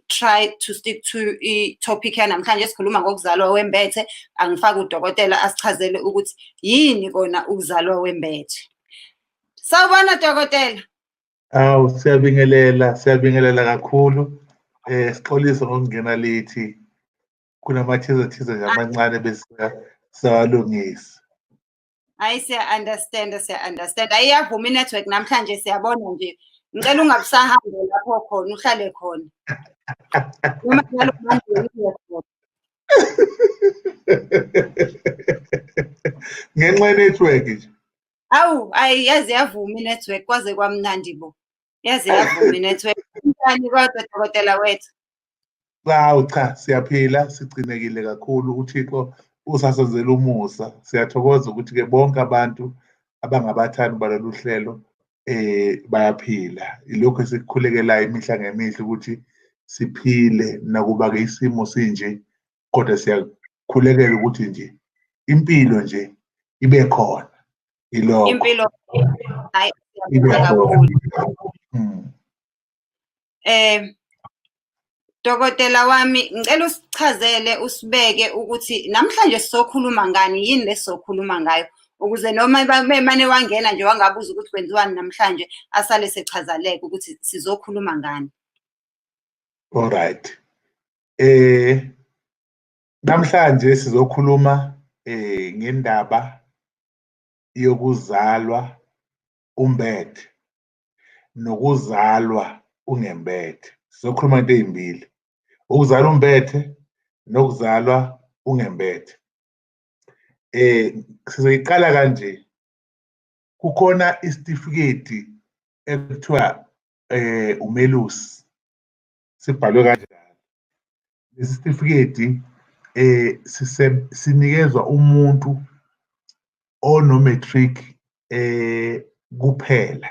try to stick to i-topic yanamhlanje esikhuluma ngokuzalwa wembethe. Angifaka udokotela asichazele ukuthi yini kona ukuzalwa wembethe. Sawubona dokotela. Awu siyabingelela kakhulu. Sixolisa ngokungena lithi kunamathize nje amancane bese sawalungisa. Hayi siya-understand. Ayiyavuma i-network namhlanje siyabona nje. Ngicela ungabusahambe lapho khona uhlale khona. Noma njalo ngenxa ye-network nje. Awu yazi yavuma i-network kwaze kwamnandi bo. Yazi yavuma i-network. Njani kodwa dokotela wethu? Hawu cha siyaphila sigcinekile kakhulu uThixo usasenzela umusa. Siyathokoza ukuthi-ke bonke abantu abangabathandi balolu hlelo bayaphila. Ilokhu esikukhulekelayo imihla ngemihla ukuthi siphile nakuba-ke isimo sinje, kodwa siyakhulekela ukuthi nje impilo nje ibe khona. Ilokho. Impilo hayi Ibe kakhulu. khona. Dokotela wami ngicela usichazele usibeke ukuthi namhlanje sizokhuluma ngani, yini lesizokhuluma ngayo ukuze noma bemane wangena nje wangabuza ukuthi kwenziwani namhlanje asale sechazaleka ukuthi sizokhuluma ngani. All right. Namhlanje sizokhuluma ngendaba yokuzalwa umbethe nokuzalwa ungembethe. Sizokhuluma into ezimbili. Ukuzalwa umbethe nokuzalwa ungembethe. Sizoyiqala kanje. Kukhona isitifiketi ekuthiwa umelusi. Sibhalwe kanjalo. Lesi sitifiketi sinikezwa umuntu ono-matric kuphela.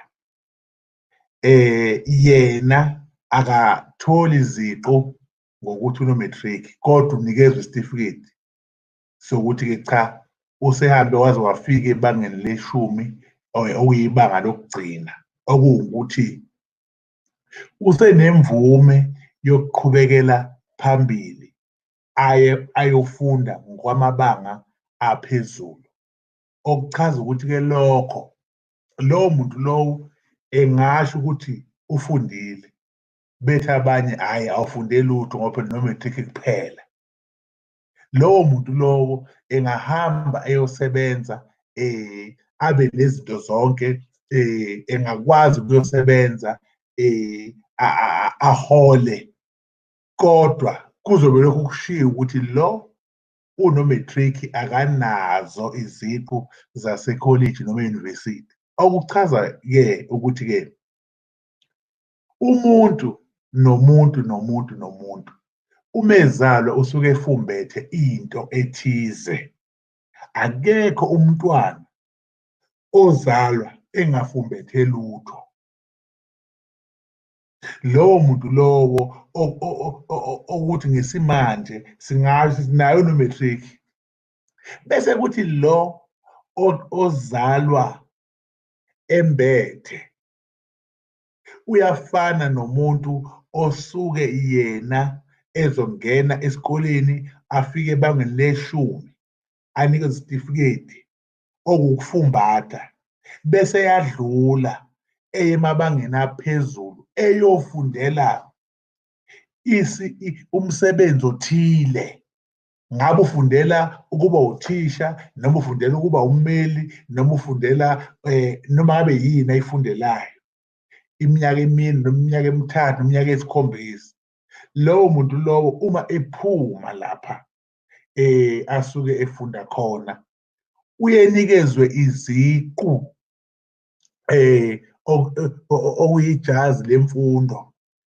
Yena akatholi iziqu ngokuthi uno-matric kodwa unikezwe isitifiketi sokuthi-ke cha usehambe waze wafika ebangeni leshumi okuyibanga lokugcina, okuwukuthi usenemvume yokuqhubekela phambili ayofunda ngokwamabanga aphezulu. Okuchaza ukuthi-ke lowo muntu lowo engasho ukuthi ufundile, bethi abanye hhayi awufunde lutho ngoba no-matric kuphela. Lowo muntu lowo engahamba eyosebenza abe nezinto zonke, engakwazi ukuyosebenza ahole, kodwa kuzobe lokhu kushiwo ukuthi lo uno-matric akanazo iziqu zasekolishi noma e-university. Okuchaza-ke ukuthi-ke umuntu nomuntu uma ezalwa usuke efumbethe into ethize. Akekho umntwana ozalwa engafumbethe lutho. Lowo muntu lowo ukuthi ngesimanje singasho naye uno-matric. Bese kuthi lo ozalwa embethe uyafana nomuntu osuke yena ezongena esikoleni afike ebangeni leshumi anikeze isitifiketi okukufumbatha, bese yadlula eye emabangeni aphezulu eyofundela umsebenzi othile. Ngabe ufundela ukuba uthisha noma ufundela ukuba ummeli noma ufundela noma ngabe yini ayifundelayo, iminyaka emine noma iminyaka emithathu noma iminyaka eyisikhombisa. Lowo muntu lowo uma ephuma lapha asuke efunda khona uyenikezwe iziqu okuyijazi lemfundo.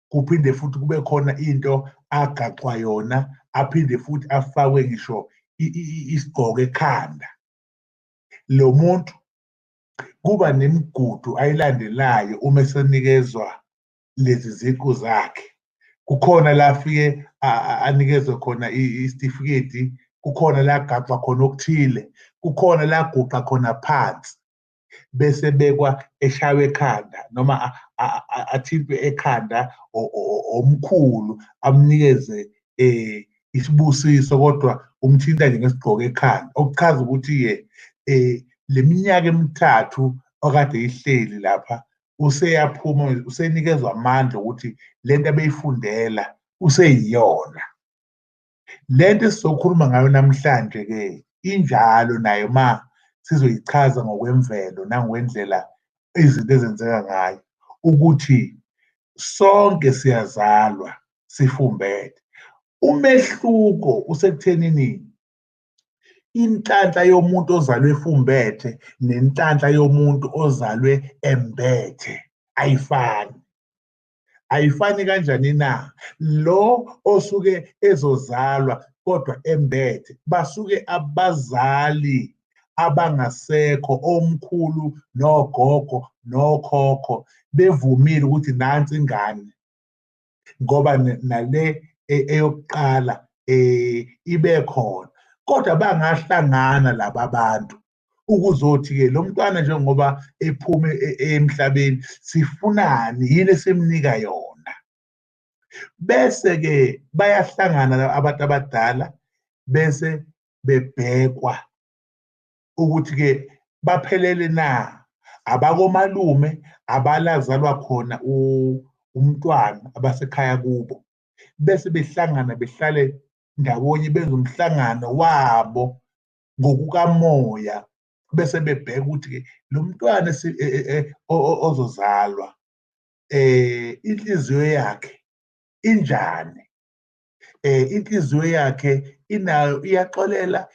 Kuphinde futhi kube khona into agaxwa yona, aphinde futhi afakwe ngisho isigqoko ekhanda. Lo muntu kuba nemigudu ayilandelayo uma esenikezwa lezi ziqu zakhe. Kukhona la afike anikezwe khona isitifiketi, kukhona la agaxwa khona okuthile, kukhona la aguqa khona phansi. bese bekwa eshawe ekhanda noma athintwe ekhanda omkhulu amnikeze isibusiso kodwa umthinta nje ngesigqoko ekhanda, okuchaza ukuthi-ke le minyaka emithathu okade ihleli lapha useyaphuma, usenikezwa amandla ukuthi lento abeyifundela useyiyona. Lento esizokhuluma ngayo namhlanje-ke injalo nayo ma sizoyichaza ngokwemvelo nangokwendlela izinto ezenzeka ngayo, ukuthi sonke siyazalwa sifumbethe. Umehluko usekuthenini inhlanhla yomuntu ozalwe efumbethe nenhlanhla yomuntu ozalwe embethe ayifani. Ayifani kanjani na? Lo osuke ezozalwa kodwa embethe basuke abazali abangasekho, omkhulu nogogo nokhokho bevumile ukuthi nansi ingane, ngoba nale eyokuqala ibe khona, kodwa bangahlangana laba bantu ukuzothi-ke lo mntwana njengoba ephume emhlabeni sifunani, yini esimnika yona. Bese-ke bayahlangana abantu abadala bese bebhekwa ukuthi-ke baphelele na, abakomalume abalazalwa khona umntwana abasekhaya kubo, bese behlangana behlale ndawonye benze umhlangano wabo ngokukamoya, bese bebheka ukuthi-ke lo mntwana ozozalwa inhliziyo yakhe injani, inhliziyo yakhe inayo, iyaxolela,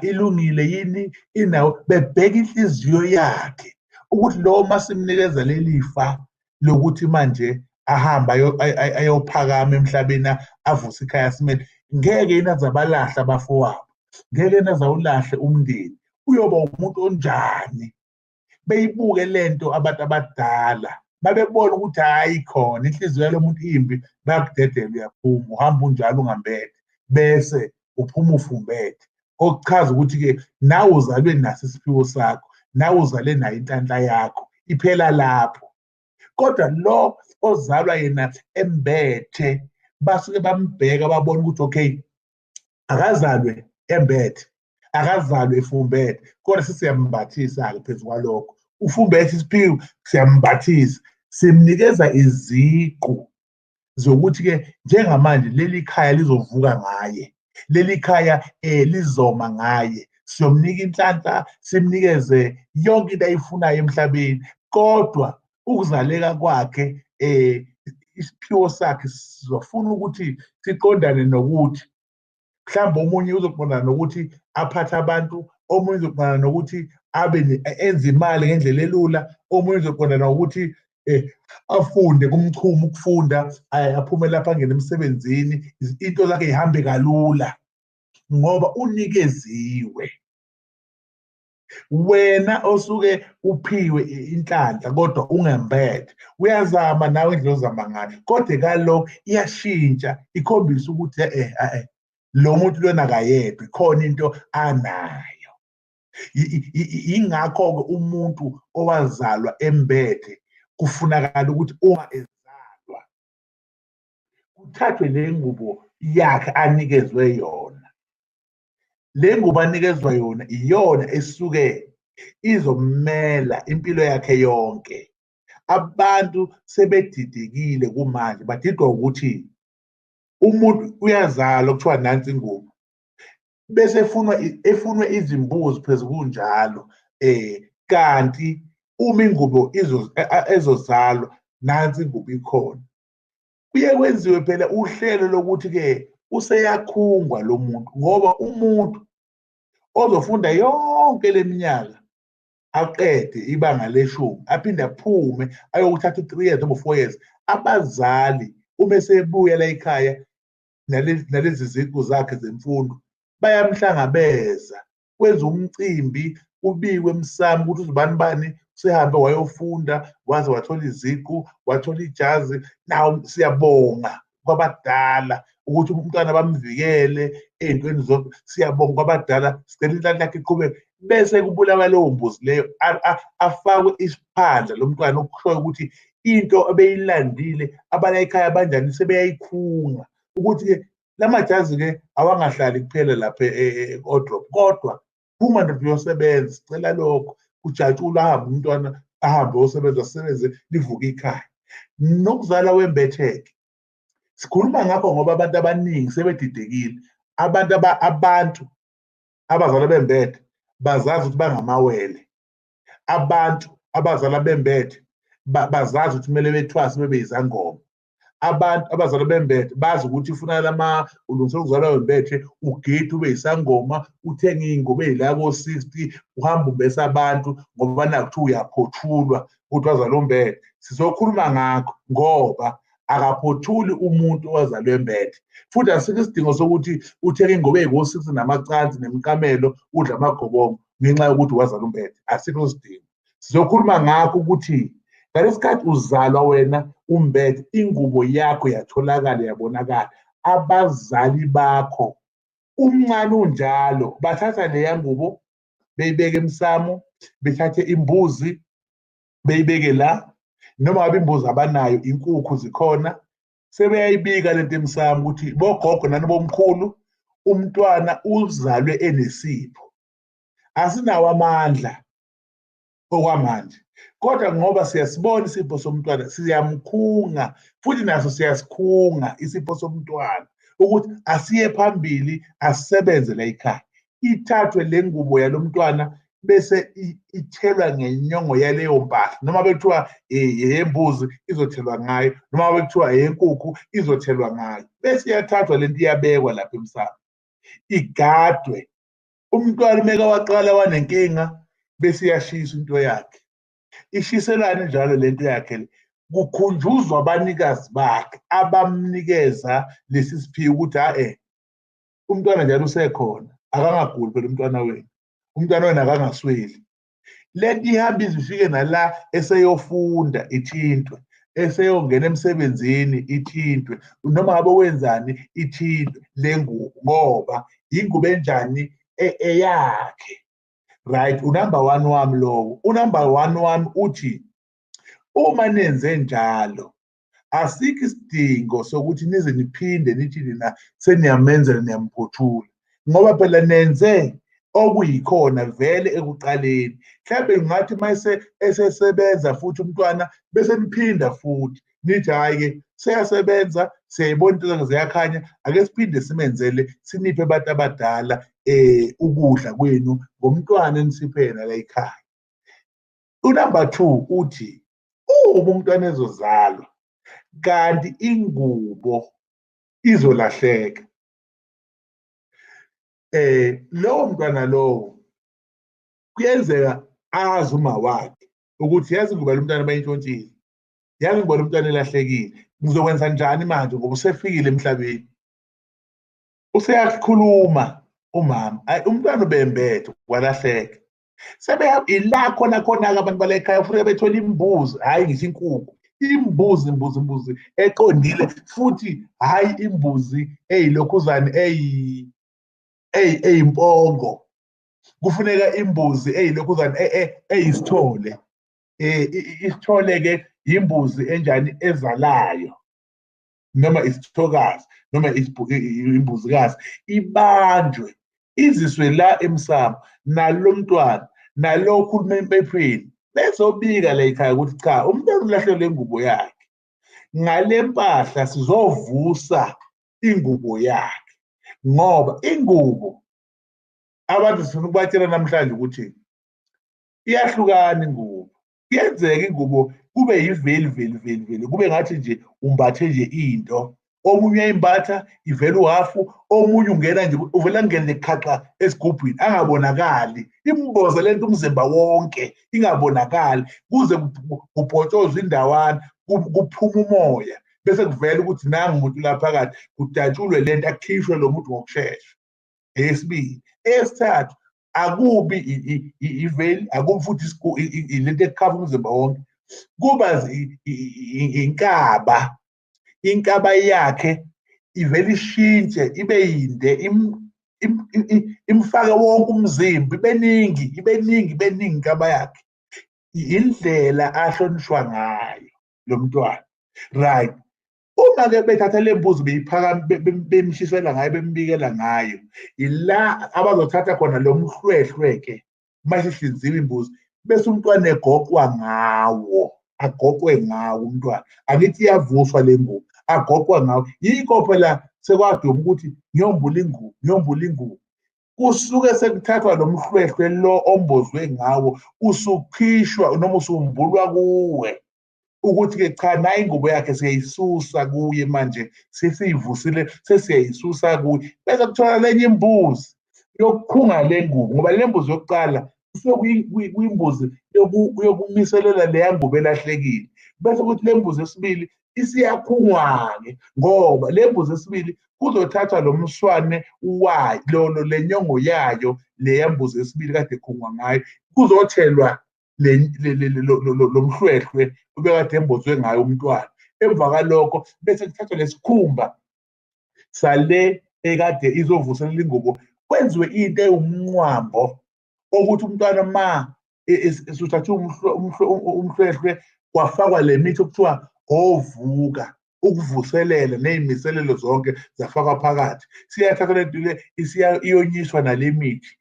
ilungile yini, inawo, bebheka inhliziyo yakhe ukuthi lo masimnikeza leli fa lokuthi manje ahambe ayophakama emhlabeni avuse ikhaya simele, ngeke yini aze abalahla abafowabo, ngeke yini aze awulahle umndeni, uyoba umuntu onjani. Beyibuke lento abantu abadala, babebona ukuthi hayi khona inhliziyo yalo muntu imbi, bayakudedela uyaphuma, uhamba unjalo ungambethe, bese uphuma ufumbethe. Okuchaza ukuthi-ke nawe uzalwe naso isiphiwo sakho, nawe uzalwe nayo inhlanhla yakho, iphela lapho. Kodwa lo ozalwa yena embethe basuke bambheka babona ukuthi okay, akazalwe embethe, akazalwe efumbethe, kodwa sesiyambathisa-ke phezu kwalokho. Ufumbethe isiphiwo, siyambathisa, simnikeza iziqu zokuthi-ke njengamanje leli khaya lizovuka ngaye, leli khaya lizoma ngaye, siyomnika inhlanhla, simnikeze yonke into ayifunayo emhlabeni, kodwa ukuzaleka kwakhe isiphiwo sakhe sizofuna ukuthi siqondane nokuthi mhlawumbe omunye uzoqondana nokuthi aphathe abantu, omunye uzoqondana nokuthi enze imali ngendlela elula, omunye uzoqondana nokuthi afunde kumchuma ukufunda, aphume lapha angene emsebenzini, into zakhe zihambe kalula ngoba unikeziwe. Wena osuke uphiwe inhlanhla kodwa ungembethe, uyazama nawe indlela ozama ngayo, kodwa kalo iyashintsha, ikhombisa ukuthi lo muntu lona akayedwa, ikhona into anayo. Ingakho-ke umuntu owazalwa embethe kufunakala ukuthi uma ezalwa kuthathwe le ngubo yakhe anikezwe yona. Le ngubo anikezwa yona iyona esuke izomela impilo yakhe yonke. Abantu sebedidekile kumanje, badidwa ukuthi umuntu uyazalwa kuthiwa nansi ingubo, bese efunwe izimbuzi phezu kunjalo, kanti uma ingubo ezozalwa nansi ingubo ikhona. Kuye kwenziwe phela uhlelo lokuthi-ke useyakhungwa lo muntu, ngoba umuntu ozofunda yonke le minyaka aqede ibanga leshumi aphinde aphume ayokuthatha 3 years noma 4 years, abazali uma esebuya la ekhaya nalezi ziqu zakhe zemfundo bayamhlangabeza, kwenza umcimbi, kubikwe emsamo ukuthi uzibani bani usehambe wayofunda waze wathola iziqu, wathola ijazi. Nawu siyabonga kwabadala ukuthi umntwana bamvikele ey'ntweni zonke, siyabonga kwabadala, sicela inhlanhla yakhe iqhubeke, bese kubulawa leyo mbuzi leyo, afakwe isiphandla lo mntwana ukushoyo ukuthi into abeyilandile abala ekhaya banjani sebeyayikhunga, ukuthi-ke la majazi-ke awangahlali kuphela lapha e-Odrop, kodwa uma ndoda uyosebenza, sicela lokho kujatshulwe, ahambe umntwana ahambe osebenza, sisebenze livuke ikhaya. Nokuzala wembetheke sikhuluma ngakho ngoba abantu abaningi sebedidekile. Abantu abazalwa bembethe bazazi ukuthi bangamawele. Abantu abazalwa bembethe bazazi ukuthi kumele bethwase bebe yizangoma. Abantu abazalwa bembethe bazi ukuthi ifuna ulungisela ukuzalwa wembethe, ugide ube yisangoma, uthenge iy'ngubo ey'la ko-60, uhambe umbese abantu ngoba nakhu kuthiwa uyaphothulwa ukuthi wazalwa umbethe. Sizokhuluma ngakho ngoba akaphothuli umuntu owazalwe embethe, futhi asikho isidingo sokuthi uthenge iy'ngubo ey'ko-60 namacansi nemikamelo, udle amagobongo ngenxa yokuthi wazalwa umbethe. Asikho isidingo. Sizokhuluma ngakho ukuthi ngalesikhathi uzalwa wena umbethe, ingubo yakho yatholakala, yabonakala. Abazali bakho umncane unjalo bathatha leya ngubo beyibeke emsamo, bethathe imbuzi beyibeke la, noma ngabe imbuzi abanayo, inkukhu zikhona, sebeyayibika lento emsamo ukuthi bogogo nani bomkhulu, umntwana uzalwe enesipho. Asinawo amandla okwamanje, kodwa ngoba siyasibona isipho somntwana, siyamkhunga, futhi naso siyasikhunga isipho somntwana, ukuthi asiye phambili, asisebenze la ekhaya. Ithathwe le ngubo yalo mntwana bese ithelwa ngenyongo yaleyo mpahla, noma bekuthiwa eyembuzi izothelwa ngayo, noma bekuthiwa eyenkukhu izothelwa ngayo, bese iyathathwa lento iyabekwa lapha emsamo, igadwe. Umntwana umeke waqala wanenkinga bese iyashiswa into yakhe. Ishiselane njalo lento yakhe le, kukhunjuzwa abanikazi bakhe abamnikeza lesi siphiwo ukuthi umntwana njalo usekhona, akangaguli phela umntwana wenu, umntwana wenu akangasweli. Lento ihambe ize ifike nala eseyofunda ithintwe, eseyongena emsebenzini ithintwe, noma ngabe wenzani ithintwe le ngubo, ngoba ingubo enjani eyakhe. Right, unumber 1 wami lowo. Unumber 1 wami uthi uma nenze njalo asikho isidingo sokuthi nize niphinde nithi nina seniyamenzela niyamphothula, ngoba phela nenze okuyikhona vele ekuqaleni. Mhlawumbe ngathi mayese esesebenza futhi umntwana bese niphinda futhi nithi hhayi-ke seyasebenza, siyayibona into zakhe ziyakhanya, ake siphinde simenzele, siniphe abantu abadala ukudla kwenu ngomntwana enisiphena la ekhaya. Unumber 2 uthi uma umntwana ezozalwa kanti ingubo izolahleka, lowo mntwana lowo kuyenzeka azi uma wakhe ukuthi yazi ingubo lo mntwana bayintshontshile, yazi ingubo lo mntwana elahlekile, ngizokwenza njani manje ngoba usefikile emhlabeni. Useyakhuluma umama, umntwana ubembethe walahleka. Ila khona-ke abantu bala ekhaya futhi bethola imbuzi, hhayi ngisho inkukhu, imbuzi eqondile, futhi hhayi imbuzi eyilokhuzane eyimpongo. Kufuneka imbuzi eyilokhuzane eyisithole. Isithole-ke imbuzi enjani, ezalayo, noma isithokazi, noma imbuzikazi, ibanjwe iziswe la emsamo nalo mntwana nalo uhulumeni bephini bezobika la ekhaya ukuthi cha, umntwana ulahlelwe ingubo yakhe, ngale mpahla sizovusa ingubo yakhe. Ngoba ingubo abantu sifuna ukubatshela namhlanje ukuthi iyahlukana ingubo. Kuyenzeka ingubo kube yiveli, kube ngathi nje umbathe nje into, omunye uyayimbatha ivele uhafu, omunye ungena nje uvela ngene qhaqa esigubhini angabonakali, imboze lento umzimba wonke ingabonakali, kuze kubhotshozwe indawana, kuphume umoya, bese kuvela ukuthi nangu umuntu la phakathi, kudatshulwe lento, akhishwe lo muntu ngokushesha. Eyesibili. Eyesithathu, akubi iveli, akubi futhi lento ekhava umzimba wonke, kuba inkaba yakhe ivele ishintshe ibe yinde imfake wonke umzimba ibe ningi kaba yakhe. Indlela ahlonishwa ngayo lo mntwana, right? Uma-ke bethatha le mbuzi bemshisela ngayo, bembikela ngayo, ila abazothatha khona lo mhlwehlwe-ke masihlinziwe imbuzi, bese umntwana egoqwa ngawo, agoqwe ngawo umntwana. Angithi iyavuswa le ngubo, agoqwa ngawo. Yikho phela sekwaduma ukuthi ngiyombula ingubo. Kusuke sekuthathwa lo mhlwehlwe lo ombozwe ngawo, usukhishwa noma usumbulwa kuwe, ukuthi-ke cha, nayi ingubo yakhe siyayisusa kuye manje, sesiyivusile, sesiyayisusa kuye. Bese kuthola lenye imbuzi yokukhunga le ngubo, ngoba le mbuzi yokuqala kusuke kuyimbuzi yokumiselela leya ngubo elahlekile. Bese kuthi le mbuzi yesibili isiyakhungwa-ke, ngoba le mbuzi yesibili kuzothathwa lo mswane wayo, le nyongo yayo, leya mbuzi yesibili kade ekhungwa ngayo, kuzothelwa lo mhlwehlwe ubekade embozwe ngayo umntwana. Emva kwalokho bese kuthathwa lesikhumba sale ekade izovuselela ingubo, kwenziwe into ewumnqwambo, ukuthi umntwana ma esuthathe umhlwehlwe kwafakwa le mithi okuthiwa ovuka, ukuvuselela ney'miselelo zonke zafakwa phakathi. Siyathatha le nto le iyonyiswa nale mithi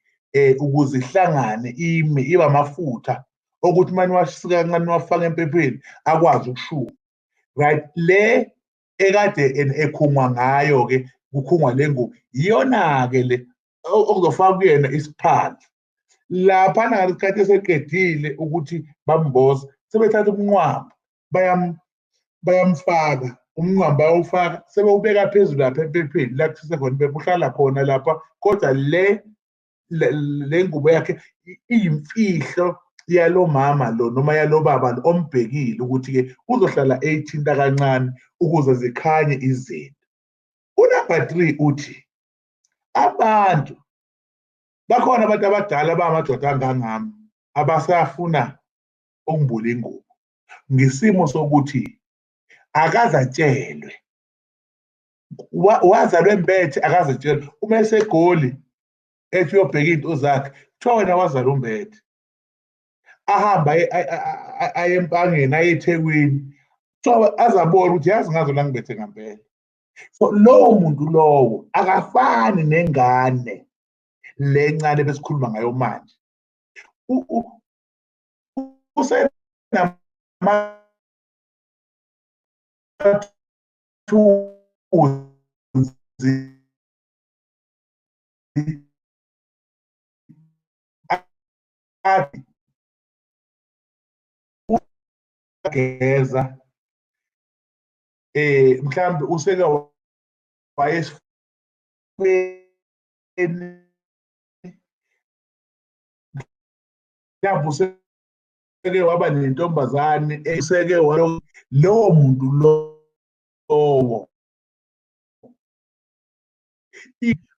ukuze ihlangane ime, ibe amafutha okuthi uma niwasika kancane niwafaka empepheni akwazi ukushuma, right? Le ekade ekhungwa ngayo-ke, kukhungwa le ngubo, iyona-ke le okuzofaka kuyena isiphala. Laphana ngesikhathi eseqedile ukuthi bamboze, sebethatha umnqwambo bayamfaka, umnqwambo bayawufaka, sebewubeka phezulu lapha empepheni, la kuthise khona impepho, uhlala khona lapha. Kodwa le ngubo yakhe iyimfihlo yalo mama lo noma yalo baba lo ombhekile, ukuthi-ke uzohlala eyithinta kancane ukuze zikhanye izinto. Unumber 3 uthi, bakhona abantu abadala abangamadoda angangami abasafuna ukumbula ingubo, ngesimo sokuthi akaze atshelwe, wazalwa embethe, akaze atshelwe. Uma eseGoli ethi uyobheka into zakhe, kuthiwa wena wazalwa umbethe, ahamba aye eMpangeni, aye eThekwini, kuthiwa azabona ukuthi yazi ngazo la ngibethe ngempela. So lowo muntu lowo akafani nengane le ncane besikhuluma ngayo manje. Geza mhlawumbe useke wayesifeni, mhlawumbe useke waba nentombazane, eseke lowo muntu lowo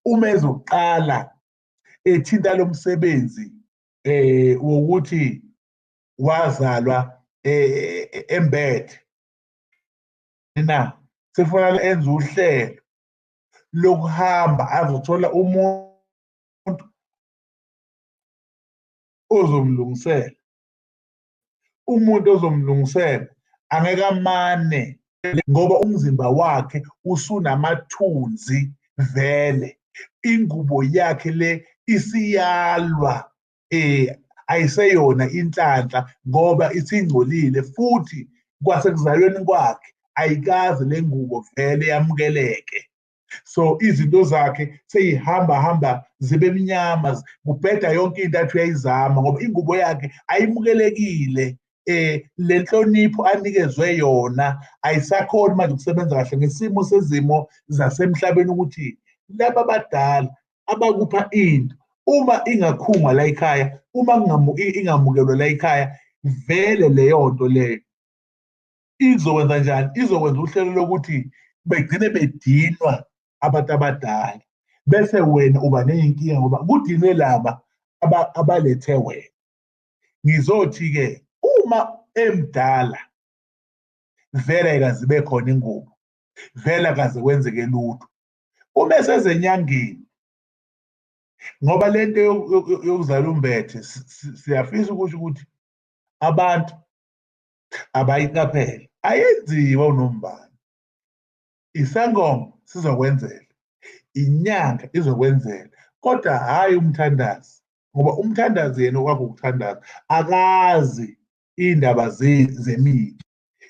uma ezoqala ethinta lo msebenzi wokuthi wazalwa embethe, na sefuna enze uhlelo lokuhamba azothola umuntu ozomlungisela. Umuntu ozomlungisela angeke amane, ngoba umzimba wakhe usunamathunzi vele. Ingubo yakhe le isiyalwa, ayiseyona inhlanhla ngoba isingcolile, futhi kwasekuzalweni kwakhe ayikaze le ngubo vele yamukeleke. So izinto zakhe seyihamba zibe mnyama, kubheda yonke into athi uyayizama ngoba ingubo yakhe ayimukelekile. Le nhlonipho anikezwe yona ayisakhoni manje ukusebenza kahle ngesimo sezimo zasemhlabeni, ukuthi laba abadala abakupha into uma ingakhungwa la ekhaya, uma ingamukelwa la ekhaya, vele leyo nto leyo izokwenza njani? Izokwenza uhlelo lokuthi begcine bedinwa abantu abadala, bese wena uba ney'nkinga ngoba kudinwe laba abalethe wena. Ngizothi-ke uma emdala vele ayikazibe khona ingubo, vela kaze kwenzeke lutho. Uma esezenyangeni, ngoba lento yokuzala umbethe siyafisa ukusho ukuthi abantu abayiqaphele, ayenziwa uNombane. Isangoma sizokwenzela, inyanga izokwenzela, kodwa hhayi umthandazi, ngoba umthandazi yena okwakho ukuthandaza akazi iy'ndaba zemithi.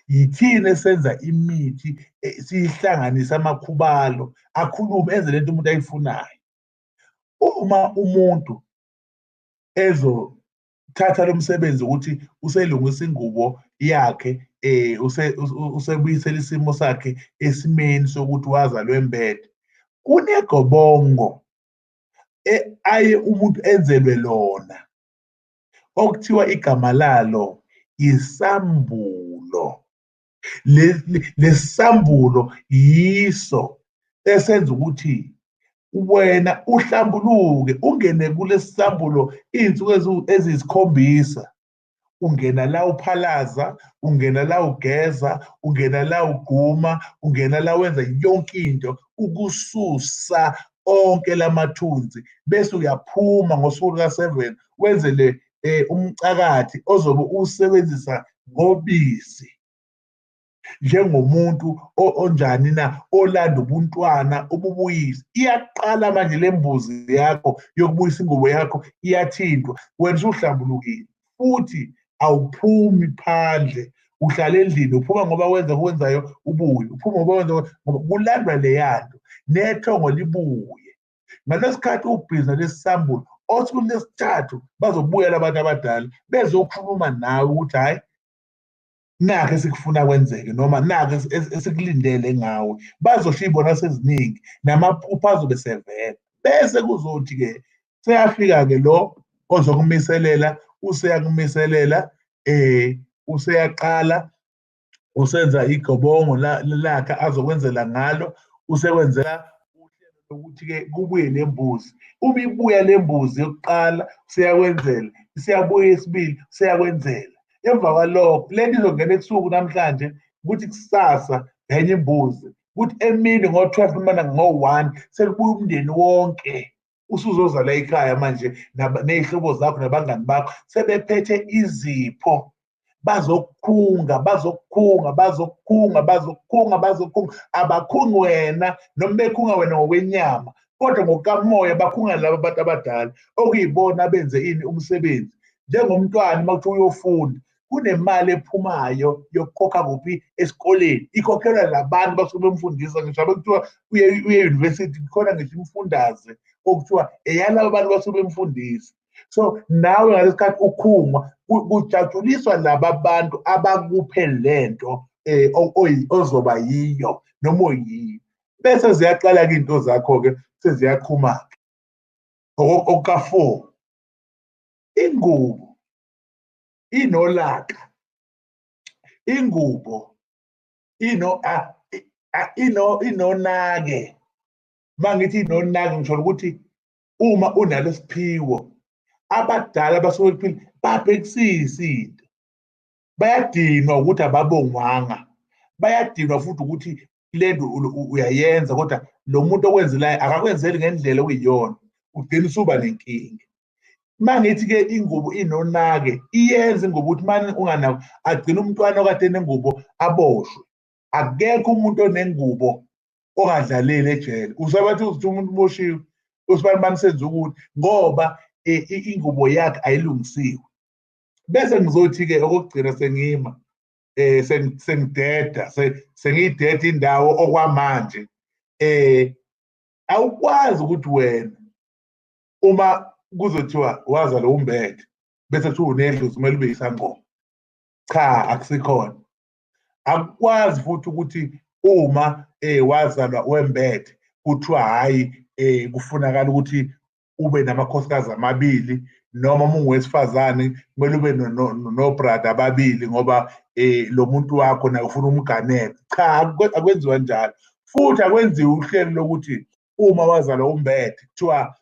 Yithina esenza imithi siyihlanganise amakhubalo, akhulume enze lento umuntu ayifunayo. Uma umuntu ezothatha lo msebenzi ukuthi uselungisa ingubo yakhe, usebuyisela isimo sakhe esimeni sokuthi wazalwa embethe, kunegobongo aye umuntu enzelwe lona okuthiwa igama lalo isambulo. Lesambulo yiso esenza ukuthi wena uhlambuluke, ungene kulesi sambulo iy'nsuku eziyisikhombisa. Ungena la uphalaza, ungena la ugeza, ungena la ugquma, ungena la wenza yonke into ukususa onke lamathunzi, bese uyaphuma ngosuku luka-7 wenzele umcakathi ozobe usebenzisa ngobisi. Njengomuntu onjani na, olanda ubuntwana ububuyise. Iyaqala manje le mbuzi yakho yokubuyisa ingubo yakho iyathintwa, wena usuhlambulukile futhi awuphumi phandle, uhlala endlini. Uphuma ngoba wenzayo ubuye, uphuma ngoba wenza, ngoba kulandwa leya nto nethongo libuye. Ngalesi khathi ubhizi nalesi sambulo, osukwini lesithathu bazobuya labantu abadala bezokhuluma nawe ukuthi hhayi, nakho esikufuna kwenzeke, noma nakho esikulindele ngawe. Bazosho iy'bona seziningi, namaphupho azobe sevela. Bese kuzothi-ke seyafika-ke lo ozokumiselela, useyakumiselela, useyaqala, usenza igobongo lakhe azokwenzela ngalo, usekwenzela uhlelo lokuthi-ke kubuye le mbuzi. Uma ibuya le mbuzi yokuqala useyakwenzela, isiyabuya eyesibili useyakwenzela. Emva kwalokho lento izongena ebusuku namhlanje, kuthi kusasa enye imbuzi, kuthi emini ngo-12 noma ngo-1 sekubuya umndeni wonke. Usuzozala ekhaya manje ney'hlobo zakho nabangani bakho sebephethe izipho, bazokukhunga, bazokukhunga, bazokukhunga, bazokukhunga, bazokukhunga. Abakhungi wena noma bekhunga wena ngokwenyama, kodwa ngokukamoya bakhunga laba abantu abadala okuyibona benze ini umsebenzi. Njengomntwana uma kuthiwa uyofunda, kunemali ephumayo yokukhokha kuphi esikoleni, ikhokhelwa labantu basuke bemfundisa. Ngisho abe kuthiwa uye e-university, khona ngisho imifundaze okuthiwa eyalabo bantu basuke bemfundisa. So nawe ngalesi khathi ukhungwa, kujatshuliswa laba bantu abakuphe lento ozoba yiyo noma oyiyo. Bese ziyaqala-ke iy'nto zakho-ke seziyaqhuma-ke. Okuka-4, ingubo inolaka, ingubo inonake. Uma ngithi inonake ngisho ukuthi uma unale siphiwo, abadala basuke kuphila babhekisisa into, bayadinwa ukuthi ababongwanga, bayadinwa futhi ukuthi lento uyayenza, kodwa lo muntu okwenzelayo akakwenzeli ngendlela okuyiyona, ugcina usuba nenkinga. Uma ngithi-ke ingubo inonake, iyenza ingubo ukuthi manje unganako agcine umntwana okade enengubo aboshwe. Akekho umuntu onengubo ongadlaleli ejele. Usabathi uthi umuntu uboshiwe, usibani senza ukuthi ngoba ingubo yakhe ayilungisiwe. Bese ngizothi-ke okokugcina sengima, sengideda, sengiyideda indawo okwamanje, awukwazi ukuthi wena uma kuzothiwa wazalwa umbethe bese kuthiwa unedlozi kumele ube yisangoma. Cha, akusikhona. Akukwazi futhi ukuthi uma wazalwa wembethe kuthiwa hhayi kufunakala ukuthi ube namakhosikazi amabili, noma uma ungowesifazane kumele ube nobrada ababili ngoba lo muntu wakho naye ufuna umganeko. Cha, akwenziwa njalo. Futhi akwenziwa uhlelo lokuthi uma wazalwa umbethe kuthiwa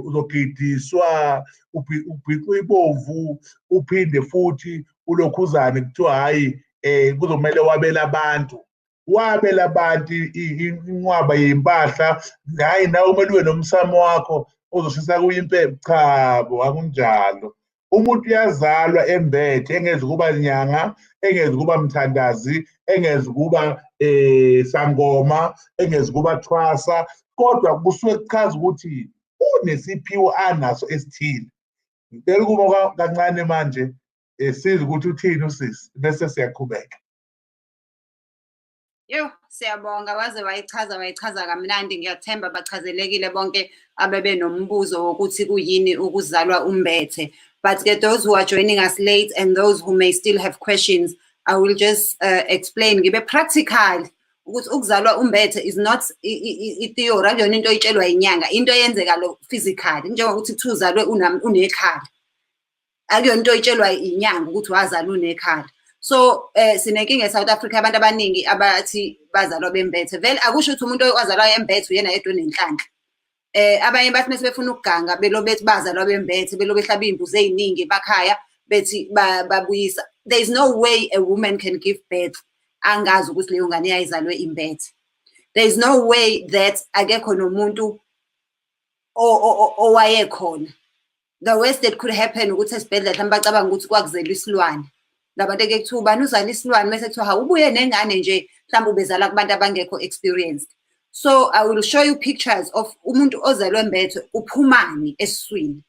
uzogidiswa, ubhiqwe ibovu, uphinde futhi ulokhuzane, kuthiwa hhayi kuzomele wabele abantu. wabela abantu inqwaba yempahla, hayi nawe kumele ube nomsamo wakho ozoshisa kuyimpepho. Cha bo, akunjalo. Umuntu uyazalwa embethe, engeze kuba nyanga, engeze kuba mthandazi, engeze kuba sangoma, engeze kuba thwasa, kodwa kusuke kuchaza ukuthi unesiphiwo anaso esithile. Ngicela ukuba kancane manje size ukuthi uthini usisi, bese siyaqhubeka. Yo, siyabonga, waze wayichaza kamnandi. Ngiyathemba bachazelekile bonke abebe nombuzo wokuthi kuyini ukuzalwa umbethe. But those who are joining us late and those who may still have questions, I will just explain. Ngibe practical ukuthi ukuzalwa umbethe is not i-theory, akuyona into oyitshelwa inyanga, into eyenzeka lo physically. Njengokuthi kuthiwa uzalwe unekhala. Akuyona into oyitshelwa inyanga ukuthi wazalwa unekhala. So sinenkinga eSouth Africa, abantu abaningi abathi bazalwa bembethe. Vele akusho ukuthi umuntu owazalwa embethe uyena yedwa onenhlanhla. Abanye bathi mase befuna ukuganga belo bethi bazalwa bembethe, belo behlaba imbuzi eziningi emakhaya bethi babuyisa. There is no way a woman can give birth angazi ukuthi leyo ngane yayizalwe imbethe. There is no way that akekho nomuntu owayekhona. The worst that could happen ukuthi esibhedlela mhlawumbe bacabanga ukuthi kwakuzelwa isilwane. Labantu eke kuthiwa ubani uzala isilwane mase kuthiwa ha ubuye nengane nje mhlawumbe ubezala kubantu abangekho experienced. So I will show you pictures of umuntu ozalwe embethe uphumani esiswini.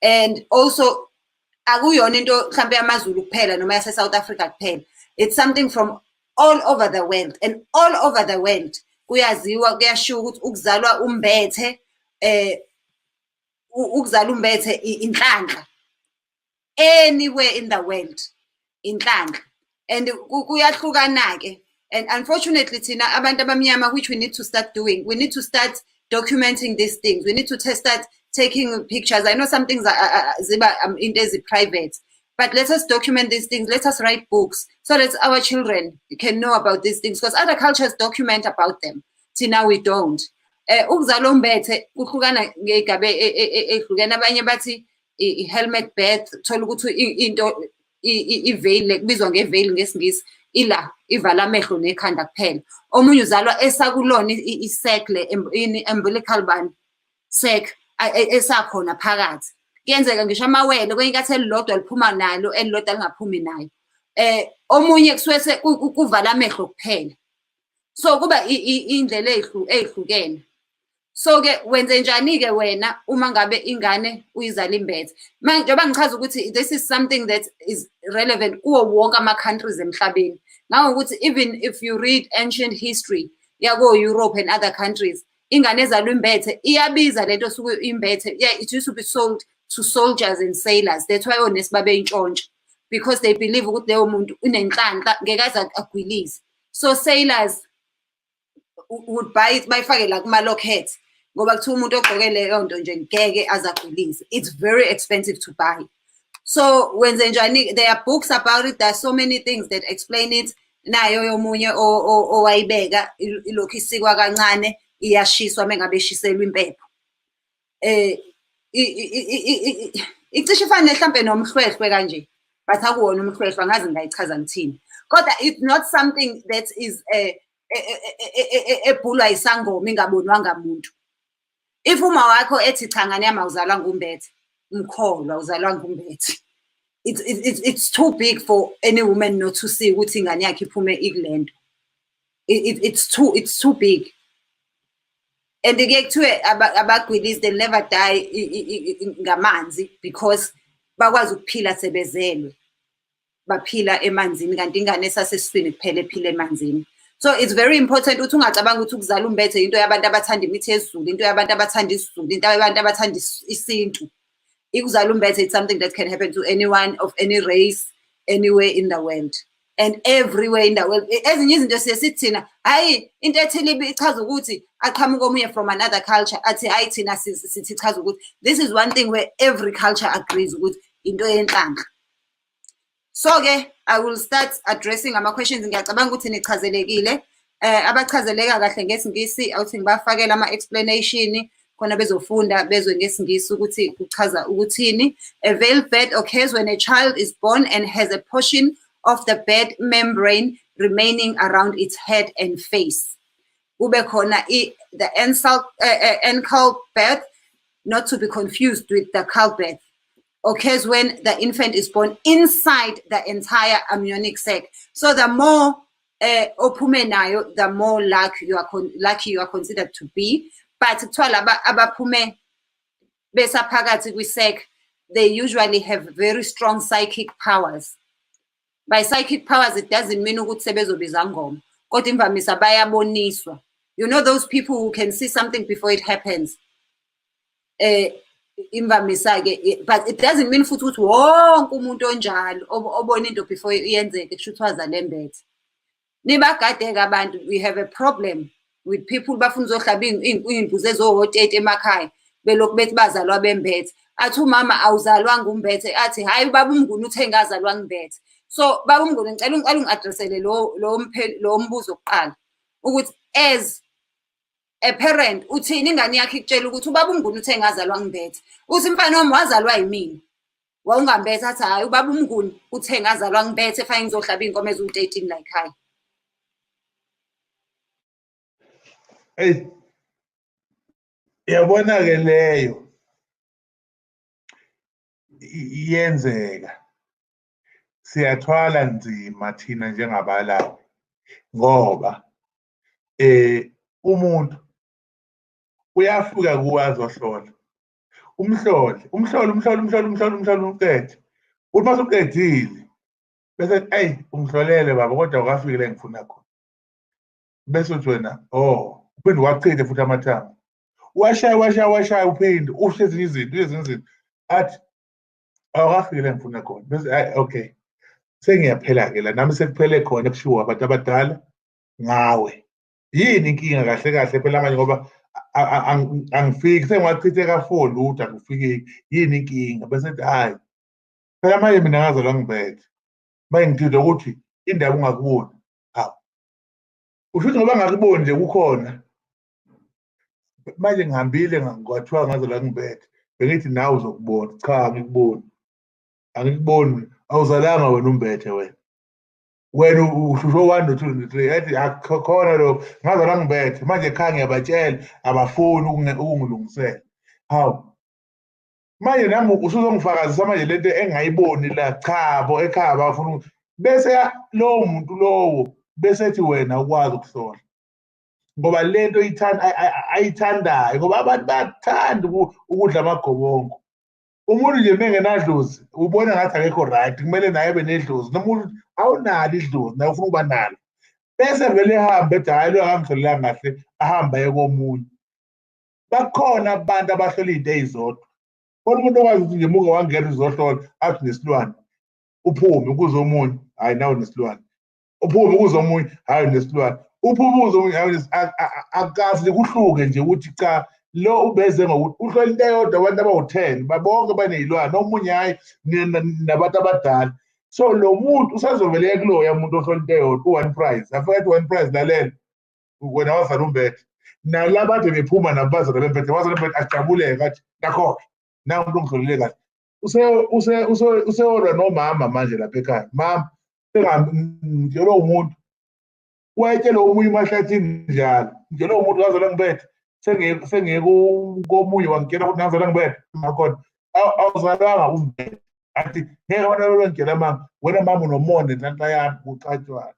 And also akuyona into mhlawumbe yamaZulu kuphela noma yase South Africa kuphela. It's something from all over the world, and all over the world kuyaziwa kuyashiwo ukuthi ukuzalwa umbethe ukuzala umbethe inhlanhla anywhere in the world inhlanhla. And kuyahlukana ke. And unfortunately, thina abantu abamnyama, which we need to start doing, we need to start documenting these things. We need to start taking pictures. I know some things are private, but let us document these things. Let us write books so that our children can know about these things, because other cultures document about them. Tina, we don't. Ukuzalwa umbethe kuhlukana ngegabe ehlukene. Abanye bathi helmet birth, thola ukuthi into iveil kubizwa ngeveil ngesingisi ila ivala amehlo nekhanda kuphela. Omunye uzalwa esakulona isec le umbilical band sec esakhona phakathi. Kuyenzeka ngisho amawele kwenye inkathi elilodwa liphuma nalo, elilodwa lingaphumi nayo. Omunye kusuke kuvala amehlo kuphela. So kuba indlela ezihlukene. So ke wenze njani ke wena uma ngabe ingane uyizala imbethe? Manje njengoba ngichaza ukuthi this is something that is relevant kuwo wonke ama countries emhlabeni. Ngawo ukuthi even if you read ancient history yako Europe and other countries, ingane ezalwa imbethe iyabiza lento suku imbethe. Yeah, it used to be sold to soldiers and sailors. That's why onesi babe intshontsho, because they believe ukuthi leyo muntu unenhlanhla ngeke aze agwilize. So sailors would buy it bayifake la kuma locket ngoba kuthiwa umuntu ogqoke leyo nto nje ngeke azagwilize. It's very expensive to buy. So wenze njani, there are books about it, there are so many things that explain it. Nayo yomunye owayibeka ilokhu isikwa kancane iyashiswa mengabe eshiselwa impepho. Icishe ifane mhlambe nomhlwehlwe kanje, but akuwona umhlwehlwe, angazi ngayichaza ngithini. Kodwa it's not something that is ebhulwa isangoma ingabonwanga umuntu. If uma wakho ethi cha ngane yami awuzalwa ngumbethe, mkholwa uzalwa ngumbethe. It's too big for any woman not to see ukuthi ingane yakhe iphume ikulento. It's too big. And they get to abagwilizi, they never die ngamanzi because bakwazi ukuphila sebezelwe. Baphila emanzini kanti ingane esasesiswini kuphela ephila emanzini. So it's very important ukuthi ungacabanga ukuthi ukuzala umbethe into yabantu abathanda imithi yesiZulu, into yabantu abathanda isiZulu, into yabantu abathanda isintu. Ukuzala umbethe, it's something that can happen to anyone of any race, anywhere in the world. And everywhere in the world. Ezinye izinto siyesithi thina, hayi into ethile ichaza ukuthi aqhamuka omunye from another culture, athi hayi thina sithi ichaza ukuthi. This is one thing where every culture agrees ukuthi into yenhlanhla. So ke I will start addressing ama questions. Ngiyacabanga ukuthi nichazelekile. Abachazeleka kahle ngesingisi awuthi ngibafakela ama explanation khona bezofunda bezwe ngesingisi ukuthi kuchaza ukuthini. A veiled birth occurs when a child is born and has a portion of the bed membrane remaining around its head and face. Ube khona the ankle birth, not to be confused with the childbirth, occurs when the infant is born inside the entire amniotic sac. So the more ophume nayo, the more lucky you are considered to be. But kuthiwa abaphume besaphakathi kwi-sac, they usually have very strong psychic powers. By psychic powers, it doesn't mean ukuthi sebezobiza ngoma, kodwa imvamisa bayaboniswa. You know those people who can see something before it happens. Imvamisa ke, but it doesn't mean futhi ukuthi wonke umuntu onjalo obona into before iyenzeke kusho ukuthi wazala embethe. Nibagadeke abantu, we have a problem with people bafuna uzohlaba iy'mbuzi eziwotete emakhaya belokhu bethi bazalwa bembethe. Athi umama awuzalwanga umbethe, athi hayi ubaba uMnguni uthe ngazalwa ngibethe. So baba uMnguni ngicela ungi-addressele lo mbuzo kuqala ukuthi as a parent uthini ingane yakho ikutshela ukuthi ubaba uMnguni uthe ngazalwa ngibethe. Uthi mfana wami wazalwa yimina, wawungambethe, athi hayi ubaba uMnguni uthe ngazalwa ngibethe fane ngizohlaba iy'nkomo eziwu-13 la ekhaya. Yabona-ke leyo iyenzeka, siyathwala nzima thina njengabalaphi ngoba umuntu uyafika kuwe azohlola, umhlole uqede. Uthi mase uqedile bese eyi ungihlolele baba kodwa awukafiki la engifuna khona. Bese uthi wena uphinde wachithe futhi amathambo, washaya uphinde usho ezinye izinto athi awukafiki la engifuna khona. Bese okay, sengiyaphela-ke la nami sekuphele khona kushiwo abantu abadala ngawe. Yini inkinga kahle kahle phela manje ngoba angifiki, sengiwachithe ka-4 lutho angifiki, yini inkinga? Bese ethi hayi phela manje mina ngazalwa ngibethe, manje ngithinde ukuthi indaba ungakuboni. Hawu, usho ukuthi ngoba ngakuboni nje kukhona. Manje ngihambile kwathiwa ngazalwa ngibethe, bengithi nawe uzokubona. Cha, angikuboni, awuzalanga wena umbethe wena. Wena usho 1 no 2 no 3 ethi akukhona lo ngazalwa ngibethe. Manje ekhaya ngiyabatshela abafuni ukungilungisela. Hawu, manje nami usuzongifakazisa manje lento engayiboni la. Cha bo, ekhaya bafuna bese lowo muntu lowo bese ethi wena ukwazi ukuhlola ngoba lento ayithandayo, ngoba abantu bayathanda ukudla amagobongo. Umuntu nje mengenadlozi ubona ngathi akekho right, kumele naye abe nedlozi. Nomuntu awunalo idlozi naye ufuna ukuba nalo, bese vele ehambe ethi hayi lo akangihlolelanga kahle, ahambe aye komunye. Bakhona abantu abahlola iy'nto ey'zodwa. Kodwa umuntu okwazi ukuthi nje muke wangena uzohlola athi nesilwane, uphume ukuze omunye hayi nawe nesilwane, uphume ukuze omunye hayi nesilwane, uphume ukuze omunye hayi akazi kuhluke nje ukuthi cha lo ubeze ngokuthi uhlola into eyodwa abantu abawu-10 babonke baney'lwane, omunye hayi nabantu abadala. So lo muntu usazovele kuloya muntu ohlola into eyodwa u-1 prize, afika ethi 1 prize lalela wena wazala umbethe. Nala bade bephuma nabo bazala bembethe, wazala umbethe ajabuleke athi nakho nawe umuntu ongihlolele kahle. Useyolwa nomama manje lapha ekhaya, mama nje lowo muntu wayetshela omunye emahlathini njalo, nje lowo muntu wazala ngibethe, sengike komunye wangitshela ukuthi ngazala ngibethe. Makhona awuzalanga umbethe, athi ngeke abana longitshela mama, wena mama unomona nenhlanhla yami ucatshwana.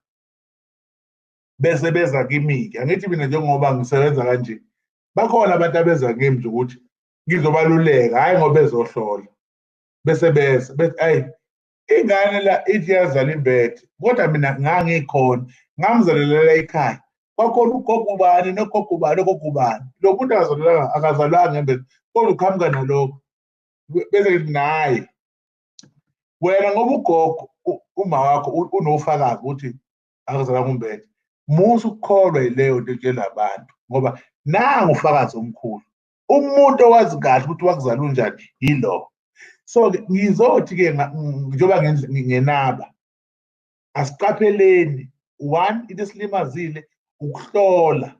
Bese beza kimi-ke, angithi mina njengoba ngisebenza kanje, bakhona abantu abeza kimi nje ukuthi ngizobaluleka, hhayi ngoba bezohlola. Bese beza bethi ayi ingane la ithi yazala imbethe, kodwa mina ngangikhona ngamzalelela ekhaya, kwakhona ugogo ubani nogogo ubani nogogo ubani. Lo muntu akazalwanga embethe kodwa uqhamuka nalokho. Bese ngithi naye wena ngoba ugogo uma wakho unofakazi ukuthi akazalwanga umbethe, musa ukukholwa yileyo nto etshela abantu ngoba nangu ufakazi omkhulu. Umuntu owazi kahle ukuthi wakuzala unjani yilo. So-ke ngizothi-ke njengoba ngingenaba, asiqapheleni 1 into esilimazile ukuhlola.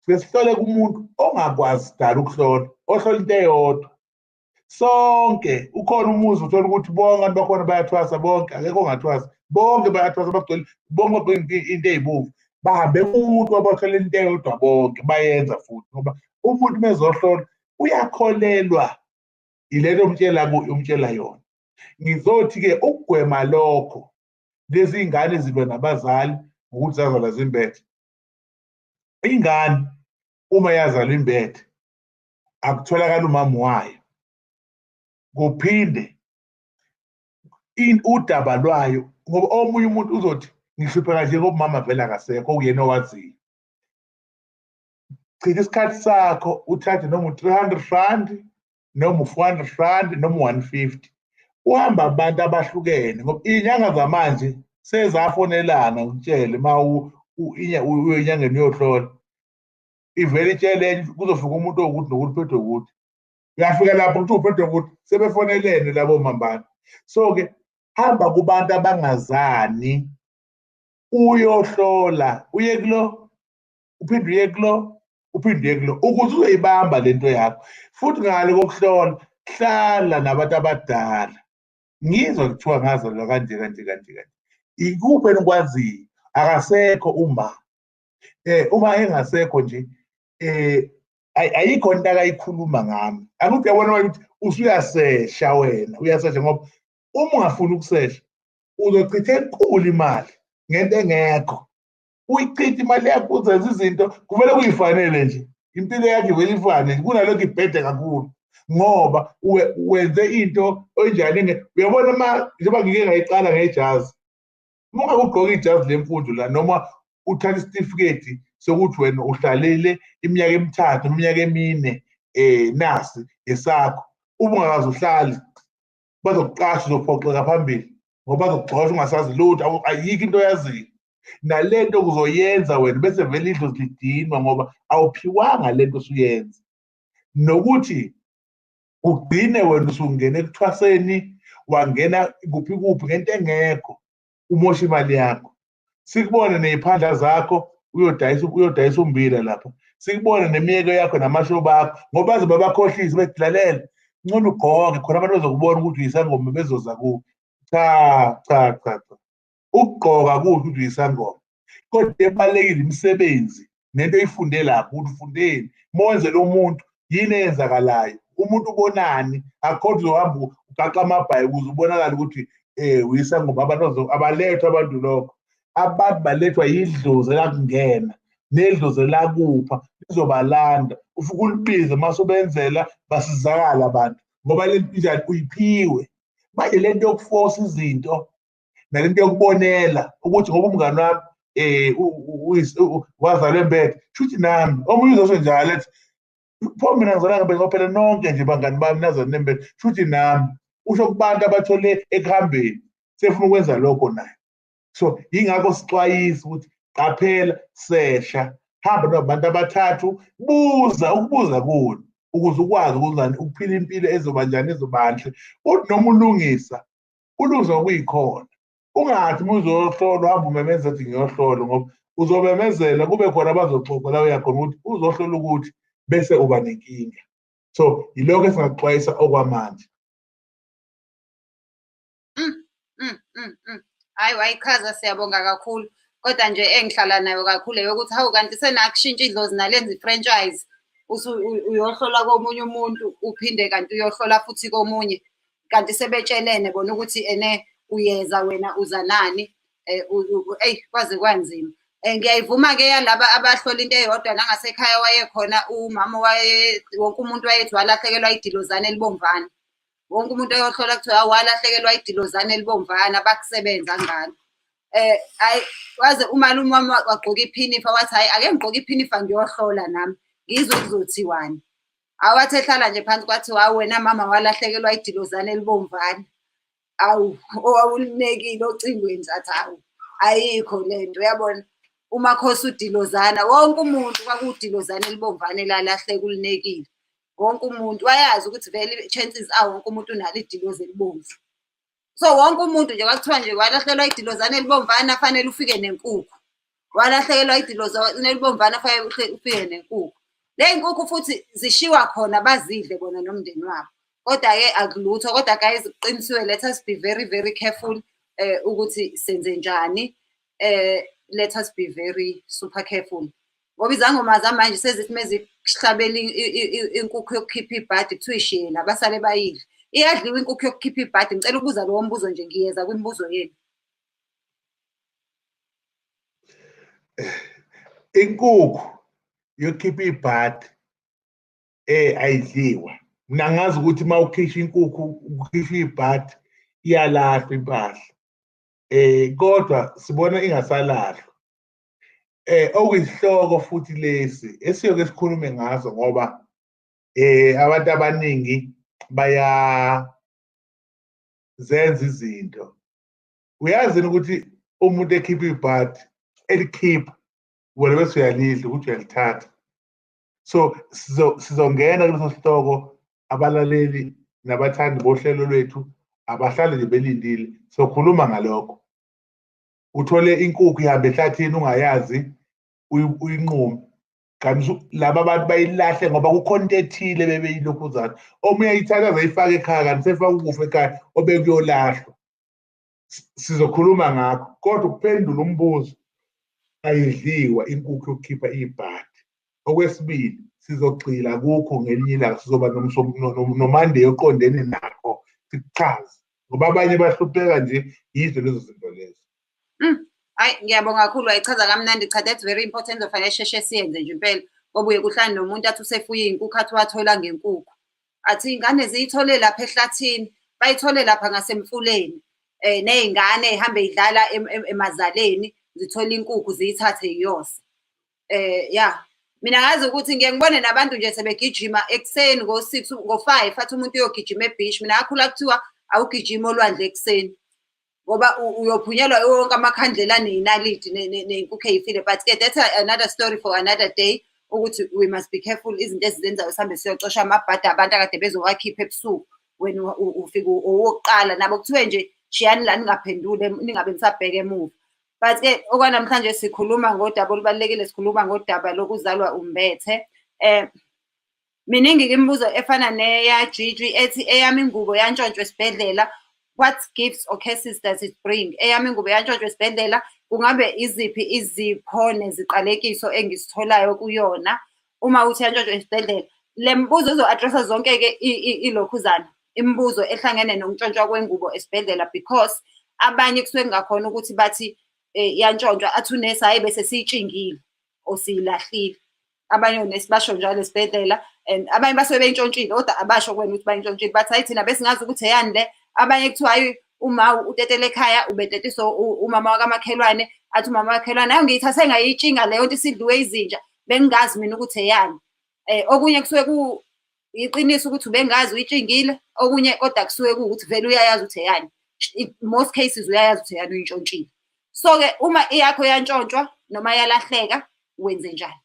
Sihlole kumuntu ongakwazi sidala ukuhlola, ohlola into eyodwa. Sonke ukhona umuzi uthola ukuthi bonke abantu bakhona bayathwasa bonke, akekho ongathwasa. bonke bayathwasa bagcwele bonke into ey'bovu bahambe umuntu wabathola into eyodwa bonke bayenza futhi ngoba umuntu mezohlola uyakholelwa ilento umtshela yona. Ngizothi-ke ukugwema lokho lezi iy'ngane zibe nabazali ngokuthi zazalwa zimbethe. Ingane uma yazalwa imbethe akutholakala umama wayo, kuphinde udaba lwayo ngoba omunye umuntu uzothi ngihlupheka nje ngoba umama vele akasekho okuyena owaziyo. Chitha isikhathi sakho uthathe noma u-300 noma u-400 noma u-150 uhamba abantu abahlukene ngoba iy'nyanga zamanje sezafonelana ngitshele ma uye enyangeni uyohlola ivele itshele enye kuzofika umuntu owukuthi nokuthi uphethwe ukuthi uyafika lapho kuthi uphethwe ukuthi sebefonelene labo mambala. So-ke hamba kubantu abangazani uyohlola uye kulo uphinde uye kulo uphinde uye kulo ukuze uzoyibamba lento yakho. Futhi ngale kokuhlola hlala nabantu abadala ngizwa kuthiwa ngazalwa kanje kanje kanje kanje. Ikuphi enikwaziyo? Akasekho uma uma engasekho nje ayikho into akayikhuluma ngami. Angithi uyabona ukuthi usuyasesha wena uyasesha ngoba uma ungafuni ukusesha uzochitha enkulu imali ngento engekho. Uyichitha imali yakho uzenza izinto kumele uyifanele nje impilo yakho ivele ifane kunalokho ibhede kakhulu ngoba wenze into oyinjani. Uyabona njengoba ngike ngayiqala ngejazi uma ngabe ugqoka ijazi lemfundo la noma uthatha isitifiketi sokuthi wena uhlalele iminyaka emithathu iminyaka emine nasi esakho uma ungakaze uhlali bazokuqasha uzophoxeka phambili ngoba bazokugxosha ungasazi lutho ayikho into oyaziyo. Nalento kuzoyenza wena bese vele idlozi lidinwa ngoba awuphiwanga lento osuyenza nokuthi ugcine wena usungena ekuthwaseni wangena kuphi kuphi ngento engekho umosha imali yakho. Sikubone ney'phandla zakho uyodayisa ummbila lapha, sikubone nemiyeko yakho namashoba akho ngoba baze babakhohlise bethi lalela ngcono ugqoke khona abantu bazokubona ukuthi uyisangoma bezoza kuwe. Cha. Ukugqoka kuhle ukuthi uyisangoma kodwa ebalulekile imisebenzi nento oyifunde lapho ukuthi ufundeni mowenzela umuntu yini eyenzakalayo umuntu ubonani akho uzohamba ugaxa amabhayi ukuze ubonakale ukuthi uyisangoma. Abantu abalethwa abantu lokho abantu balethwa yidlozi elakungena nedlozi elakupha lizobalanda ufike ulibize mase ubenzela basizakala abantu ngoba lento njani uyiphiwe. Manje lento yokufosa izinto nalento yokubonela ukuthi ngoba umngani wami wazalwa embethe shuthi nami omunye uzosho njalo ethi pho mina ngizalwa ngembethe ngoba phela nonke nje bangani bami nazalwa nembethe shuthi nami usho kubantu abathole ekuhambeni sefuna ukwenza lokho naye. So yingakho sixwayisa ukuthi qaphela, sesha, hamba nabantu abathathu, ukubuza kuwe ukuze ukwazi ukuphila impilo ezoba njani ezobanhle. Uthi noma ulungisa ngokuyikhona ungathi uma uzohlolwa hamba umemeza ethi ngiyohlolwa ngoba uzomemezela kube khona abazoxoxa la uyakhona ukuthi uzohlola ukuthi bese uba nenkinga. So yilokho esingakuxwayisa okwamanje. Hayi wayichaza siyabonga kakhulu kodwa nje engihlala nayo kakhulu yokuthi hawu kanti senakushintsha idlozi nalenza i-franchise uyohlola komunye umuntu uphinde kanti uyohlola futhi komunye kanti sebetshelene bona ukuthi uyeza wena uza nani kwaze kwanzima. Ngiyayivuma-ke yalaba abahlola into eyodwa nangasekhaya wayekhona umama wonke umuntu wayethi walahlekelwa idilozane elibomvana. Wonke umuntu eyohlola kuthiwa walahlekelwa idilozane elibomvana bakusebenza ngalo. Waze umalume wami wagqoka iphinifa wathi hhayi ake ngigqoke iphinifa ngiyohlola nami ngizwe kuzothiwani. Awathi ehlala nje phansi kwathiwa hawu wena mama walahlekelwa idilozane elibomvana. Awu owawulinekile ocingweni sathi hawu ayikho lento uyabona. UMakhosi uDilozana wonke umuntu kwakudilozane elibomvana elalahleka ulinekile. Wonke umuntu wayazi ukuthi vele chances wonke umuntu unalo idilozi elibomvu. So wonke umuntu nje kwakuthiwa nje walahlekelwa idilozane elibomvana fanele ufike nenkukhu. Walahlekelwa idilozane elibomvana fanele ufike nenkukhu. Ley'nkukhu futhi zishiwa khona bazidle bona nomndeni wabo. Kodwa-ke akulutho kodwa guys kuqinisiwe let us be very very careful ukuthi senze njani. Let us be very super careful. Ngoba izangoma zamanje sezithi mezihlabela inkukhu yokukhipha ibhadi kuthiwa ishiye nabasale bayidle. Iyadliwa inkukhu yokukhipha ibhadi. Ngicela ukubuza lowo mbuzo nje, ngiyeza kwimibuzo yenu. Inkukhu yokukhipha ibhadi ayidliwa. Mina ngazi ukuthi uma ukhishwa inkukhu ukhishwa ibhadi iyalahlwa impahla. Kodwa sibona ingasalahlwa. Okuyisihloko futhi lesi esiyoke sikhulume ngazo ngoba abantu abaningi bayazenza izinto. Uyazini ukuthi umuntu ekhipha ibhadi elikhipha wena bese uyalidla ukuthi uyalithatha. So sizongena kuleso sihloko, abalaleli nabathandi bohlelo lwethu abahlale nje belindile, sokhuluma ngalokho. Uthole inkukhu ihambe ehlathini ungayazi, uyinqume. Kanti laba abantu bayilahle ngoba kukhona into ethile bebeyilokhuzana. Omunye ayithatha azayifaka ekhaya, kanti sefaka ukufa ekhaya obekuyolahlwa. Sizokhuluma ngakho, kodwa ukuphendula umbuzo, ayidliwa inkukhu yokukhipha ibhadi. Okwesibili, sizogxila kukho ngelinye ilanga, sizoba noMonday oqondene nakho sikuchaze, ngoba abanye bahlupheka nje yizo lezo zinto lezo. Hayi, ngiyabonga kakhulu, wayichaza kamnandi. Cha, that's very important ofanele sheshe siyenze nje impela. Ngoba uye kuhlale nomuntu athi usefuye iy'nkukhu athi wathola ngenkukhu. Athi iy'ngane ziyithole lapha ehlathini, bayithole lapha ngasemfuleni. Ney'ngane ey'hambe y'dlala emazaleni, zithola inkukhu ziyithathe yiyose. Mina ngazi ukuthi ngiye ngibone nabantu nje sebegijima ekuseni ngo-6 ngo-5 athi umuntu uyogijima e-beach. Mina ngakhula kuthiwa awugijima olwandle ekuseni ngoba uyophunyelwa wonke amakhandlela ney'naliti ney'nkukhu ey'file. But-ke that's another story for another day, ukuthi we must be careful izinto esizenzayo, sihambe siyocosha amabhadi abantu akade bezowakhipha ebusuku. Wena ufike owokuqala, nabo kuthiwe nje shiyani la ningaphendule, ningabe nisabheka emuva. But-ke okwanamhlanje sikhuluma ngodaba olubalulekile, sikhuluma ngodaba lokuzalwa umbethe. Miningi imibuzo efana neya-Gigi ethi eyami ingubo yantshontshwa esibhedlela. What gifts or curses does it bring? Eyami ingubo yantshontshwa esibhedlela, kungabe iziphi izipho neziqalekiso engisitholayo kuyona uma uthi yantshontshwa esibhedlela? Le mbuzo izo-addressa zonke-ke ilokhuzana, imibuzo ehlangene nokuntshontshwa kwengubo esibhedlela, because abanye kusuke kungakhona ukuthi bathi yantshontshwa, athi unesi hhayi bese siyitshingile or siyilahlile. Abanye onesi basho njalo esibhedlela, and abanye basuke beyintshontshile kodwa abasho kuwena ukuthi bayintshontshile. Bathi hayi thina besingazi ukuthi eyani le. Abanye kuthiwa hayi uma utetele ekhaya ubetetiswa umama wakamakhelwane, athi umama wakhelwane hayi ngiyithathe ngayitshinga leyo nto isidliwe izinja, bengingazi mina ukuthi eyani. Okunye kusuke iqiniso ukuthi ubengazi uyitshingile, okunye kodwa kusuke kuwukuthi vele uyayazi ukuthi eyani. Most cases uyayazi ukuthi eyani uyintshontshile. So-ke uma iyakho yantshontshwa noma yalahleka wenze njani?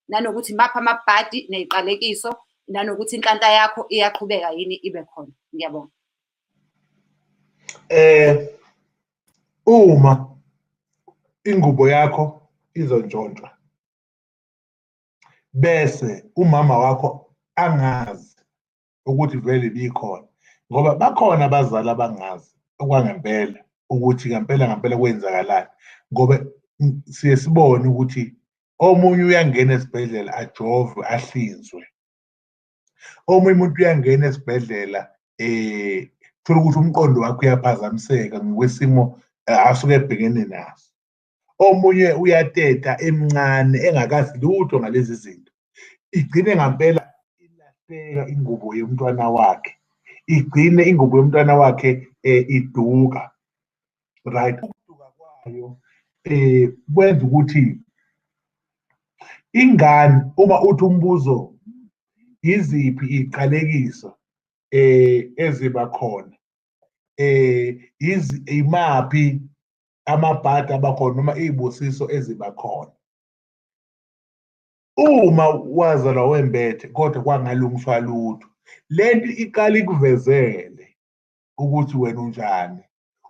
Nanokuthi maphi amabhadi ney'qalekiso, nanokuthi inhlanhla yakho iyaqhubeka yini ibe khona. Ngiyabonga. Uma ingubo yakho izontshontshwa bese umama wakho angazi ukuthi vele bikhona, ngoba bakhona abazali abangazi okwangempela ukuthi ngempela kwenzakalani, ngoba siye sibone ukuthi omunye uyangena esibhedlela ajove ahlinzwe, omunye umuntu uyangena esibhedlela thola ukuthi umqondo wakho uyaphazamiseka ngokwesimo asuke ebhekene naso. Omunye uyateta emncane engakazi lutho ngalezi zinto, igcine ngempela ilahleka ingubo yomntwana wakhe, igcine ingubo yomntwana wakhe iduka, right? Ukuduka kwayo kwenza ukuthi ingane, uma uthi umbuzo yiziphi iqalekiso eziba khona, imaphi amabhadi abakhona noma iy'busiso eziba khona. Uma wazalwa wembethe kodwa kwangalungiswa lutho, lento iqala ikuvezele ukuthi wena unjani.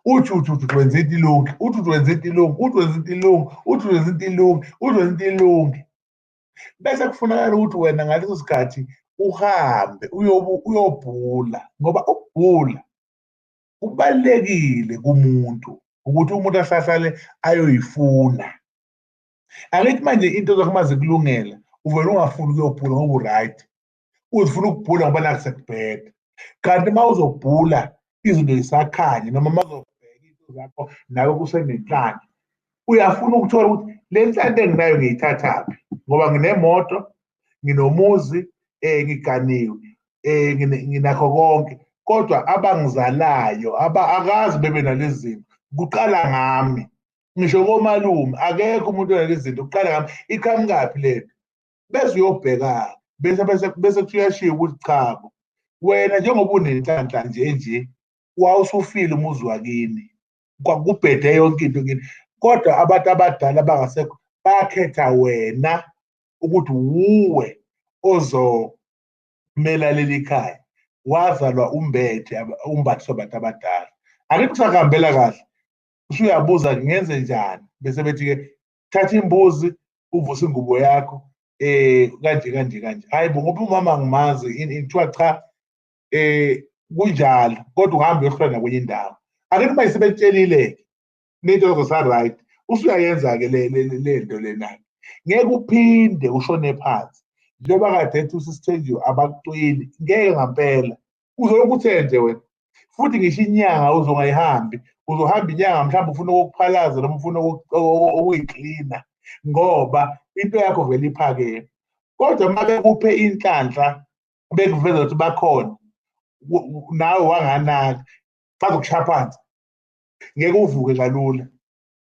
Uthi wenza into ilungi, uthi wenza into ilungi, uthi wenza into ilungi, uthi wenza into ilungi, uthi wenza into ilungi. Bese kufunakala ukuthi wena ngaleso sikhathi uhambe uyobhula, ngoba ukubhula kubalulekile kumuntu. ukuthi umuntu ahlahlale ayoyifuna. Angithi manje into zakho mazikulungela uvele ungafuni ukuyobhula ngoba uright, uzifuna ukubhula ngoba nakusekubheda. Kanti uma uzobhula izinto zisakhanye noma uma uzobheka into zakho nawe kusenenhlanhla, uyafuna ukuthola ukuthi le nhlanhla enginayo ngiyithathaphi ngoba nginemoto, nginomuzi, ngiganiwe, nginakho konke, kodwa abangizalayo akazi bebe nalezi zinto, kuqala ngami. Ngisho komalume akekho umuntu onalezi zinto, kuqala ngami. Iqhamukaphi lento? Bese uyobheka bese kuyashiya ukuthi cha, wena njengoba unenhlanhla nje wawusufile umuzi wakini, kwakubhede yonke into kini, kodwa abantu abadala abangasekho bakhetha wena ukuthi wuwe ozomela leli khaya, wazalwa umbathiswe abantu abadala. Angithi kusahambela kahle, usuyabuza ngenze njani, bese bethi-ke thatha imbuzi uvuse ingubo yakho, kanje kanje kanje. Hayi bo, ngoba umama ngimazi kuthiwa cha, kunjalo, kodwa uhambe uyohlala nakwenye indawo. Angithi manje sebetshelile-ke nento zasa-right, usuyayenza-ke le nto lena, ngeke uphinde ushone phansi. Njengoba kade ethi uSithenjiwe abakucwili, ngeke ngampela, uzolokhu uthenje wena. Futhi ngisho inyanga uzongayihambi, uzohamba inyanga mhlawumbe ufuna ukukuphalaza noma ufuna ukuyiklina ngoba into yakho vele iphakeme. Kodwa uma bekuphe inhlanhla bekuveza ukuthi bakhona, nawe wanganaka, bazokushaya phansi, ngeke uvuke kalula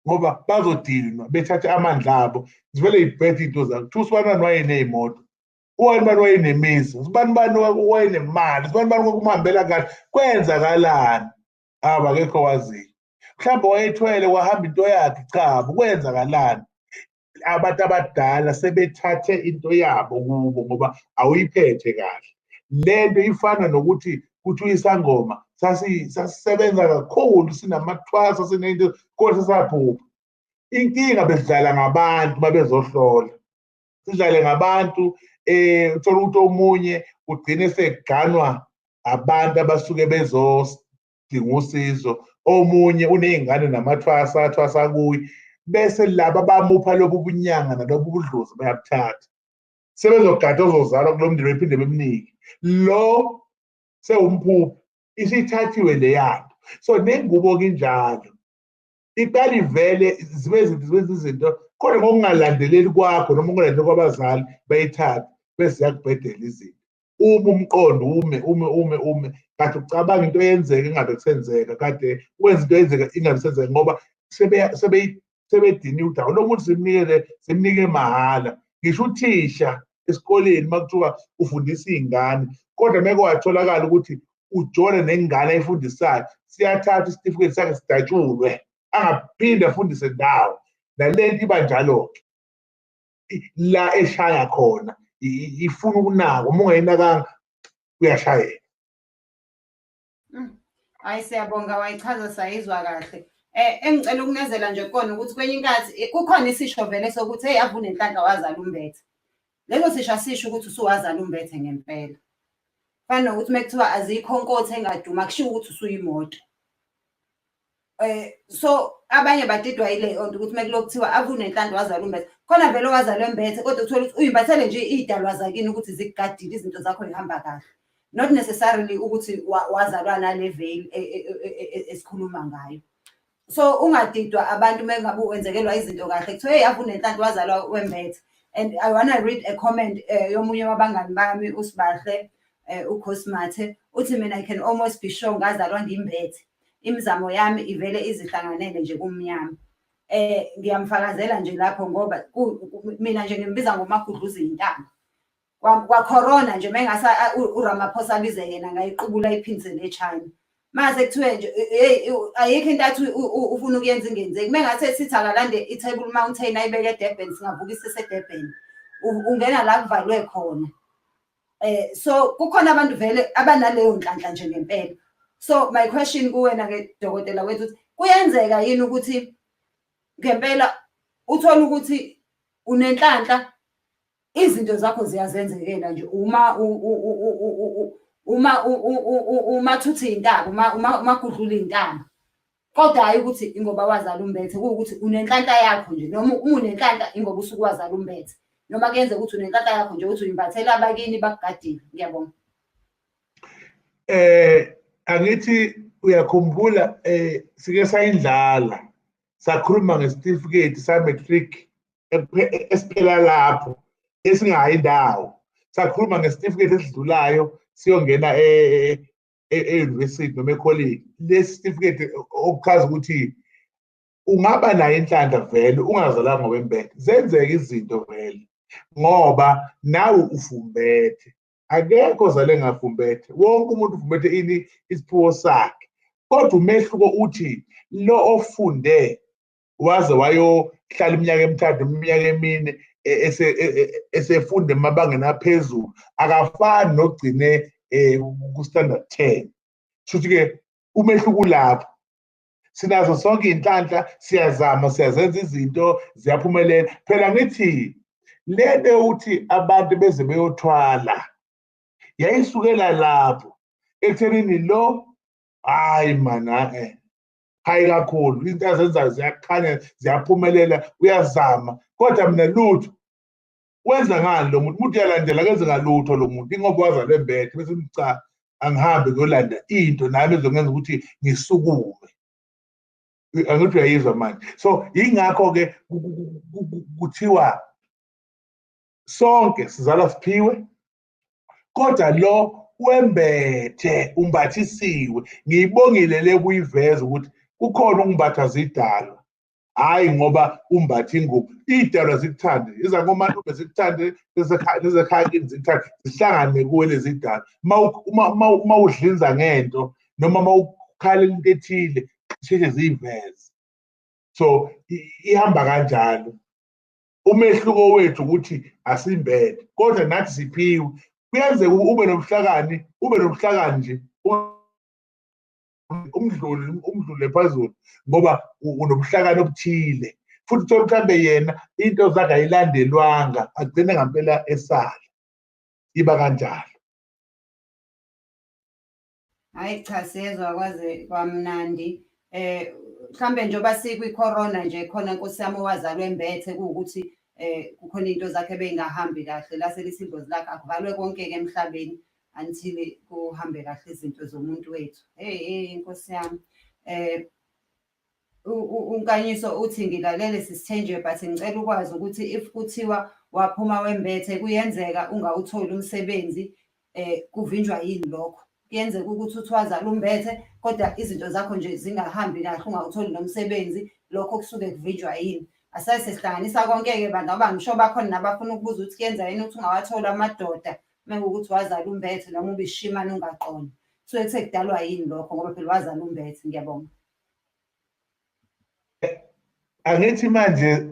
ngoba bazodinwa bethathe amandla abo, zivele yibhede into zakho. Kuthiwa uSibani wayeney'moto, ubani wayenemizi, ubani wayenemali, ubani kwakumhambela kahle, kwenzakalani? Akekho owaziyo. Mhlawumbe wayethwele wahamba into yakhe, cha, kwenzakalani? Abantu abadala sebethathe into yabo kubo ngoba awuyiphethe kahle. Le nto ifana nokuthi kuthiwa isangoma sasisebenza kakhulu, sinamathwasa, sinento, kodwa sasaphupha. Inkinga besidlala ngabantu babezohlola, sidlale ngabantu, uthola ukuthi omunye ugcine seganwa abantu abasuke bezodinga usizo, omunye uney'ngane namathwasa athwasa kuye, bese laba bamupha lobu bunyanga nalobu budlozi bayabuthatha, sebezogada ozozalwa kulo mndeni bephinde bemnike. Lo sewumphupho, isithathiwe leyanto. So nengubo kinjalo, iqala ivele zibe izinto kodwa ngokungalandeleli kwakho noma ukungalandeli kwabazali bayithathe bese yakubhedela izinto. Uma umqondo ume kade ucabanga into yenzeka ingabe kusenzeka, kade wenza into yenzeka ingabe kusenzeka ngoba sebediniwe ukuthi awu lo muntu simnike mahhala. Ngisho uthisha esikoleni uma kuthiwa ufundisa iy'ngane, kodwa meke watholakala ukuthi ujone nengane ayifundisayo, siyathatha isitifiketi sakhe sidatshulwe, angaphinde afundise ndawo. Nale nto iba njalo-ke la eshaya khona, ifuna ukunakwa, uma ungayinakanga uyashayeka. Hayi, siyabonga, wayichaza sayizwa kahle. Engicela ukunezela nje kukona ukuthi kwenye inkathi kukhona isisho vele sokuthi hey, ave unenhlanhla wazala umbethe. Leso sisho asisho ukuthi usuwazala umbethe ngempela. Fana nokuthi uma kuthiwa azikho inkotho engaduma kushiwo ukuthi usuyimoto. So abanye badidwa yile nto ukuthi uma kulokhu kuthiwa ave unenhlanhla wazala umbethe, khona vele owazalwe embethe kodwa uthola ukuthi uyimbathele nje iy'dalwa zakini ukuthi zikugadile izinto zakho y'hamba kahle. Not necessarily ukuthi wazalwa nale veil esikhuluma ngayo. So ungadidwa abantu mengabe wenzekelwa izinto kahle kuthiwa hey, ave unenhlanhla wazalwa wembethe. And I wanna read a comment yomunye wabangani bami uSibahle uKhosimathe uthi mina I can almost be sure ngazalwa ngimbethe. Imizamo yami ivele izihlanganele nje kumnyama. Ngiyamfakazela nje lapho ngoba mina nje ngimbiza ngoMagudluzi Yintanga. Kwa-corona nje mengasa uRamaphosa abize yena ngayiqubula iphinsele eChina. Mase kuthiwe nje hey, ayikho into athi ufuna ukuyenza ingenzeki. Mengathe sithi akalande iTable Mountain ayibeke eDurban, singavuka iseseDurban. Ungena la kuvalwe khona. So kukhona abantu vele abanaleyo nhlanhla nje ngempela. So my question kuwena ke dokotela wethu uthi kuyenzeka yini ukuthi ngempela uthola ukuthi unenhlanhla izinto zakho ziyazenzekela nje uma thuthi intaba uma gudlula intaba, kodwa hhayi ukuthi ingoba wazala umbethe, kuwukuthi unenhlanhla yakho nje, noma uma unenhlanhla ingoba usuke wazala umbethe, noma kuyenzeka ukuthi unenhlanhla yakho nje ukuthi uyimbathela abakini bakugadile. Ngiyabonga. Angithi uyakhumbula sike sayindlala sakhuluma ngesitifiketi sa-matric esiphela lapho esingayi indawo, sakhuluma ngesitifiketi esidlulayo siyongena e-university noma ekholeni. Lesi sitifiketi okuchaza ukuthi ungaba nayo inhlanhla vele ungazalanga ngokwembethe, zenzeka izinto vele ngoba nawe ufumbethe. Akekho ozale ngafumbethe, wonke umuntu ufumbethe ini isiphiwo sakhe. Kodwa umehluko uthi lo ofunde waze wayohlala iminyaka emithathu iminyaka emine esefunda emabangeni aphezulu akafani nogcine ku-standard 10. Shuthi-ke umehluko lapho. Sinazo sonke iy'nhlanhla, siyazama, siyazenza izinto, ziyaphumelela. Phela ngithi lento yokuthi abantu beze beyothwala yayisukela lapho ekuthenini lo hayi mana hayi kakhulu into azenzayo ziyakhanya, ziyaphumelela, uyazama, kodwa mina lutho wenza ngani lo muntu? Umuntu uyalandela kenze ngalutho lo muntu, ingoba wazalwe embethe bese cha angihambe ngiyolanda into nami ezongenza ukuthi ngisukume. Angithi uyayizwa manje. So yingakho-ke kuthiwa sonke sizalwa siphiwe, kodwa lo wembethe umbathisiwe. Ngiyibongile le kuyiveza ukuthi kukhona ukumbatha zidalwa, hhayi ngoba umbatha ingubo. Iy'dalwa zikuthande, izangomantombe zikuthande, nezekhaya zikuthande, zihlangane kuwe lezi dalwa. Uma udlinza ngento noma uma ukhalela into ethile sheshe ziyiveze. So ihamba kanjalo. Umehluko wethu ukuthi asimbethe, kodwa nathi siphiwe. Kuyenzeka ube nobuhlakani nje umdlule phezulu ngoba unobuhlakani obuthile, futhi uthola mhlambe yena into zakhe ayilandelwanga agcine ngampela esala. Iba kanjalo. Hhayi cha, siyezwa kwaze kwamnandi. Mhlambe njengoba sikwi-corona nje khona nkosi yami owazalwe embethe kuwukuthi kukhona iy'nto zakhe bey'ngahambi kahle, laselithi idlozi lakhe akuvalwe konke-ke emhlabeni until kuhambe kahle izinto zomuntu wethu. Hey nkosi yami. UNkanyiso uthi ngilalele sisithenjwe but ngicela ukwazi ukuthi if kuthiwa waphuma wembethe kuyenzeka ungawutholi umsebenzi, kuvinjwa yini lokho? Kuyenzeka ukuthi uthi wazala umbethe kodwa izinto zakho nje zingahambi kahle ungawutholi nomsebenzi, lokho kusuke kuvinjwa yini? Asaye sesihlanganisa konke-ke bantu ngoba ngisho bakhona nabafuna ukubuza ukuthi kuyenza yini ukuthi ungawatholi amadoda mengukuthi wazala umbethe noma ube ishimane ungaqondi. Kusuke sekudalwa yini lokho ngoba phela wazala umbethe. Ngiyabonga. Angithi manje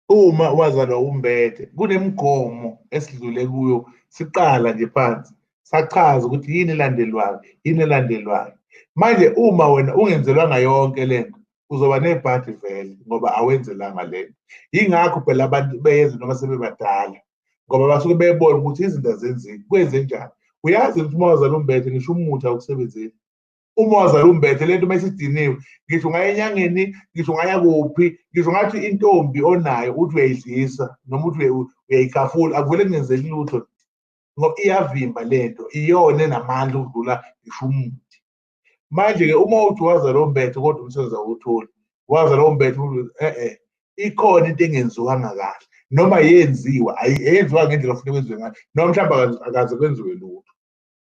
uma wazalwa umbethe kunemigomo esidlule kuyo, siqala nje phansi sachaza ukuthi yini elandelwayo. Manje uma wena ungenzelwanga yonke lento uzoba nebhadi vele ngoba awenzelanga lento. Yingakho phela abantu beyenza noma sebebadala ngoba basuke bebona ukuthi izinto azenziwe, kwenze njani. Uyazi ukuthi uma wazala umbethe ngisho umuthi awukusebenzeli. Uma wazala umbethe lento uma isidiniwe, ngisho ungaya enyangeni, ngisho ungaya kuphi, ngisho ngathi intombi onayo uthi uyayidlisa noma uthi uyayikhafula, akuvele kungenzeli lutho ngoba iyavimba lento, iyona enamandla ukudlula ngisho umuthi. Manje-ke uma uthi wazala umbethe kodwa umsebenzi awutholi, wazala umbethe ikhona into engenziwanga kahle noma yenziwa, ayenziwa ngendlela ofuna kwenziwe ngayo, noma mhlawumbe akaze kwenziwe lutho.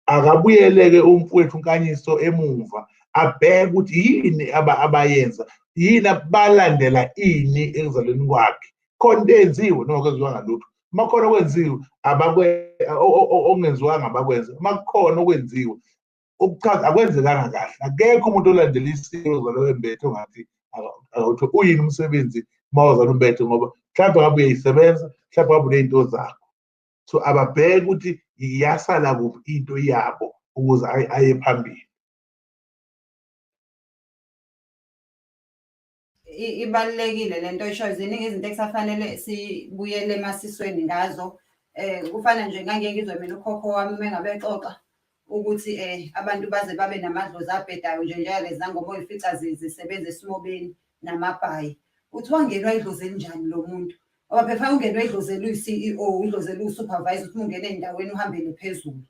Akabuyele-ke umfowethu uNkanyiso emumva abheke ukuthi yini abayenza, yini balandela ini ekuzalweni kwakhe. Khona into eyenziwe noma kwenziwanga lutho. Uma khona okwenziwe okungenziwanga abakwenza, uma kukhona okwenziwe okuchaza akwenzekanga kahle. Akekho umuntu olandela isiko lokuzalwa kwembethe ongathi awutho uyini umsebenzi uma wazala umbethe ngoba mhlawumbe ngabe uyayisebenza, mhlawumbe ngabe uney'nto zakho. So ababheke ukuthi yasala kuphi into yabo ukuze aye phambili. Ibalulekile lento oyishoyo, ziningi izinto ekusafanele sibuyele emasisweni ngazo. Kufana nje ngangike ngizwe mina ukhokho wami mengabe exoxa ukuthi abantu baze babe namadlozi abhedayo nje njengalezi zangoma oy'fica zisebenza esimobeni namabhayi. Uthi wangenwa idlozi elinjani lo muntu? Ngoba phela ungenwe idlozi eliyi-CEO, idlozi eliwu-supervisor, uthi uma ungena ey'ndaweni uhambele phezulu.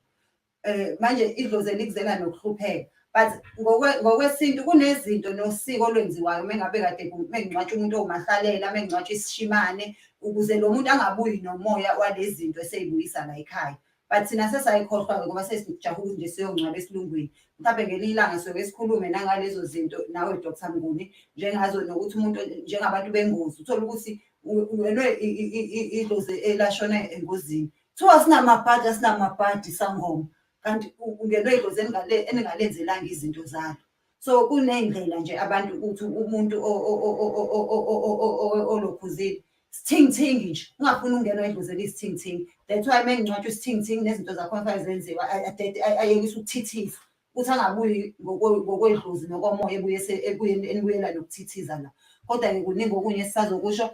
Manje idlozi elikuzela nokuhlupheka. But ngokwesintu kunezinto nosiko olwenziwayo uma ngabe kade mekungcwatshwa umuntu owumahlalela, mekungcwatshwa isishimane, ukuze lo muntu angabuyi nomoya walezi zinto esey'buyisa la ekhaya. But thina sesayikhohlwa-ke ngoba sesijahe ukuthi nje siyongcwaba esilungwini. Mhlampe ngelinye ilanga siyoke sikhulume nangalezo zinto nawe Dr. Mnguni, njengazo nokuthi umuntu njengabantu bengozi uthole ukuthi ungenwe idlozi elashona engozini. Kuthiwa sinamabhadi sangoma. Kanti ungenwe idlozi eningalenzelanga izinto zalo. So kuney'ndlela nje abantu ukuthi umuntu olokhuzile sithingithingi nje, ungafuni ungenwa idlozi elisithingithingi. That's why mekungcwatshwa isithingithingi nezinto zakhona kufanele zenziwa ayekise ukuthithiza, ukuthi angabuyi ngokwedlozi nokomoya enibuyela nokuthithiza la. Kodwa-ke kuningi okunye esisazokusho.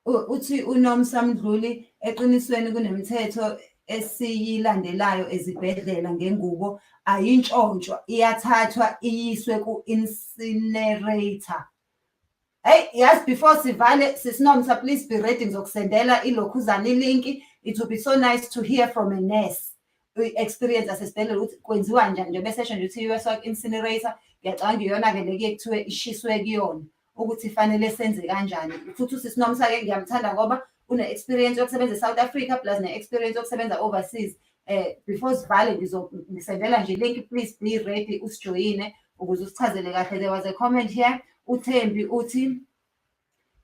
Uthi uNomsa Mdluli, eqinisweni kunemithetho esiyilandelayo ezibhedlela ngengubo ayintshontshwa, iyathathwa iyiswe ku-incinerator. Hey, yes, before sivale, sisiNomsa, please be ready ngizokusendela ilokhuzana ilinki. It would be so nice to hear from a nurse experience asesibhedlela ukuthi kwenziwa njani nje bese esho nje ukuthi iweswa ku-incinerator. Ngiyacabanga iyona-ke le kuye kuthiwe ishiswe kuyona ukuthi fanele senze kanjani. Futhi usisiNomsa-ke ngiyamthanda ngoba une-experience yokusebenza e-South Africa plus ne-experience yokusebenza overseas. Before sivale ngisendela nje ilinki, please be ready usijoyine ukuze usichazele kahle. There was a comment here. uThembi uthi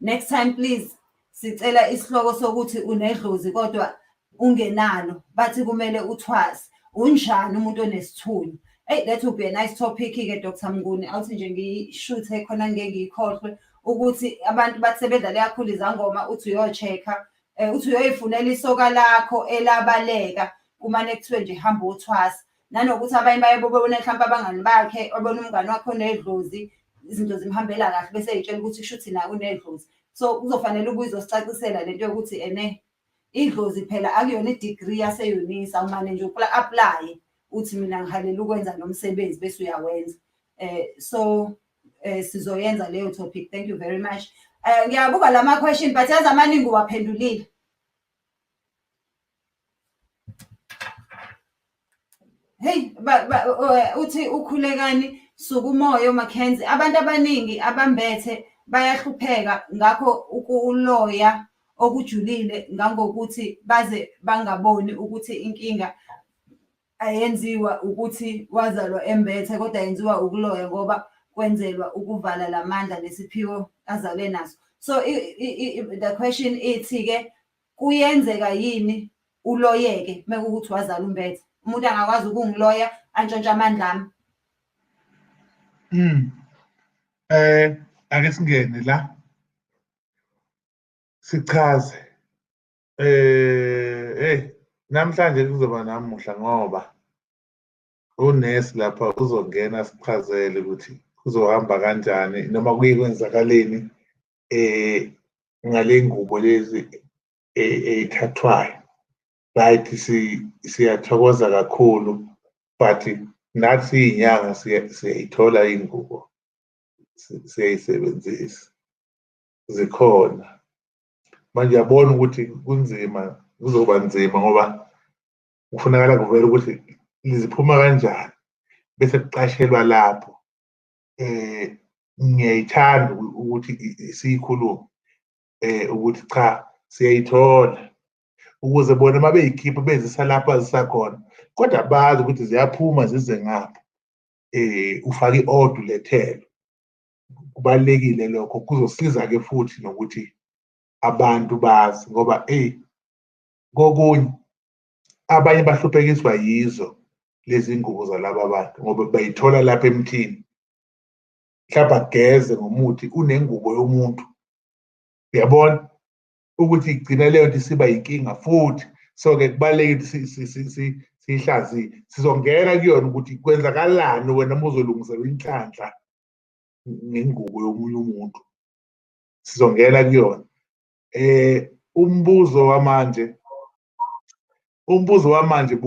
next time please sicela isihloko sokuthi unedlozi kodwa ungenalo, bathi kumele uthwase. Unjani umuntu onesithunywa? Hey, that would be a nice topic-ke Dr. Mnguni. Awuthi nje ngiyishuthe khona ngeke ngiyikhohlwe ukuthi abantu bathi sebedlale kakhulu izangoma, uthi uyo-check-a, uthi uyoyifunela isoka lakho elabaleka, kumane kuthiwe nje hamba uthwasa. Nanokuthi abanye baye bobone mhlawumpe abangani bakhe, obona umngani wakho onedlozi, izinto zimhambela kahle bese ey'tshela ukuthi shuthi naye unedlozi. So kuzofanele ubuye uzosicacisela lento yokuthi idlozi phela akuyona i-degree yase-UNISA, umane nje apply uthi mina ngihalela ukwenza lo msebenzi bese uyawenza. So sizoyenza leyo topic. Thank you very much. Ngiyabuka lama-question but yazi amaningi uwaphendulile. Hey, uthi ukhulekani Sukumoyo Mackenzie, abantu abaningi abambethe bayahlupheka ngakho ukuloya okujulile ngangokuthi baze bangaboni ukuthi inkinga ayenziwa ukuthi wazalwa embethe kodwa yenziwa ukuloya ngoba kwenzelwa ukuvala lamandla nesiphiwo azalwe naso. So the question ithi-ke kuyenzeka yini uloyeke mekuwukuthi wazala umbethe? Umuntu angakwazi ukungiloya antshontshe amandla ami? Ake singene la sichaze. Namhlanje kuzoba namuhla ngoba unesi lapha uzongena sichazele ukuthi kuzohamba kanjani noma kuye kwenzakaleni ngale ngubo lezi ey'thathwayo. Right, siyathokoza kakhulu but nathi siy'nyanga siyayithola iy'ngubo, siyayisebenzisa, zikhona. Manje uyabona ukuthi kunzima, kuzoba nzima ngoba kufunakala kuvele ukuthi liziphuma kanjani bese kuqashelwa lapho. Ngiyayithanda ukuthi siyikhulume ukuthi cha siyayithola ukuze bona uma beyikhipha bezisa lapha zisakhona kodwa bazi ukuthi ziyaphuma zize ngapha. Ufake i-order ulethelo, kubalulekile lokho. Kuzosiza-ke futhi nokuthi abantu bazi ngoba kokunye abanye bahluphekiswa yizo lezi ngubo zalaba abantu ngoba bayithola lapha emthini. Mhlawumbe ageze ngomuthi unengubo yomuntu, uyabona ukuthi igcina leyo nto isiba yinkinga futhi. So-ke kubalulekile siyihlaziye, sizongena kuyona ukuthi kwenzakalani wena uma uzolungiselwa inhlanhla ngengubo yomunye umuntu, sizongena kuyona. Umbuzo wamanje Umbuzo wamanje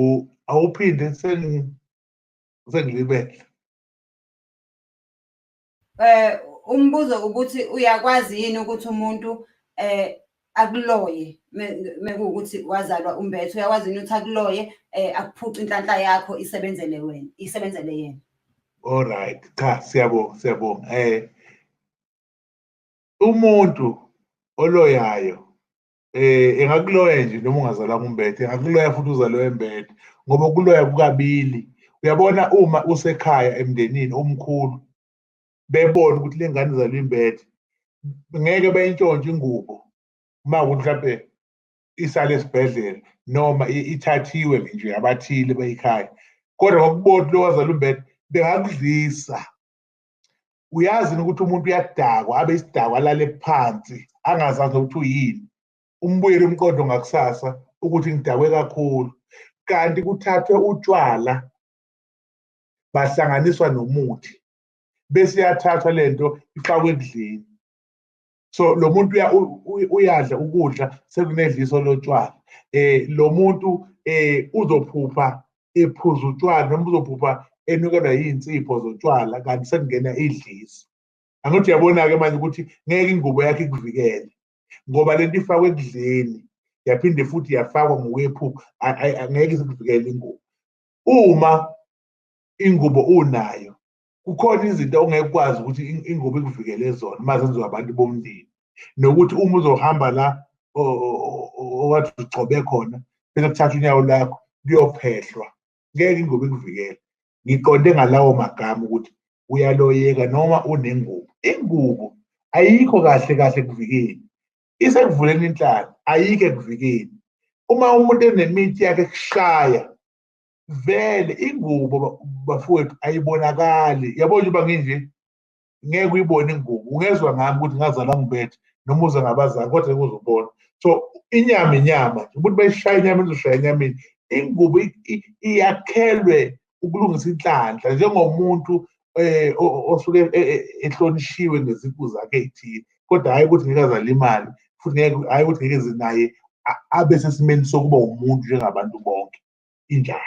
awuphinde sengilibele. Umbuzo ukuthi uyakwazi yini ukuthi umuntu akuloye mekuwukuthi wazalwa umbethe, uyakwazi yini ukuthi akuloye akuphuce inhlanhla yakho isebenzele yena. Alright, cha, siyabonga. Umuntu oloyayo engakuloya nje noma ungazalwanga umbethe, engakuloya futhi uzalwe embethe, ngoba ukuloya kukabili. Uyabona, uma usekhaya emndenini omkhulu bebona ukuthi le ngane izalwe imbethe, ngeke bayintshontshe ingubo uma ukuthi mhlampe isale esibhedlela noma ithathiwe nje abathile beyikhaya, kodwa ngokubona lo wazalwa umbethe bengakudlisa. Uyazi ukuthi umuntu uyadakwa, abe isidakwa alale phansi angazazi ukuthi uyini, umbuyele umqondo ngakusasa ukuthi ngidakwe kakhulu. Kanti kuthathwe utshwala bahlanganiswa nomuthi bese iyathathwa lento ifakwe ekudleni. So lo muntu uyadla ukudla sekunedliso lotshwala. Lo muntu uzophupha ephuza utshwala noma uzophupha enukelwa iy'nsipho zotshwala kanti sekungena idliso. Angithi uyabona-ke manje ukuthi ngeke ingubo yakhe ikuvikele ngoba lento ifakwe ekudleni yaphinde futhi yafakwa ngokwephupho, angeke isikuvikele ingubo. Uma ingubo unayo, kukhona izinto ongeke ukwazi ukuthi ingubo ikuvikele zona uma zenziwa abantu bomndeni, nokuthi uma uzohamba la owathi ugcobe khona bese kuthatha unyawo lakho luyophehlwa, ngeke ingubo ikuvikele. Ngiqonde ngalawo magama ukuthi uyaloyeka noma unengubo. Ingubo ayikho kahle kahle ekuvikeni, isekuvuleni inhlalo, ayikho ekuvikeni. Uma umuntu enemithi yakhe kushaya, vele ingubo bafowethu ayibonakali. Yabona uba nginje ngeke uyibone ingubo, ungezwa ngami ukuthi ngazalwa ngibethe noma uze ngabazali kodwa uzobona. So inyama inyama, umuntu bayishaya enyameni uzoshaya enyameni. Ingubo iyakhelwe ukulungisa inhlanhla njengomuntu osuke ehlonishwe ngeziqu zakhe ey'thile, kodwa hhayi ukuthi ngeke azale imali futhi hhayi ukuthi ngeke ze naye abe sesimeni sokuba umuntu njengabantu bonke. Injalo.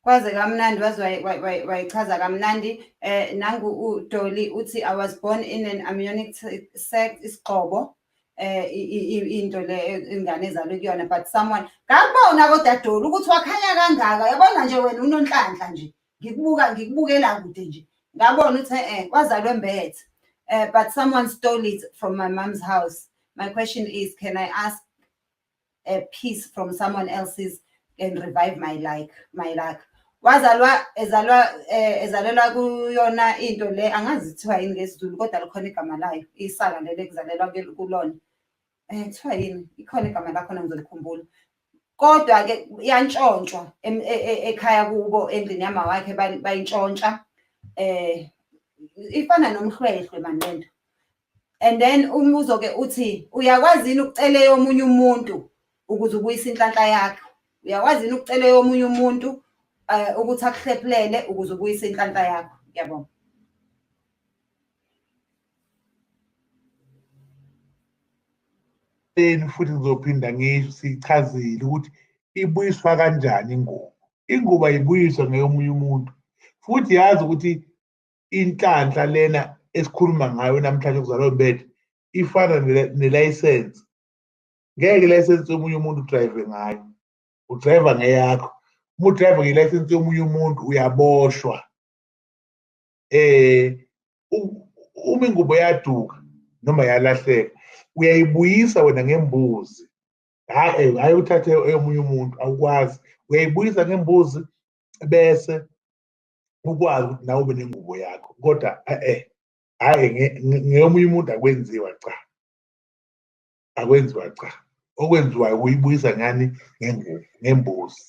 Kwaze kamnandi, waze wayichaza kamnandi. Nangu uDolly uthi, I was born in an amniotic sac, isigqobo, into le ingane ezalwe kuyona, but someone, ngakubona kodwa Dolly ukuthi wakhanya kangaka, yabona nje wena unonhlanhla nje, ngikubukela kude nje, ngabona ukuthi wazalwe mbethe, but someone stole it from my mom's house. My question is, can I ask a piece from someone else's and revive my luck? Ezalelwa kuyona into le, angazi kuthiwa yini ngesiZulu kodwa likhona igama layo, isaka leli kuzalelwa kulona. Kuthiwa yini? Ikhona igama lakhona ngizolikhumbula. Kodwa-ke iyantshontshwa ekhaya kubo endlini yama wakhe bayintshontsha. Ifana nomhlwehlwe mani lento. And then umbuzo-ke uthi, uyakwazi yini ukucela omunye umuntu ukuze ubuyise inhlanhla yakho? Uyakwazi yini ukucela omunye umuntu ukuthi akuhlephulele ukuze ubuyise inhlanhla yakho? Ngiyabonga. Futhi ngizophinda ngisho sichazile ukuthi ibuyiswa kanjani ingubo. Ingubo ayibuyiswa ngeyomunye umuntu. Futhi yazi ukuthi inhlanhla lena esikhuluma ngayo namhlanje kuzalwa umbethe ifana nelayisensi. Ngeke ilayisensi yomunye umuntu udrayive ngayo, udrayiva ngeyakho. Uma udrayiva ngelayisensi yomunye umuntu uyaboshwa. Uma ingubo yaduka noma yalahleka, uyayibuyisa wena ngembuzi. Hhayi uthathe eyomunye umuntu, awukwazi. Uyayibuyisa ngembuzi bese ukwazi ukuthi nawe ube nengubo yakho, kodwa hhayi ngeyomunye umuntu akwenziwa cha. Akwenziwa cha. Okwenziwayo ukuyibuyisa ngani? Ngembuzi.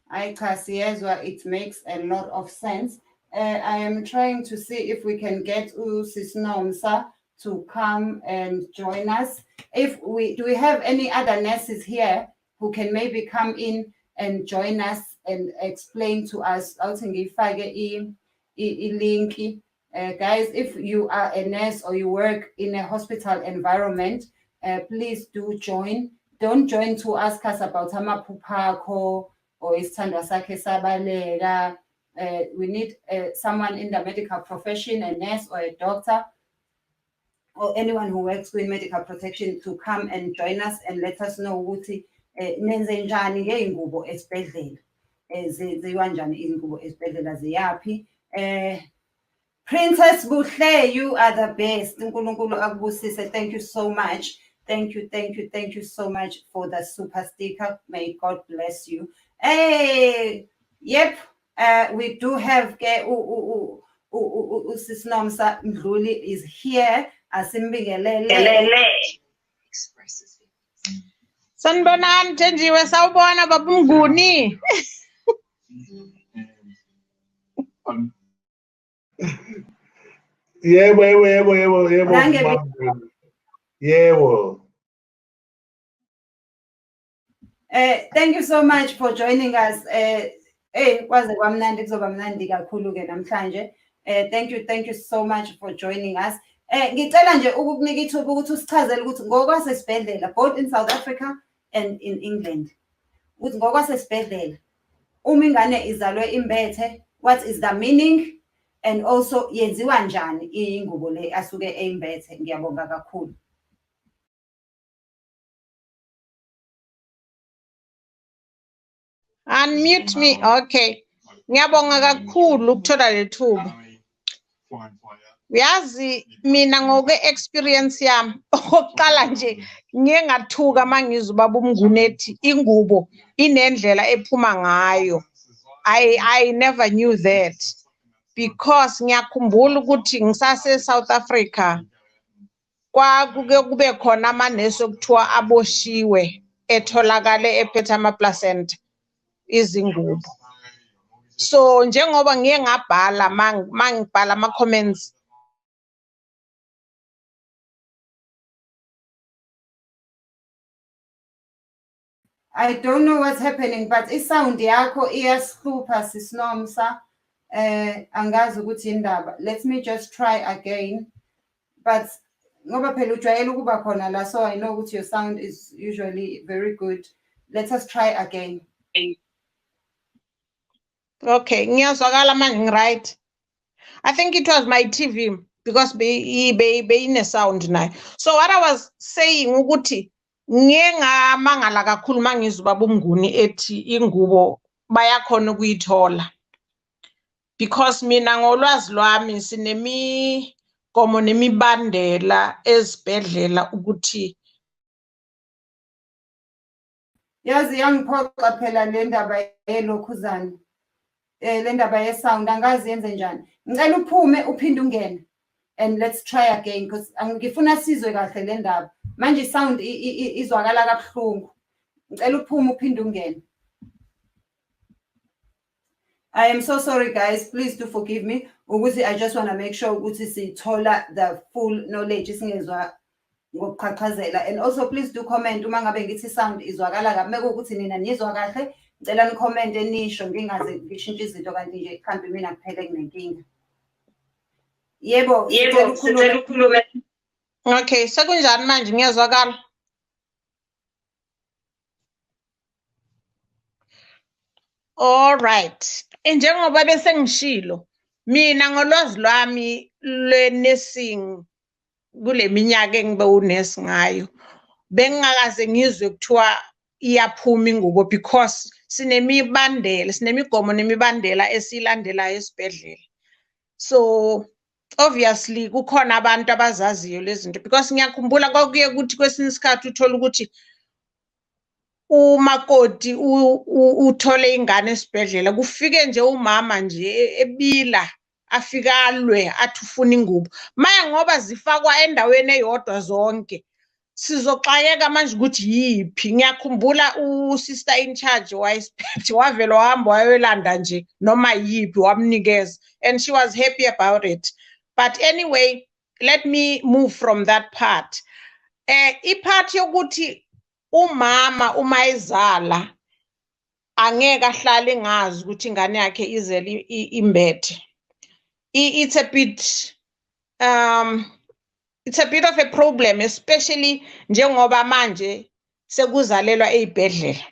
Hayi cha, siyezwa, it makes a lot of sense. I am trying to see if we can get Sis Nomsa to come and join us. Do we have any other nurses here who can maybe come in and join us and explain to us? I'll ngifake i-link. Guys, if you are a nurse or you work in a hospital environment, please do join. Don't join to ask us about amaphupha akho or isithandwa sakhe sabaleka. We need someone in the medical profession, a nurse or a doctor, or anyone who works with medical protection to come and join us and let us know ukuthi nenze njani ngey'ngubo esibhedlela. Ziwa njani iy'ngubo esibhedlela ziyaphi. Princess Buhle, you are the best. uNkulunkulu akubusise. Thank you so much. Thank you so much for the super sticker. May God bless you. Hey, yep. We do have Sisinomsa Mdluli is here. Asimbingelele. Sanibonani Thenjiwe, sawubona baba uMnguni. Yebo. Yebo. Thank you so much for joining us. Kwaze kwamnandi kuzoba mnandi kakhulu ke namhlanje. Thank you so much for joining us. Ngicela nje ukukunika ithuba ukuthi usichazele ukuthi ngokwasesibhedlela, both in South Africa and in England, ukuthi ngokwasesibhedlela uma ingane izalwe imbethe, what is the meaning, and also yenziwa njani ingubo le asuke eyimbethe. Ngiyabonga kakhulu. Unmute me. Okay. Ngiyabonga kakhulu ukuthola lethuba. Uyazi mina ngokwe-experience yami okokuqala nje ngiye ngathuka mangizwa ubaba uMnguni ethi ingubo inendlela ephuma ngayo. I never knew that because ngiyakhumbula ukuthi ngisase South Africa kwakuke kube khona amanesi okuthiwa aboshiwe etholakale ephethe ama-placenta izingubo. So njengoba ngiye ngabhala mangibhala ama-comments I don't know what's happening, but isound yakho iyasihlupha Sisinomsa. Angazi ukuthi indaba. Let me just try again. But ngoba phela ujwayele ukuba khona la, so I know ukuthi your sound is usually very good. Let us try again. okay, ngiyazwakala manje right. I think it was my TV because be sound nayo. So what I was saying ukuthi ngiye ngamangala kakhulu mangizwa ubaba uMnguni ethi ingubo bayakhona ukuyithola. Because mina ngolwazi lwami sinemigomo nemibandela ezibhedlela ukuthi Yazi yangiphoqa phela le ndaba yelokhuzana. Le ndaba ye-sound angazi yenze njani. Ngicela uphume uphinde ungene and let's try again because ngifuna sizwe kahle le ndaba. Manje i-sound izwakala kabuhlungu. Ngicela uphume uphinde ungene. I am so sorry guys, please do forgive me. Ukuthi I just want to make sure ukuthi sithola the full knowledge singezwa ngokuqhaqhazela, and also please do comment uma ngabe ngithi sound izwakala kabi. Mekuwukuthi nina nizwa kahle, ngicela ni-comment nisho ngingaze ngishintshe izinto kanti nje mhlambe mina kuphela nginenkinga. Yebo, sicela ukhulume. okay, sekunjani manje ngiyazwakala? All right. Njengoba bese ngishilo, mina ngolwazi lwami lwe-nursing kule minyaka engibe unesi ngayo, bengingakaze ngizwe kuthiwa iyaphuma ingubo because sinemigomo nemibandela esilandelayo esibhedlela. So obviously kukhona abantu abazaziyo lezi zinto because ngiyakhumbula kwakuye ukuthi kwesinye isikhathi uthola ukuthi umakoti uthole ingane esibhedlela, kufike nje umama nje ebila afika alwe athi ufuna ingubo. Maya ngoba zifakwa endaweni eyodwa zonke sizoxakeka manje ukuthi yiphi. Ngiyakhumbula usister in charge wayesiphethe wavela wahamba wayolanda nje noma yiphi wamnikeza and she was happy about it. But anyway, let me move from that part. Ipart yokuthi umama uma izala angeke ahlale ngazi ukuthi ingane yakhe izele imbethe. It's a bit it's a bit of a problem, especially njengoba manje sekuzalelwa ezibhedlela.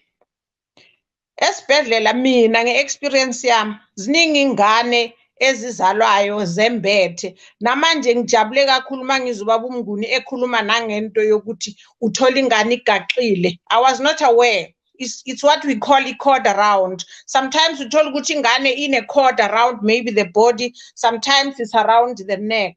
Esibhedlela mina ngeexperience yami ziningi ingane ezizalwayo zembethe namanje ngijabule kakhulu mangizobaba uMnguni ekhuluma nangento yokuthi uthola ingane igaxile. I was not aware. It's what we call a cord around. Sometimes we uthola ukuthi ingane in a cord around maybe the body, sometimes it's around the neck.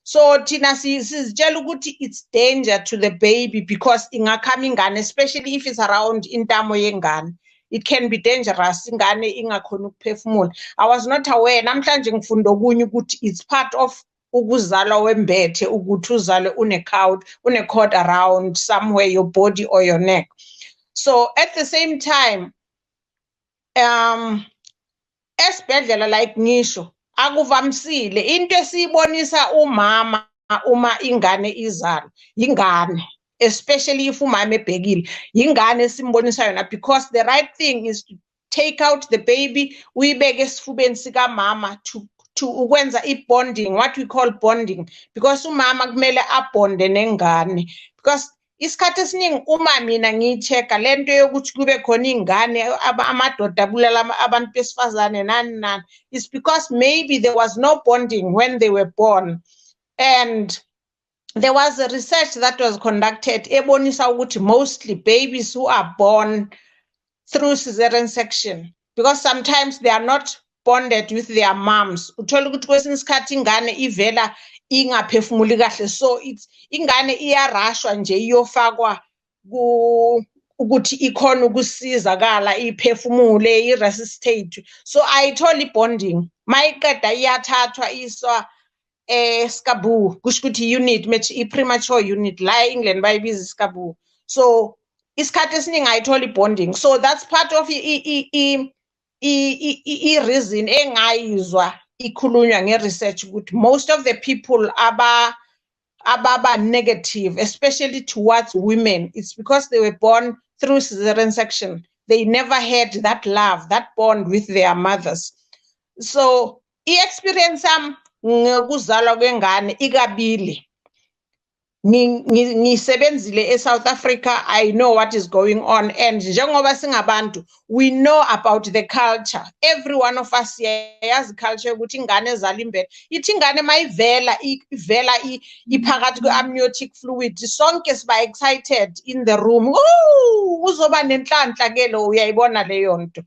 So thina sizitshela ukuthi it's danger to the baby because ingakhama ingane, especially if it's around intamo yengane. It can be dangerous ingane ingakhona ukuphefumula. I was not aware. Namhlanje ngifunda okunye ukuthi it's part of ukuzalwa wembethe ukuthi uzalwe une cord around somewhere your body or your neck. So at the same time esibhedlela like ngisho akuvamsile into esiyibonisa umama uma ingane izalwa ingane, especially if umama ebhekile ingane simbonisa yona, because the right thing is to take out the baby uyibeke esifubeni sika mama to ukwenza i-bonding, what we call bonding, because umama kumele abonde nengane. Because isikhathi esiningi uma mina ngiyichecka lento yokuthi kube khona ingane amadoda abulala abantu besifazane nani is because maybe there was no bonding when they were born. And there was a research that was conducted ebonisa ukuthi mostly babies who are born through cesarean section, because sometimes they are not bonded with their moms. Uthola ukuthi kwesinye isikhathi ingane ivela ingaphefumuli kahle, so it's ingane iyarashwa nje iyofakwa ukuthi ikhona ukusizakala iphefumule iresuscitate. So ayitholi bonding, mayiqeda iyathathwa iswa skabu, kusho ukuthi unit i-premature unit la England bayibiza skabu. So isikhathi esiningi ayitholi bonding. So that's part of i-reason engayizwa ikhulunywa nge-research ukuthi most of the people ababa negative, especially towards women, it's because they were born through cesarean section. They never had that love, that bond with their mothers. So i-experience ngokuzalwa kwengane ikabili. Ngisebenzile eSouth Africa, I know what is going on, and njengoba singabantu we know about the culture. Every one of us yazi culture ukuthi ingane ezala imbethe, ithi ingane mayivela iphakathi kwe-amniotic fluid, sonke siba excited in the room. Uzoba nenhlanhla ke lo, uyayibona leyo nto.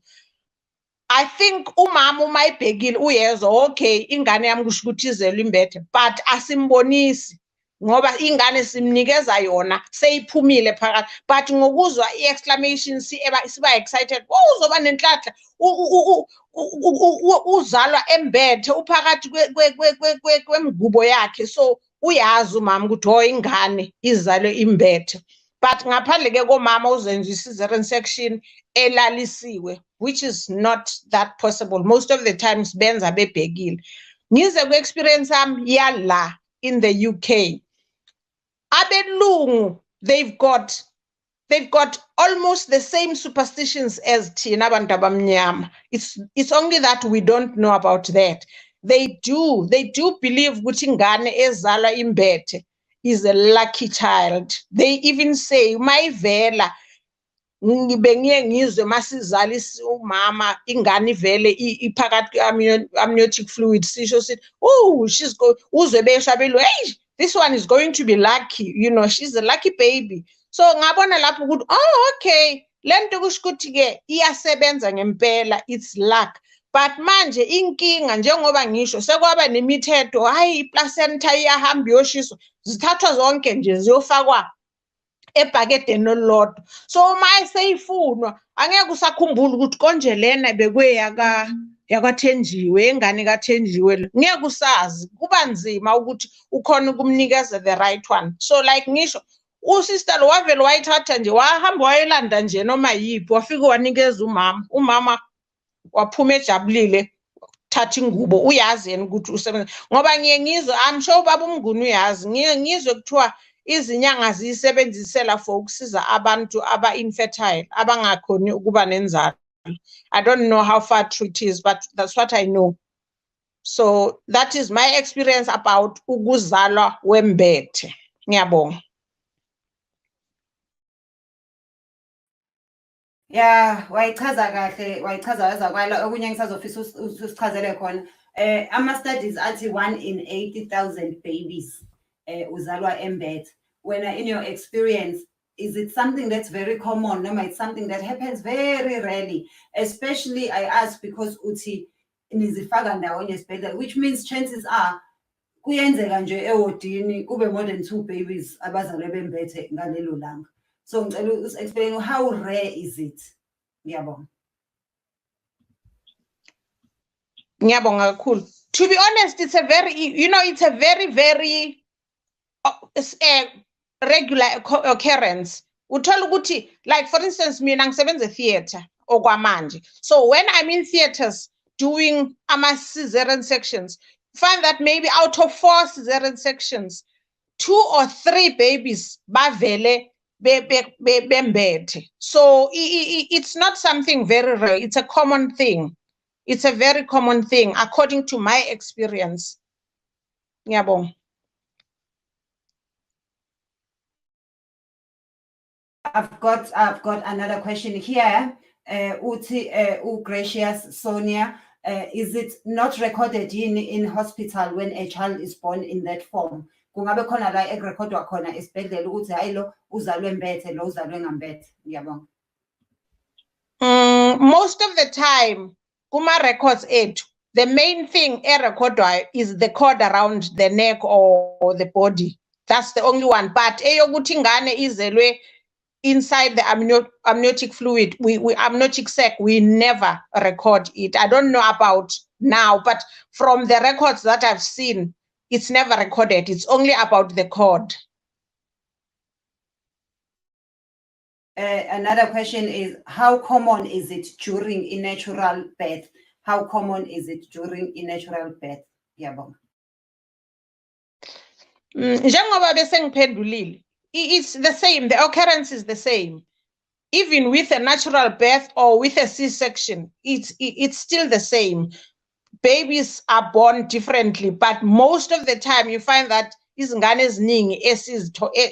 I think umama uma ibhekile uyezwa okay ingane yami kusho ukuthi izelwe imbethe, but asimbonisi ngoba ingane simnikeza yona seyiphumile phakathi, but ngokuzwa i-exclamation siba excited, uzoba nenhlanhla uzalwa embethe uphakathi kwemgubo yakhe, so uyazi umama ukuthi ingane izalwe imbethe. But ngaphandle ke komama uzenza i-cesarean section elalisiwe, which is not that possible. Most of the times benza bebhekile. Ngize ku-experience yami yala in the UK. Abelungu, they've got almost the same superstitions as thina abantu abamnyama. It's only that we don't know about that. They do believe ukuthi ingane ezalwa imbethe is a lucky child. They even say mayivela ngibengiye ngizwe masizala umama ingane ivele iphakathi amniotic fluid, sisho sithi uzwe beshabelo, hey, this one is going to be lucky, you know, she's a lucky baby. So ngabona lapho ukuthi okay lento kusho ukuthi ke iyasebenza ngempela, it's luck. But manje inkinga njengoba ngisho sekwaba nemithetho, hayi iplacenta iyahamba yoshiswa, zithathwa zonke nje ziyofakwa ebhakedeni olodwa. So uma seyifunwa angeke usakhumbula ukuthi konje lena bekwe yakwaThenjiwe, engane kaThenjiwe, ngeke usazi, kuba nzima ukuthi ukhona ukumnikeza the right one. So like ngisho usister lo wavela wayithatha nje wahamba wayelanda nje noma yiphi, wafika wanikeza umama waphuma ejabulile thatha ingubo, uyazi yena ukuthi usebenza. Ngoba ngiye ngizwe, I'm sure baba uMnguni uyazi, ngizwe kuthiwa izinyanga ziyisebenzisela for ukusiza abantu aba-infertile abangakhoni ukuba nenzalo. I don't know how far true it is, but that's what I know. So that is my experience about ukuzalwa wembethe. Ngiyabonga. Yeah, wayichaza kahle, wayichaza yazakwala okunye ngisazofisa usichazele khona. Ama studies athi 1 in 80,000 babies uzalwa embethe. When in your experience, is it something that's very common? No, it's something that happens very rarely. Especially I ask because uthi nizifaka ndawonye esibhedlela, which means chances are kuyenzeka nje ewodini kube more than 2 babies abazalwe bembethe ngalelo langa. So ngicela explain how rare is it? Ngiyabonga. Ngiyabonga kakhulu. To be honest, it's a very, it's a very, very regular occurrence. Uthola ukuthi, like for instance, mina ngisebenza theater okwamanje. So when I'm in theaters doing ama-cesarean sections, find that maybe out of 4 cesarean sections, 2 or 3 babies bavele bembethe. So it's not something very rare. It's a common thing. It's a very common thing according to my experience. Ngiyabonga. I've got another question here. Gracious Sonia, is it not recorded in hospital when a child is born in that form? Kungabe khona la ekurekhodwa khona esibhedlela ukuthi hayi lo uzalwe mbethe lo uzalwe ngambethe. Ngiyabonga. Most of the time kuma records ethu, the main thing erekhodwayo is the cord around the neck or the body. That's the only one. But eyokuthi ingane izelwe inside the amniotic fluid, we amniotic sac, we never record it. I don't know about now, but from the records that I've seen, it's never recorded. It's only about the cord. Another question is, how common is it during a natural birth? How common is it during a natural birth? Ngiyabonga. Njengoba bese ngiphendulile, it's the same. The occurrence is the same. Even with a natural birth or with a C-section, it's still the same. Babies are born differently, but most of the time you find that izingane eziningi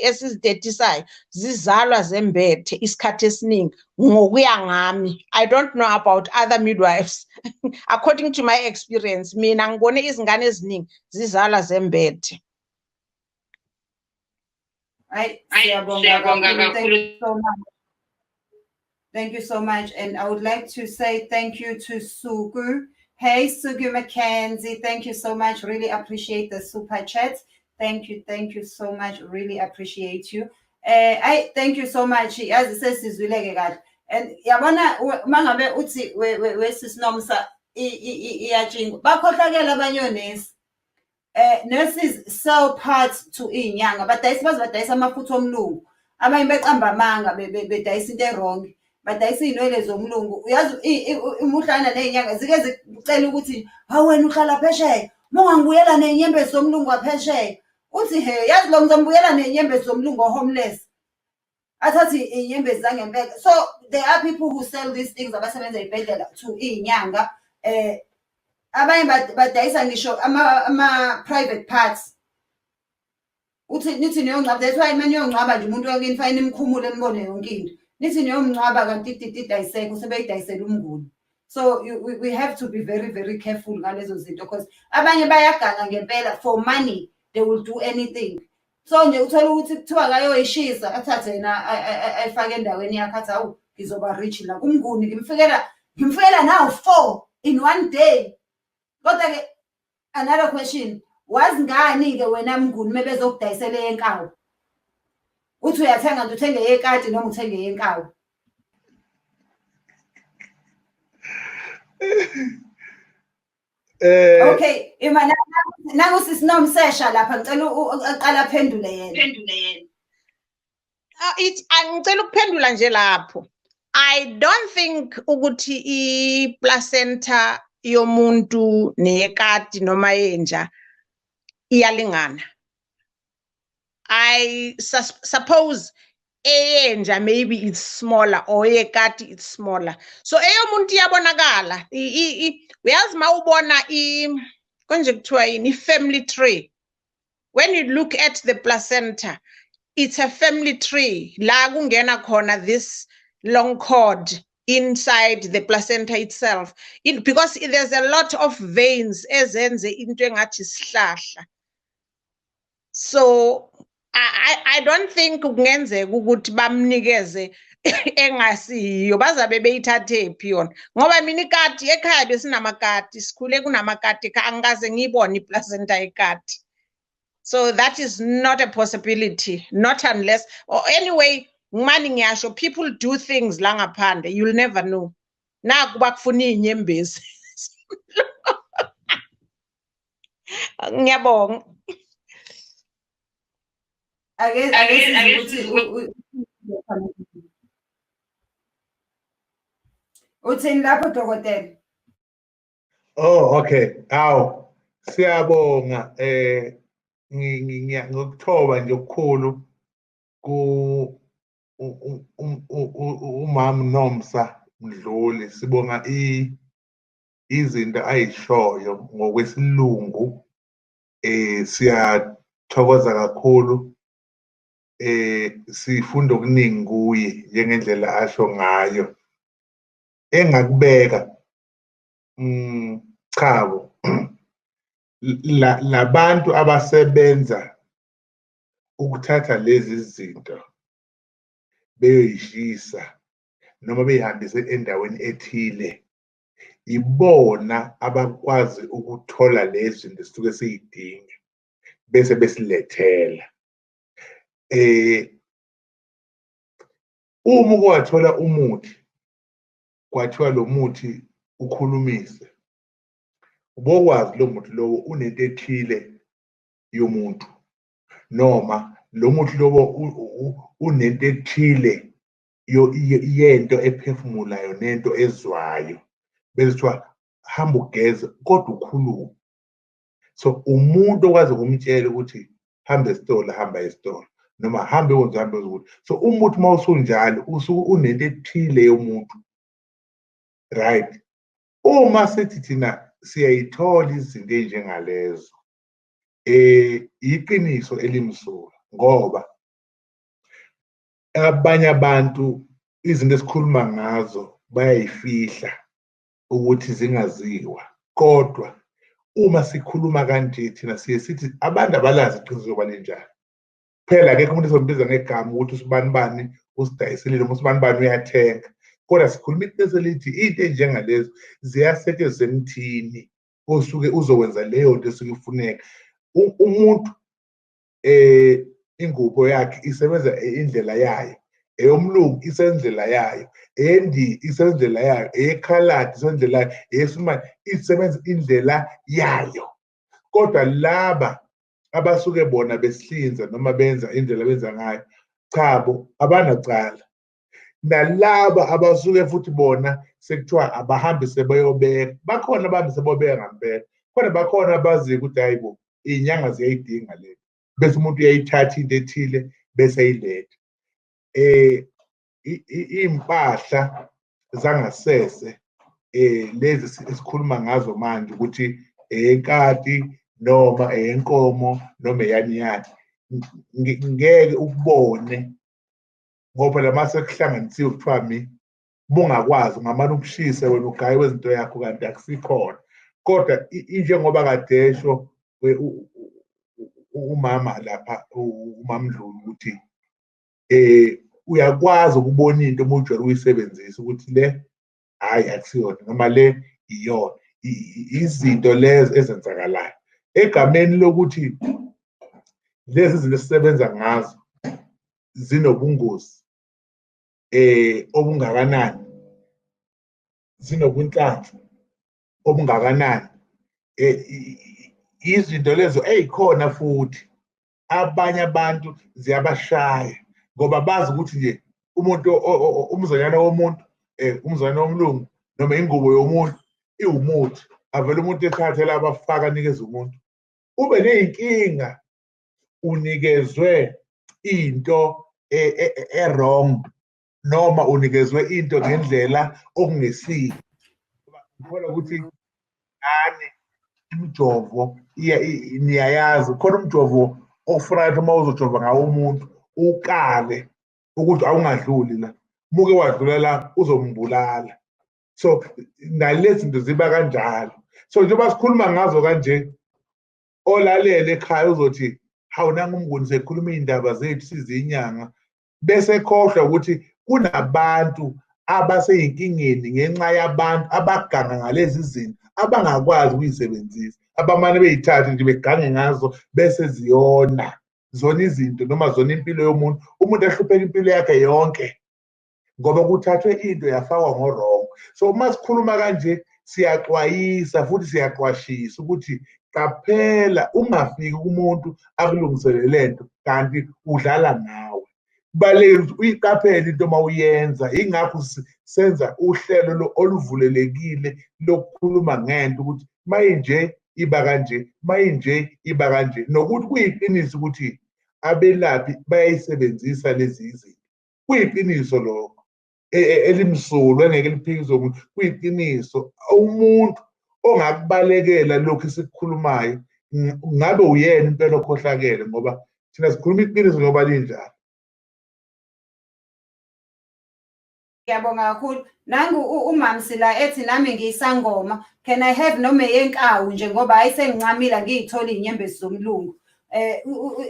esizidetisayo zizalwa zembethe isikhathi esiningi ngokuya ngami. I don't know about other midwives. According to my experience, mina ngibone izingane eziningi zizalwa zembethe. Right. Thank you so much. And I would like to say thank you to Sugu. Hey, Sugu Mackenzie, thank you so much. Really appreciate the super chat. Thank you so much. Really appreciate you. I thank you so much. As it says, is really good. And yabona mangabe uthi wesinomsa iyajinga bakhohlakela abanyonesi. Nurses sell parts to inyanga, but badayisa amafutha omlungu. Abanye beqamba amanga bedayisa into wrong. Badayisa inwele zomlungu. Uyazi umuhlana nezinyanga zike zicela ukuthi hawu wena uhlala phesheya. Mongangibuyela nenyembezi zomlungu aphesheya. Uthi he yazi lo ngizomubuyela nenyembezi zomlungu homeless. Athathi inyembezi zangempela. So there are people who sell these things abasebenza ezibhedlela to inyanga. Abanye badayisa ngisho ama private parts. Uthi nithi niyongcaba, that's why manje niyongcaba nje umuntu wakini fine imkhumule nibone yonke into. Nithi niyomncaba kanti idayiseka usebeyidayisela umnguni. So we have to be very, very careful ngalezo zinto because abanye bayaganga ngempela for money, they will do anything. So nje uthola ukuthi kuthiwa kayoyishisa athathe yena ayifake endaweni yakhe athi awu ngizoba rich la kumnguni ngimfikela now 4 in one day. Kodwa ke another question, wazi ngani ke wena mnguni mebezokudayisela yenkawu? Uthi uyathenga nje uthenge yekati noma uthenge yenkawu? Okay, imana nangu sisinomsesha lapha ngicela uqala aphendule yena. Angicela ukuphendula nje lapho. I don't think ukuthi i-placenta yomuntu neyekati noma yenja iyalingana. I suppose eyenja maybe it's smaller or yekati it's smaller. So eyomuntu iyabonakala. Uyazi mawubona konje kuthiwa yini family tree. When you look at the placenta, it's a family tree. La kungena khona this long cord inside the placenta itself. Because there's a lot of veins ezenze into engathi sihlahla. So I don't think kungenzeka ukuthi bamnikeze engasiyo bazabe beyithathe phi yona ngoba mina ikati ekhaya besinamakati sikhule kunamakati angikaze ngiyibone iplacenta ekati. So that is not a possibility, not unless, or anyway, ngimani ngiyasho, people do things la ngaphandle, you'll never know. Naku bakufuna inyembezi. Ngiyabonga. Uthini lapho dokotela? Oh, okay. Aw, siyabonga ngokuthoba nje okukhulu ku umama Nomsa Mdluli. Sibonga izinto ayishoyo ngokwesilungu. Siyathokoza kakhulu. Sifunda okuningi kuye njengendlela asho ngayo. Engakubeka Chabo labantu abasebenza ukuthatha lezi zinto beyoyishisa noma beyihambise endaweni ethile, ibona abakwazi ukuthola lezi zinto esisuke siyidinga bese besilethela. Uma kwathola umuthi kwathiwa lo muthi ukhulumise, ubokwazi lo muthi lowo unento ethile yomuntu noma lo muthi lowo unento ethile yento ephefumulayo nento ezwayo bese kuthiwa hamba ugeze kodwa ukhulume. So umuntu okwazi ukumtshela ukuthi hamba esitolo, hamba esitolo noma hamba wenze hamba ukuthi. So umuthi mawusunjalo usuke unento ethile yomuntu, right? Uma sithi thina siyayithola izinto ezinjengalezo, iqiniso elimsulwa ngoba abanye abantu izinto esikhuluma ngazo bayayifihla ukuthi zingaziwa, kodwa uma sikhuluma kanje thina siye sithi abantu abalazi iqiniso loba linjani. Phela akekho umuntu ezombiza ngegama ukuthi usibanibani usidayiselile noma usibanibani uyathenga, kodwa sikhuluma iqiniso lithi into enjengalezo ziyasetshenziswa emthini osuke uzokwenza leyo nto esuke ifuneka. Umuntu ingubo yakhe isebenza indlela yayo, eyomlungu isendlela yayo, eyendi isendlela yayo, eyekhaladi isendlela yayo, eyesimanje isebenza indlela yayo. Kodwa laba abasuke bona besihlinza noma benza indlela benza ngayo, chabo abanacala. Nalaba abasuke futhi bona sekuthiwa abahambise bayobeka, bakhona abahambise bayobeka ngempela, khona bakhona abaziyo ukuthi hayibo inyanga ziyayidinga le, bese umuntu uyayithatha into ethile bese ayiletha. Impahla zangasese lezi esikhuluma ngazo manje ukuthi ekati noma enkomo noma eyaniyani, ngeke ukubone ngoba lamase kuhlanganisiwe kuthiwa mi bungakwazi ngamane ukushisa wena ugaye wezinto yakho kanti akusikhona. Kodwa injengoba kadesho umama lapha umama Mdluli ukuthi uyakwazi ukubona into uma ujwayele uyisebenzisa ukuthi le hayi akusiyona noma le iyona. Izinto lezo ezenzakalayo egameni lokuthi lezi zinto esisebenza ngazo zinobungozi obungakanani, zinobunhlanhla obungakanani, izinto lezo ezikhona futhi abanye abantu ziyabashaya ngoba bazi ukuthi nje umuntu umzanyana womuntu, umzanyana womlungu noma ingubo yomuntu iwumuthi, avele umuntu ethathela abafaka anikeze umuntu. Ube neyinkinga unikezwe into wrong noma unikezwe into ngendlela okungesiyo. Ubona ukuthi ngani imijovo niyayazi khona umjovo ofuna ukuthi uma uzojova ngawo umuntu ukale ukuthi awungadluli la muke wadlula la uzombulala. So nalezi zinto ziba kanjalo. So njengoba sikhuluma ngazo kanje olalele ekhaya uzothi hawu nanga umnguni sekhuluma iy'ndaba zethu sizinyanga bese khohlwa ukuthi kunabantu abasey'nkingeni ngenxa yabantu abaganga ngalezi zinto abangakwazi ukuy'sebenzisa abamane bey'thathe nje begange ngazo bese zona izinto noma zona impilo yomuntu umuntu ahlupheka impilo yakhe yonke ngoba kuthathwe into yafakwa ngorongo. So uma sikhuluma kanje siyaxwayisa futhi siyaqwashisa ukuthi qaphela ungafiki kumuntu akulungisele lento kanti udlala nawe. Kubalulekile ukuthi uyiqaphele into uma uyenza. Ingakho senza uhlelo oluvulelekile lokukhuluma ngento ukuthi mayinje iba kanje, mayinje iba kanje, nokuthi kuyiqiniso ukuthi abelaphi bayayisebenzisa lezi izinto. Kuyiqiniso lokho elimsulwa engeke liphikiswe umuntu. Kuyiqiniso umuntu ongakubalekela lokhu esikukhulumayo ngabe uyena impela okhohlakele ngoba thina sikhuluma iqiniso ngoba linjalo. Ngiyabonga kakhulu. Nangu uMamsila ethi nami ngiyisangoma, can I have noma eyenkawu nje ngoba ayisengincamile ngiyithola iy'nyembezi zomlungu.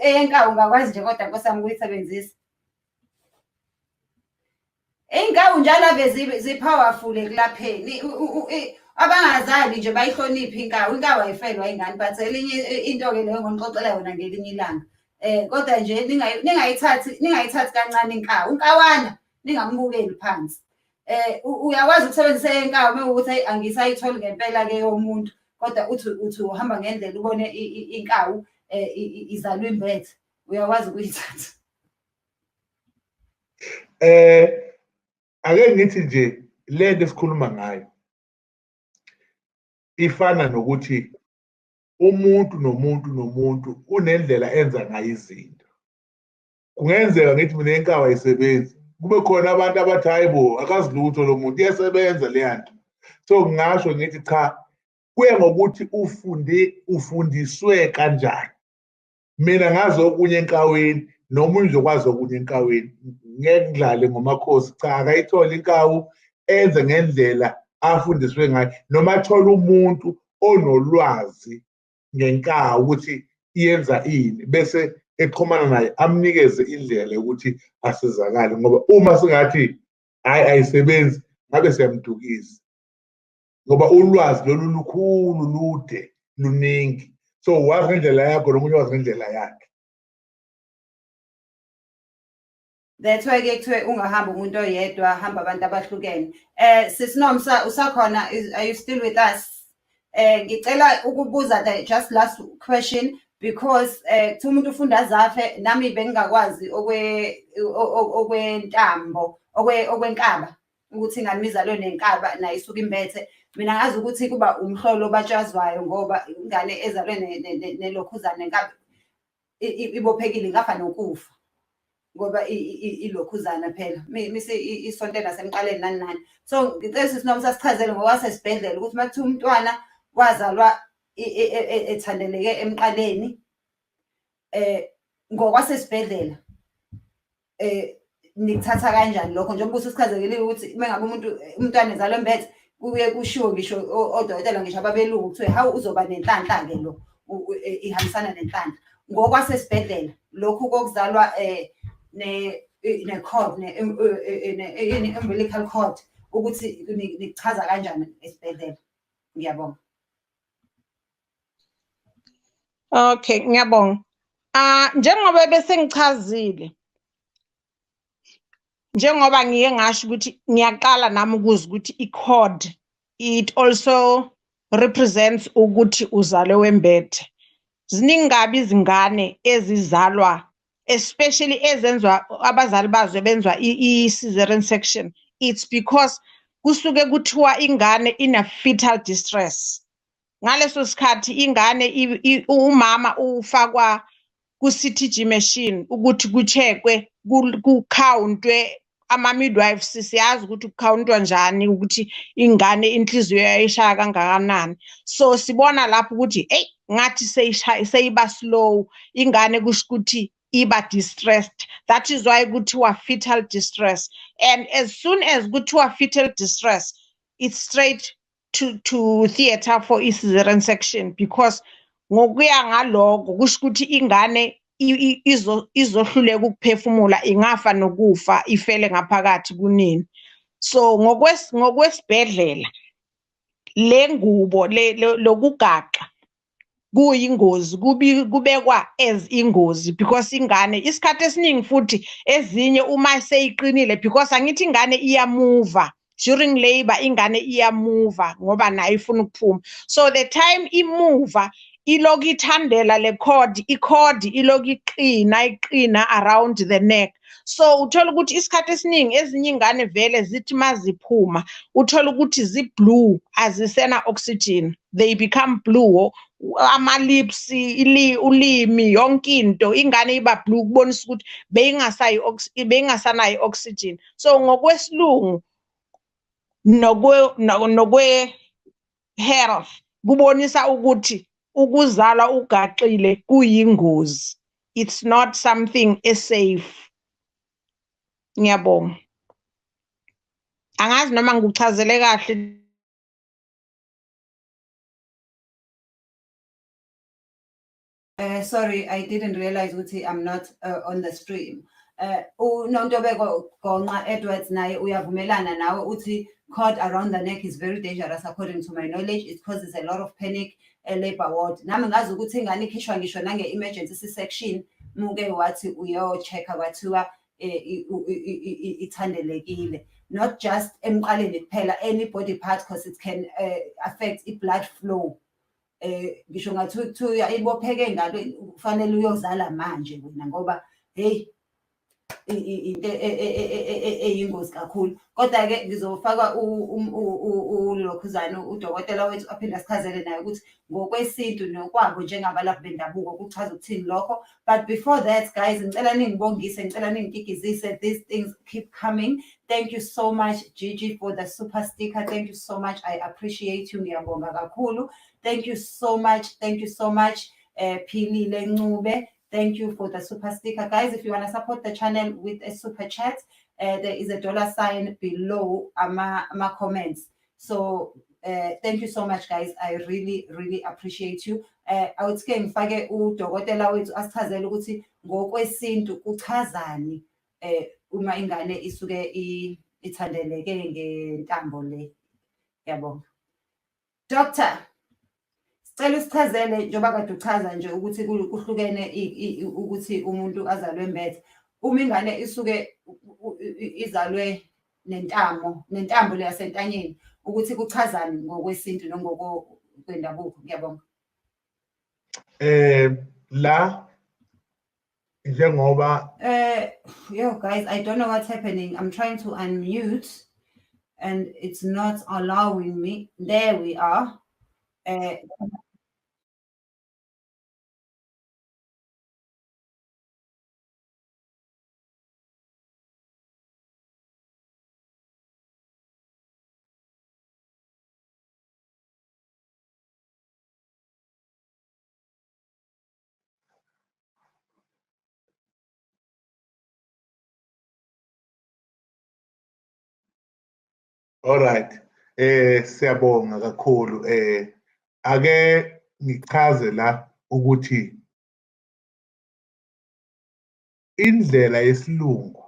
Eyenkawu ungakwazi nje kodwa nkosami ukuyisebenzisa. Iy'nkawu njalo ave zi-powerful ekulapheni. Abangazali nje bayihloniphe inkawu. Inkawu ayifelwa ingane, but elinye into-ke leyo ngonixoxela yona ngelinye ilanga. Kodwa nje ningayithathi kancane inkawu. Unkawana ningamubukeli phansi. Uyakwazi ukusebenzisa inkawu mekuwukuthi angisayitholi ngempela-ke yomuntu, kodwa uthi uhamba ngendlela ubone inkawu izalwa imbethe. Uyakwazi ukuyithatha. Ake ngithi nje lento esikhuluma ngayo ifana nokuthi umuntu nomuntu unendlela enza ngayo izinto. Kungenzeka ngithi mina inkawu ayisebenzi, kube khona abantu abathi hayi bo akazilutho lo muntu iyasebenza leya nto. So ngingasho ngithi cha, kuya ngokuthi ufundiswe kanjani. Mina ngazi okunye enkaweni nomunye uzokwazi okunye enkaweni. Ngeke ngidlale ngomakhosi, cha akayithole inkawu enze ngendlela afundiswe ngayo, noma athole umuntu onolwazi ngenkawu ukuthi iyenza ini bese exhumana naye amnikeze indlela yokuthi asizakale, ngoba uma singathi hayi ayisebenzi ngabe siyamdukisa ngoba ulwazi lolu lukhulu lude luningi. So wazi ngendlela yakho nomunye wazi ngendlela yakhe. That's why ke kuthiwe ungahamba umuntu oyedwa, hamba abantu abahlukene. Sisinomsa usakhona, are you still with us? Ngicela ukubuza just last question because kuthi umuntu ufunda azafe nami bengingakwazi okwentambo okwenkaba ukuthi ingane mizalwe nenkaba nayo isuka imbethe. Mina ngazi ukuthi kuba umhlolo obatshazwayo ngoba ingane ezalwe nelokhuzana nenkaba ibophekile ngafa nokufa ngoba ilokhuzana phela mise isonto nasemqaleni nani. So ngicela Sisinomsa sichazele ngokwasesibhedlela ukuthi uma kuthiwa umntwana wazalwa ethandeleke emqaleni ngokwasesibhedlela nikuthatha kanjani lokho, njengoba ususichazelile ukuthi mengabe umntwana ezalwe embethe kuye kushiwo ngisho odokotela ngisho ababelungu kuthiwe hawu uzoba nenhlanhla-ke lo ihambisana nenhlanhla. Ngokwasesibhedlela lokhu kokuzalwa ne-cord ne-umbilical cord ukuthi nikuchaza kanjani esibhedlela. Ngiyabonga. Okay, ngiyabonga. Njengoba bese ngichazile, njengoba ngike ngasho ukuthi ngiyaqala nami ukuzwa ukuthi i-cord it also represents ukuthi uzalwe wembethe. Ziningi kabi izingane ezizalwa, especially ezenzwa abazali bazo benzwa i-cesarean section. It's because kusuke kuthiwa ingane ina fetal distress. Ngaleso sikhathi ingane umama ufakwa ku-CTG machine ukuthi kucheckwe kukhawuntwe ama-midwives siyazi ukuthi kukhawuntwa njani ukuthi ingane inhliziyo yayishaya kangakanani. So sibona lapho ukuthi ngathi seyiba slow ingane kusho ukuthi iba distressed. That is why kuthiwa fetal distress. And as soon as kuthiwa fetal distress, it's straight to theatre for cesarean section, because ngokuya ngaloko kusho ukuthi ingane izohluleka ukuphefumula, ingafa nokufa ifele ngaphakathi kunini. So ngokwesibhedlela le ngubo lokugaxa kuyingozi, kubekwa as ingozi, because ingane isikhathi esiningi futhi ezinye uma seyiqinile, because angithi ingane iyamuva during labor, ingane iyamuva ngoba nayo ifuna ukuphuma. So the time imuva iloku ithandela le cord, icord iloku iqina around the neck. So uthola ukuthi isikhathi esiningi ezinye ingane vele zithi maziphuma uthola ukuthi zi-blue, azisena oxygen, they become blue, ama-lips, ulimi, yonke into ingane iba blue, kubonisa ukuthi beyingasanayo oxygen. So ngokwesilungu nokwe-health kubonisa ukuthi ukuzala ugaxile kuyingozi, it's not something safe. Ngiyabonga. Angazi noma ngikuchazele kahle. Sorry, I didn't realize ukuthi I'm not on the stream. uNontobeko Gonqa Edwards naye uyavumelana nawe uthi cord around the neck is very dangerous. According to my knowledge, it causes a lot of panic labor ward. Nami ngazi ukuthi ingane ikhishwa ngisho nange-emergency C-section muke wathi uyo-check-a kwathiwa ithandelekile. Not just emqaleni kuphela, any body part, because it can affect i-blood flow. Ngisho ngathi ibopheke ngalo kufanele uyozala manje wena ngoba hey into eyingozi kakhulu. Kodwa ke ngizofaka uLokhuzane udokotela wethu aphinde asichazele naye ukuthi ngokwesintu nokwabo njengabalaphi bendabuko kuchaza ukuthini lokho. But before that, guys, ngicela ningibongise, ngicela ningigigizise. These things keep coming. Thank you so much, Gigi, for the super sticker. Thank you so much. I appreciate you. Ngiyabonga kakhulu. Thank you so much. Thank you so much, Philile Ncube. Thank you for the super sticker. Guys, if you want to support the channel with a super chat, there is a $sign below my comments. So thank you so much, guys. I really, really appreciate you. Awuthi-ke ngifake udokotela wethu asichazele ukuthi ngokwesintu kuchazani uma ingane isuke ithandeleke ngentambo le. Yabonga. Doctor, sicela usichazele njengoba kade uchaza nje ukuthi kuhlukene ukuthi umuntu azalwe mbethe. Uma ingane isuke izalwe nentambo le yasentanyeni ukuthi kuchazani ngokwesintu nongokwendabuko. Ngiyabonga. La njengoba yo guys, I don't know what's happening. I'm trying to unmute and it's not allowing me. There we are. all right. Siyabonga kakhulu. Ake ngichaze la ukuthi indlela yesilungu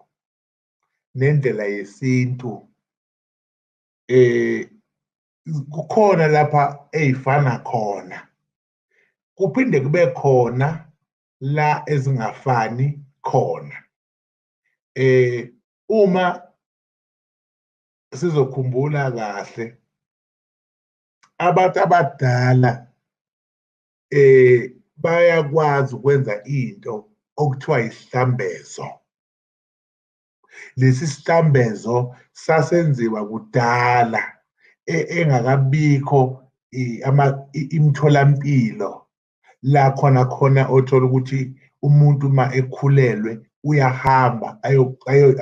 nendlela yesintu kukhona lapha eyifana khona, kuphinde kube khona la ezingafani khona. Uma sizokhumbula kahle, abantu abadala bayakwazi ukwenza into okuthiwa isihlambezo. Lesi sihlambezo sasenziwa kudala engakabikho imitholampilo la khona othola ukuthi umuntu ma ekhulelwe uyahamba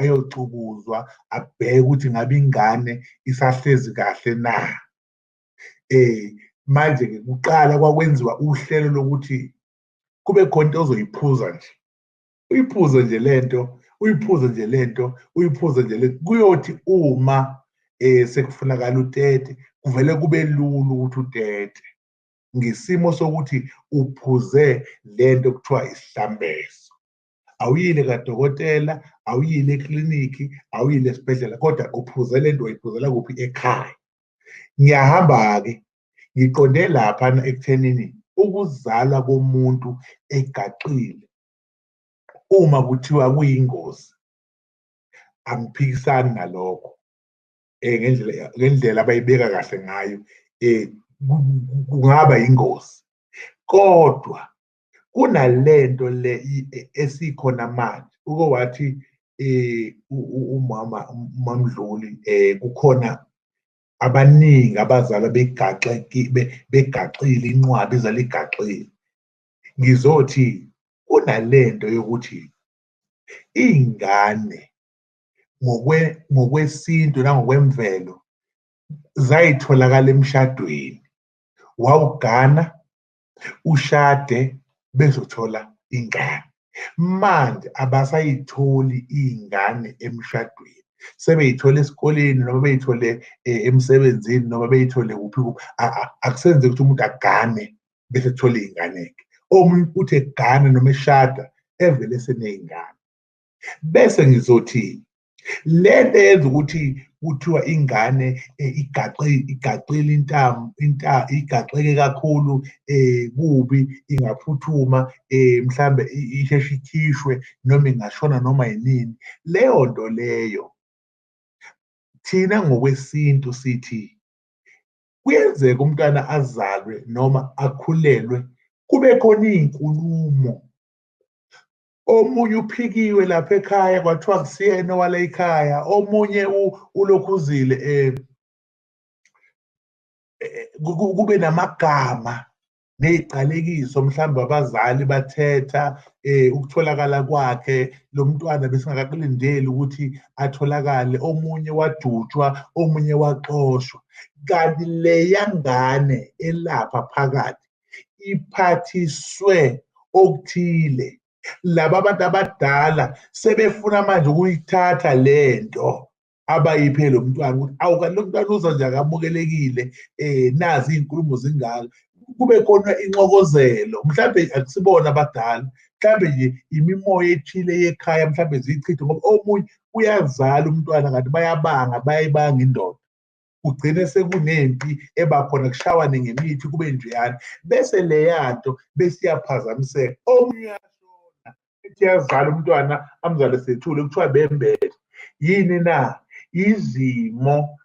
ayocubuzwa abheke ukuthi ngabe ingane isahlezi kahle na. Manje-ke kuqala kwakwenziwa uhlelo lokuthi kube khona into ozoyiphuza nje, uyiphuze nje lento, uyiphuze nje lento, uyiphuze nje lento, kuyothi uma sekufunakala utete kuvele kube lula ukuthi utete ngesimo sokuthi uphuze lento kuthiwa isihlambezo. Awuyile kadokotela, awuyile ekliniki, awuyile esibhedlela, kodwa uphuze lento uyiphuzela kuphi? Ekhaya. Ngiyahamba-ke ngiqonde laphana ekuthenini ukuzalwa komuntu egaqile uma kuthiwa kuyingozi, angiphikisani nalokho ngendlela abayibeka kahle ngayo, kungaba yingozi, kodwa kunalento le esikhona manje uke wathi umama Mdluli kukhona abaningi abazalwa begaqile, inqwaba izala igaqile. Ngizothi kunalento yokuthi iy'ngane ngokwesintu nangokwemvelo zayitholakala emshadweni, wawugana ushade bezothola ingane. Manje abasayitholi iy'ngane emshadweni, sebeyithole esikoleni noma beyithole emsebenzini noma beyithole kuphi kuphi. Akusenzeki ukuthi umuntu agane bese ethola iy'ngane-ke. Omunye uthi egana noma eshada evele eseney'ngane. Bese ngizothi lento eyenza ukuthi kuthiwa ingane igaqile igaqeke kakhulu, kubi, ingaphuthuma, mhlambe isheshe ikhishwe noma ingashona noma yinini, leyo nto leyo thina ngokwesintu sithi kuyenzeka umntwana azalwe noma akhulelwe kube khona iy'nkulumo. Omunye uphikiwe lapha ekhaya kwathiwa kusiyena wala ekhaya, omunye ulokhuzile kube namagama ney'qalekiso mhlawumbe abazali bathetha ukutholakala kwakhe lo mntwana besingakakulindeli ukuthi atholakale, omunye wadutshwa, omunye waxoshwa. Kanti leya ngane elapha phakathi iphathiswe okuthile. Laba abantu abadala sebefuna manje ukuyithatha lento abayiphe lo mntwana ukuthi awukanti lo mntwana uza nje akamukelekile, nazi iy'nkulumo zingaka. Kube khona inxokozelo, mhlawumbe akusibona abadala, mhlawumbe nje imimoya ethile yekhaya mhlawumbe ziyichithe, ngoba omunye uyazala umntwana kanti bayayibanga indoda. Kugcine sekunempi ebakhona, kushawane ngemithi kube njeyana, bese leya nto bese iyaphazamiseka. Omunye uyashona ethi yazala umntwana amzale sethule kuthiwa bembele. Yini na? Izimo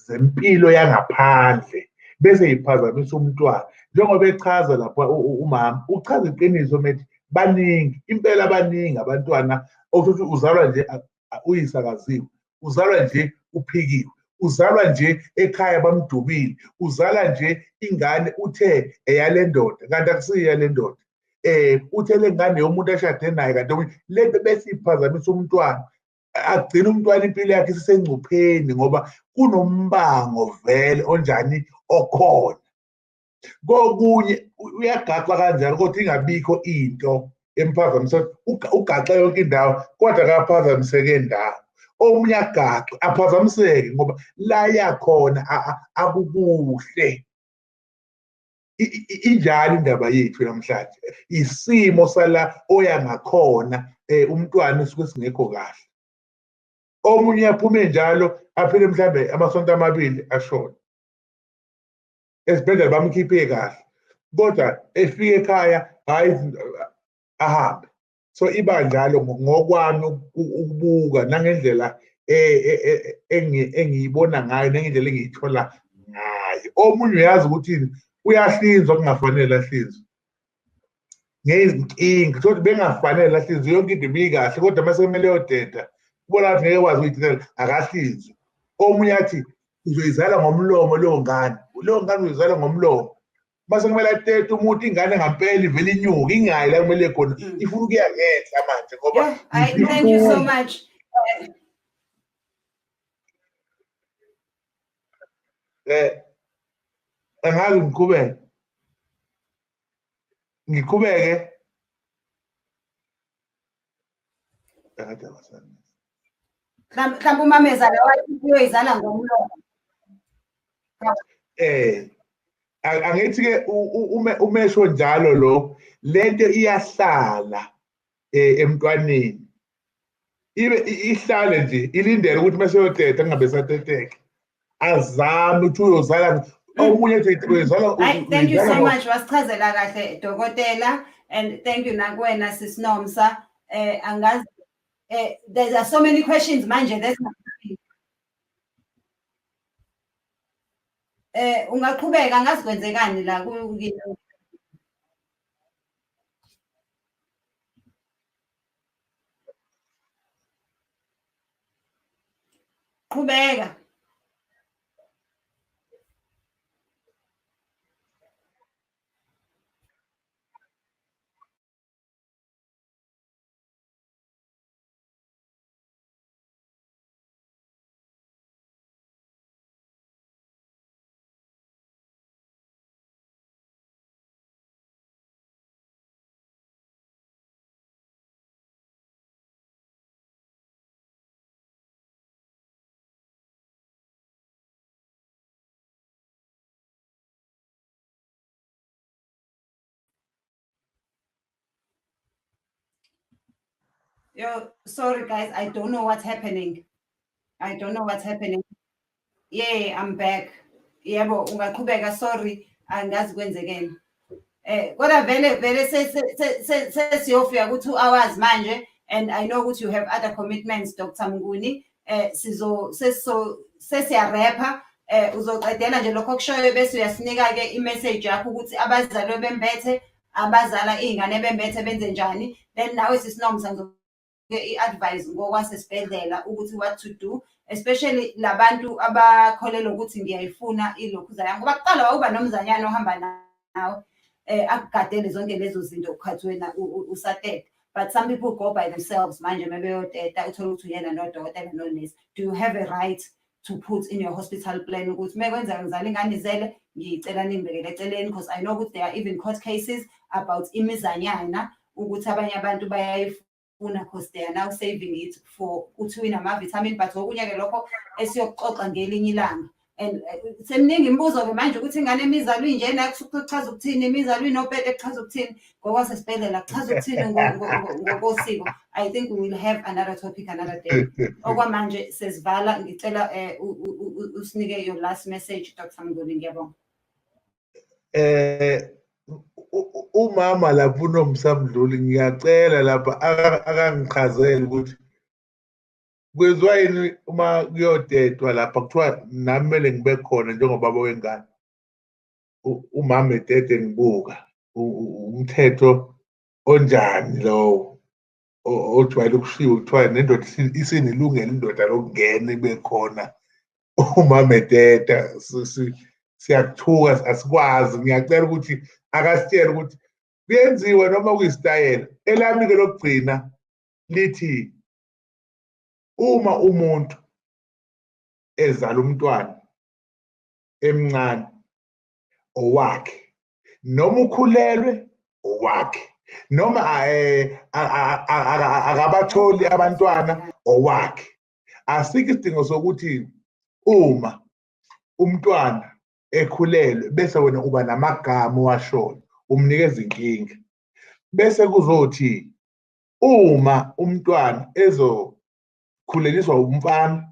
zempilo yangaphandle bese yiphazamisa umntwana. Njengoba echaza lapha umama uchaza iqiniso methi baningi impela, baningi abantwana okuthi uzalwa nje uyisakaziwe, uzalwa nje uphikiwe, uzalwa nje ekhaya bamdubile, uzala nje ingane uthe eyale ndoda kanti akusiyo yale ndoda, uthe le ngane yomuntu ashade naye kanti lento bese iphazamisa umntwana. Agcina umntwana impilo yakhe isisengcupheni ngoba kunombango vele onjani okhona. Kokunye uyagaxa kanjalo kodwa ingabikho into emphazamisa, ugaxa yonke indawo kodwa akaphazamiseke ndawo. Omunye agaxe aphazamiseke ngoba la yakhona akukuhle. Injalo indaba yethu namhlanje, isimo sala oya ngakhona, umntwana usuke singekho kahle. Omunye yaphume njalo aphile mhlambe amasonto amabili ashona, esibhedlela bamkhiphe kahle, kodwa efike ekhaya hayi ahambe. So iba njalo ngokwami ukubuka nangendlela engiyibona ngayo nangendlela engiyithola ngayo. Omunye uyazi ukuthi uyahlinzwa kungafanele ahlinzwe ngezinkinga, ukuthi bengafanele ahlinzwe yonke into ibikahle, kodwa mase kumele yodeda ubona ngathi ngeke kwazi ukuyithela akahlinzwe. Omunye athi uzoyizala ngomlomo leyo ngane, leyo ngane uzoyizala ngomlomo. mase kumele atete umuntu ingane ngampela ivele inyuke ingayi la kumele khona ifuna ukuya ngenhla manje ngoba Thank you so much. Angazi ngiqhubeke Mhlawumbe umamezala wathi uyoyizala ngomlomo. Angithi-ke umesho njalo lo lento iyahlala emntwaneni ibe ihlale nje ilindele ukuthi mase yoteta kungabe sateteke azame ukuthi uyozala omunye uyozala. Thank you so much wasichazela kahle dokotela, and thank you nakuwena sisinomsa. Angazi there are so many questions manje that's ungaqhubeka angazi kwenzekani la qhubeka. Sorry guys, I don't know what's happening. Yeah, I'm back. Yebo, ungaqhubeka, sorry, angazi kwenzekeni. Kodwa vele sesiyofika ku 2 hours manje, and I know ukuthi you have other commitments, Dr. Mnguni. Sesiyarapha, uzoqedela nje lokho kushoyo bese uyasinika-ke i-message yakho ukuthi abazali bembethe, abazala iy'ngane bembethe benze njani. Then nawe sisinomsa i-advise ngokwasesibhedlela ukuthi what to do, especially labantu abakholelwa ukuthi ngiyayifuna ilokhuzana, ngoba kuqala wawuba nomzanyana ohamba nawe akugadele zonke lezo zinto ukhathi wena usateta. But some people go by themselves manje mebeyoteta uthole ukuthi uyena nodokotela nonesi. Do you have a right to put in your hospital plan ukuthi mekwenzeka ngizala ingane izele ngiyicela ningibekele eceleni, because I know ukuthi there are even court cases about imizanyana ukuthi abanye abantu bayayifuna because they are now saving it for ukuthi wina ama-vitamin, but okunye-ke lokho esiyokuxoxa ngelinye ilanga. And seminingi imibuzo-ke manje ukuthi ingane emizalwe injena kuchaza ukuthini, imizalwe inopete kuchaza ukuthini, ngokwasesibhedlela kuchaza ukuthini ngokosiko. I think we will have another topic another day. Okwamanje sesivala, ngicela usinike your last message, Dr. Mnguni, ngiyabonga. Umama lapho uNomsamdluli ngiyacela lapha akangichazele ukuthi kwenziwa yini uma kuyotetwa lapha kuthiwa nami kumele ngibe khona njengobaba wengane. Umama etete ngibuka umthetho onjani lowo ojwayele ukushiwo kuthiwa nendoda isinelungelo indoda lokungena ibe khona umama eteta. Siyakuthuka asikwazi. Ngiyacela ukuthi akasitshele ukuthi kuyenziwa noma kuyisitayela. Elami-ke lokugcina lithi uma umuntu ezala umntwana emncane owakhe, noma ukhulelwe owakhe, noma akabatholi abantwana owakhe, asikho isidingo sokuthi uma umntwana ekhulelwe bese wena uba namagama owashoyo umnikeza inkinga. Bese kuzothi uma umntwana ezokhuleliswa umfana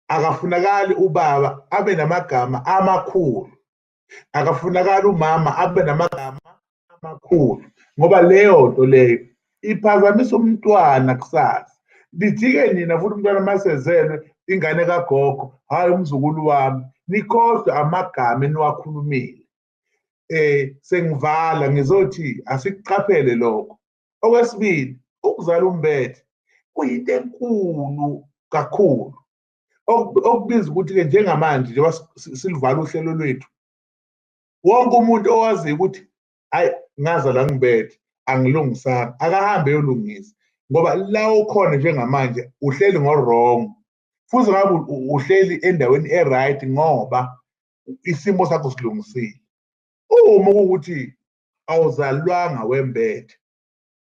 akafunakali ubaba abe namagama amakhulu, akafunakali umama abe namagama amakhulu, ngoba leyo nto leyo iphazamisa umntwana kusasa. Lithi-ke nina futhi umntwana masezelwe ingane kagogo, hayi umzukulu wami, nikhohlwe amagama eniwakhulumile. Sengivala ngizothi asikuqaphele lokho. Okwesibili, ukuzala umbethe kuyinto enkulu kakhulu, okubiza ukuthi-ke njengamanje njengoba silivala uhlelo lwethu, wonke umuntu owaziyo ukuthi hayi ngaza la ngibethe angilungisanga akahambe yolungisa ngoba la ukhona njengamanje uhleli ngo-wrong futhi ngabe uhleli endaweni e-right ngoba isimo sakho silungisile. Uma ukuthi awuzalwanga wembethe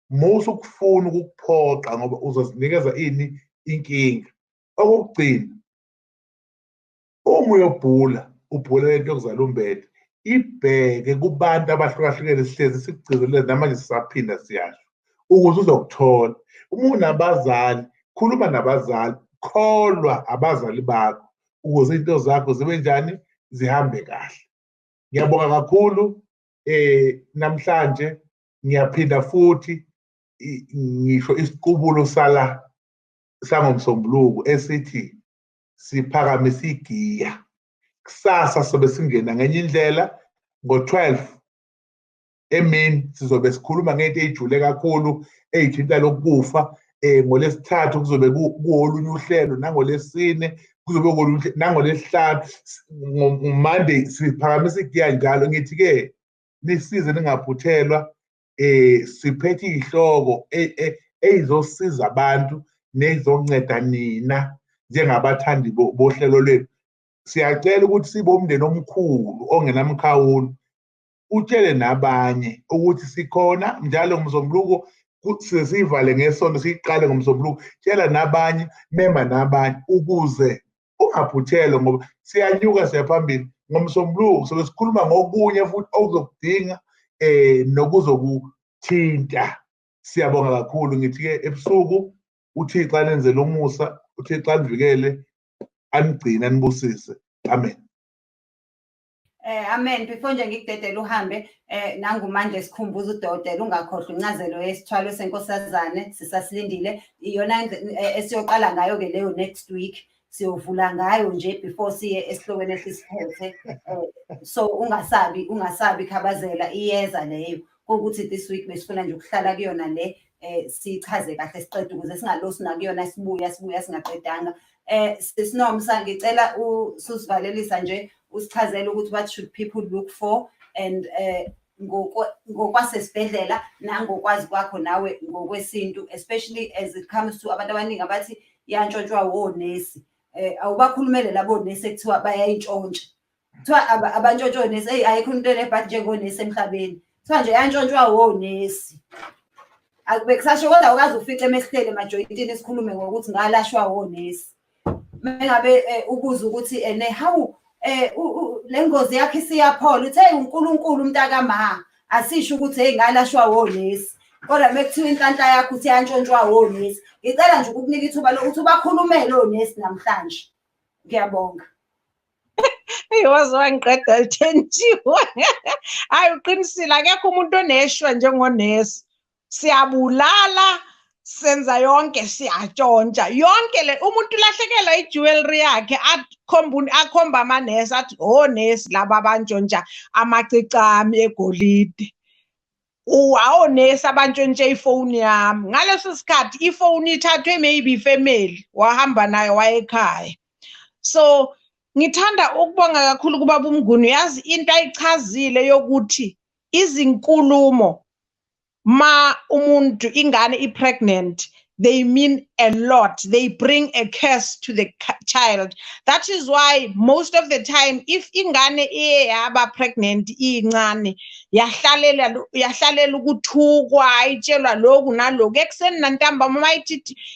musu ukufuna ukukuphoqa ngoba uzozinikeza ini inkinga. Okugcina uma uyobhula ubhula lento yokuzala umbethe ibheke kubantu abahlukahlukene sihlezi sikugcizelele namanje sisaphinda siyasho ukuze uzokuthola. Uma unabazali khuluma nabazali kholwa abazali bakho ukuze into zakho zibe njani zihambe kahle. Ngiyabonga kakhulu namhlanje ngiyaphinda futhi ngisho isiqubulo sala sangomsombuluko esithi siphakamise igiya. Kusasa sobe singena ngenye indlela ngo-12 emini sizobe sikhuluma ngento eyijule kakhulu eyithinta lokufa. NgoLesithathu kuzobe kuolunye uhlelo, nangoLesine kuzobe kuolunye, nangoLesihlanu, ngoMonday siphakamisa igiya njalo. Ngithi-ke nisize ningaphuthelwa, siphethe iy'hloko ey'zosiza abantu nezizonceda nina njengabathandi bohlelo lwethu. Siyacela ukuthi sibe umndeni omkhulu ongenamkhawulo, utshele nabanye ukuthi sikhona njalo ngoMsombuluko, sivale ngeSonto siyiqale ngoMsombuluko. Tshela nabanye, memba nabanye ukuze ungaphuthelwa ngoba siyanyuka siyaphambili. NgoMsombuluko sobe sikhuluma ngokunye futhi okuzokudinga nokuzokuthinta. Siyabonga kakhulu. Ngithi-ke ebusuku uThixo anenzele umusa, uThixo anivikele, anigcine, anibusise. Amen. Amen. Before nje ngikudedela uhambe, nangumanje sikhumbuza udokotela ungakhohlwa incazelo yesithwalo senkosazane sisasilindile. Iyona esiyoqala ngayo-ke leyo next week. Siyovula ngayo nje before siye esihlokweni esisiphethe. So ungasabi khabazela iyeza leyo. Ukuthi this week besifuna nje ukuhlala kuyona le sichaze kahle siqede ukuze singalosi nakuyona sibuya singaqedanga. Sisinomsa ngicela ususivalelisa nje usichazele ukuthi what should people look for and ngokwasesibhedlela nangokwazi kwakho nawe ngokwesintu, especially as it comes to abantu abaningi abathi yantshontshwa wonesi. Awubakhulumele labo nesi ekuthiwa bayayintshontsha. Kuthiwa abantshontshwa onesi ayikho into enebhathi njengonesi emhlabeni. Kuthiwa nje yantshontshwa wonesi. Bekusasho kodwa ukaze ufice emesihlele emajoyintini esikhulume ngokuthi ngalashwa wonesi. Mengabe ubuza ukuthi how le ngozi yakhe siyaphola uthe uNkulunkulu umntakama asisho ukuthi hey ngalashwa wonesi. Kodwa mekuthiwa inhlanhla yakho uthi yantshontshwa wonesi. Ngicela nje ukukunika ithuba lokuthi ubakhulumele onesi namhlanje. Ngiyabonga. Iwazi wangiqeda lithenjiwe. Hayi uqinisile akekho umuntu oneshwa njengonesi. Siyabulala, senza yonke, siyatshontsha yonke le. Umuntu ulahlekelwa ijewelry yakhe akhomba amanesi athi onesi laba abantshontsha amacicami egolide. Onesi abantshontshe ifoni yami. Ngaleso sikhathi ifoni ithathwe maybe ifamily wahamba nayo wayekhaya. So ngithanda ukubonga kakhulu kuBaba uMnguni. Yazi into ayichazile yokuthi izinkulumo ma umuntu ingane i-pregnant, they mean a lot. They bring a curse to the child. That is why most of the time if ingane yaba pregnant incane yahlalela ukuthukwa itshelwa lokhu nalokhu ekuseni nantamba mama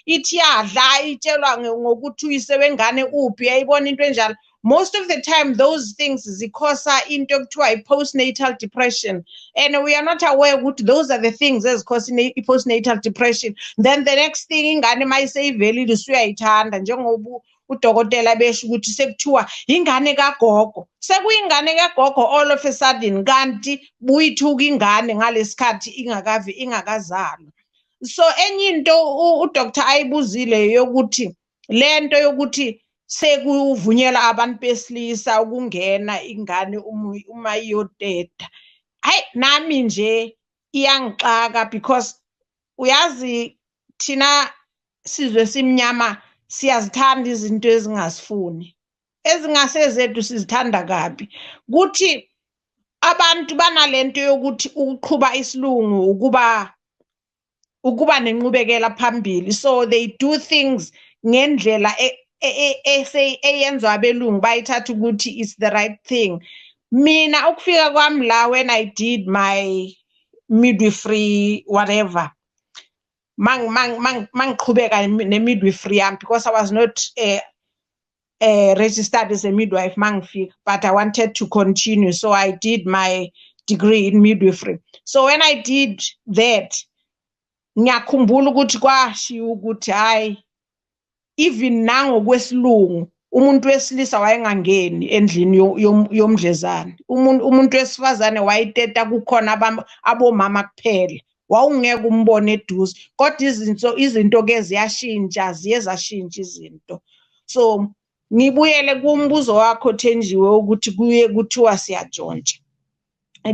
ithi yadla itshelwa ngokuthi uyisebengane uphi yayibona into enjalo. Most of the time those things zikhosa into ekuthiwa postnatal depression, and we are not aware ukuthi those are the things ezikhosa postnatal depression. Then the next thing ingane mayiseyivelile usuyayithanda njengoba udokotela besho ukuthi sekuthiwa ingane kagogo. Sekuyingane kagogo all of a sudden kanti buyithuka ingane ngalesikhathi ingakazalwa. So enye into uDr ayibuzile yokuthi lento yokuthi sekuvunyelwa abantu besilisa ukungena ingane uma iyoteta. Hayi nami nje iyangixaka because uyazi thina sizwe simnyama siyazithanda izinto ezingasifuni, ezingasezethu sizithanda kabi. Kuthi abantu banalento yokuthi ukuqhuba isilungu ukuba nenqubekela phambili, so they do things ngendlela eyenzwa abelungu bayithatha ukuthi it's the right thing. Mina ukufika kwami la when I did my midwifery whatever, mangiqhubeka ne-midwifery yami, because I was not registered as a midwife mangifika, but I wanted to continue, so I did my degree in midwifery. So when I did that, ngiyakhumbula ukuthi kwashiwo ukuthi hayi, even nangokwesilungu umuntu wesilisa wayengangeni endlini yomdlezane, umuntu wesifazane wayiteta kukhona abomama kuphela, wawungeke umbone eduze. Kodwa izinto ke ziyashintsha, zashintsha izinto. So ngibuyele kumbuzo wakho Thenjiwe ukuthi kuye kuthiwa siyatshontsha,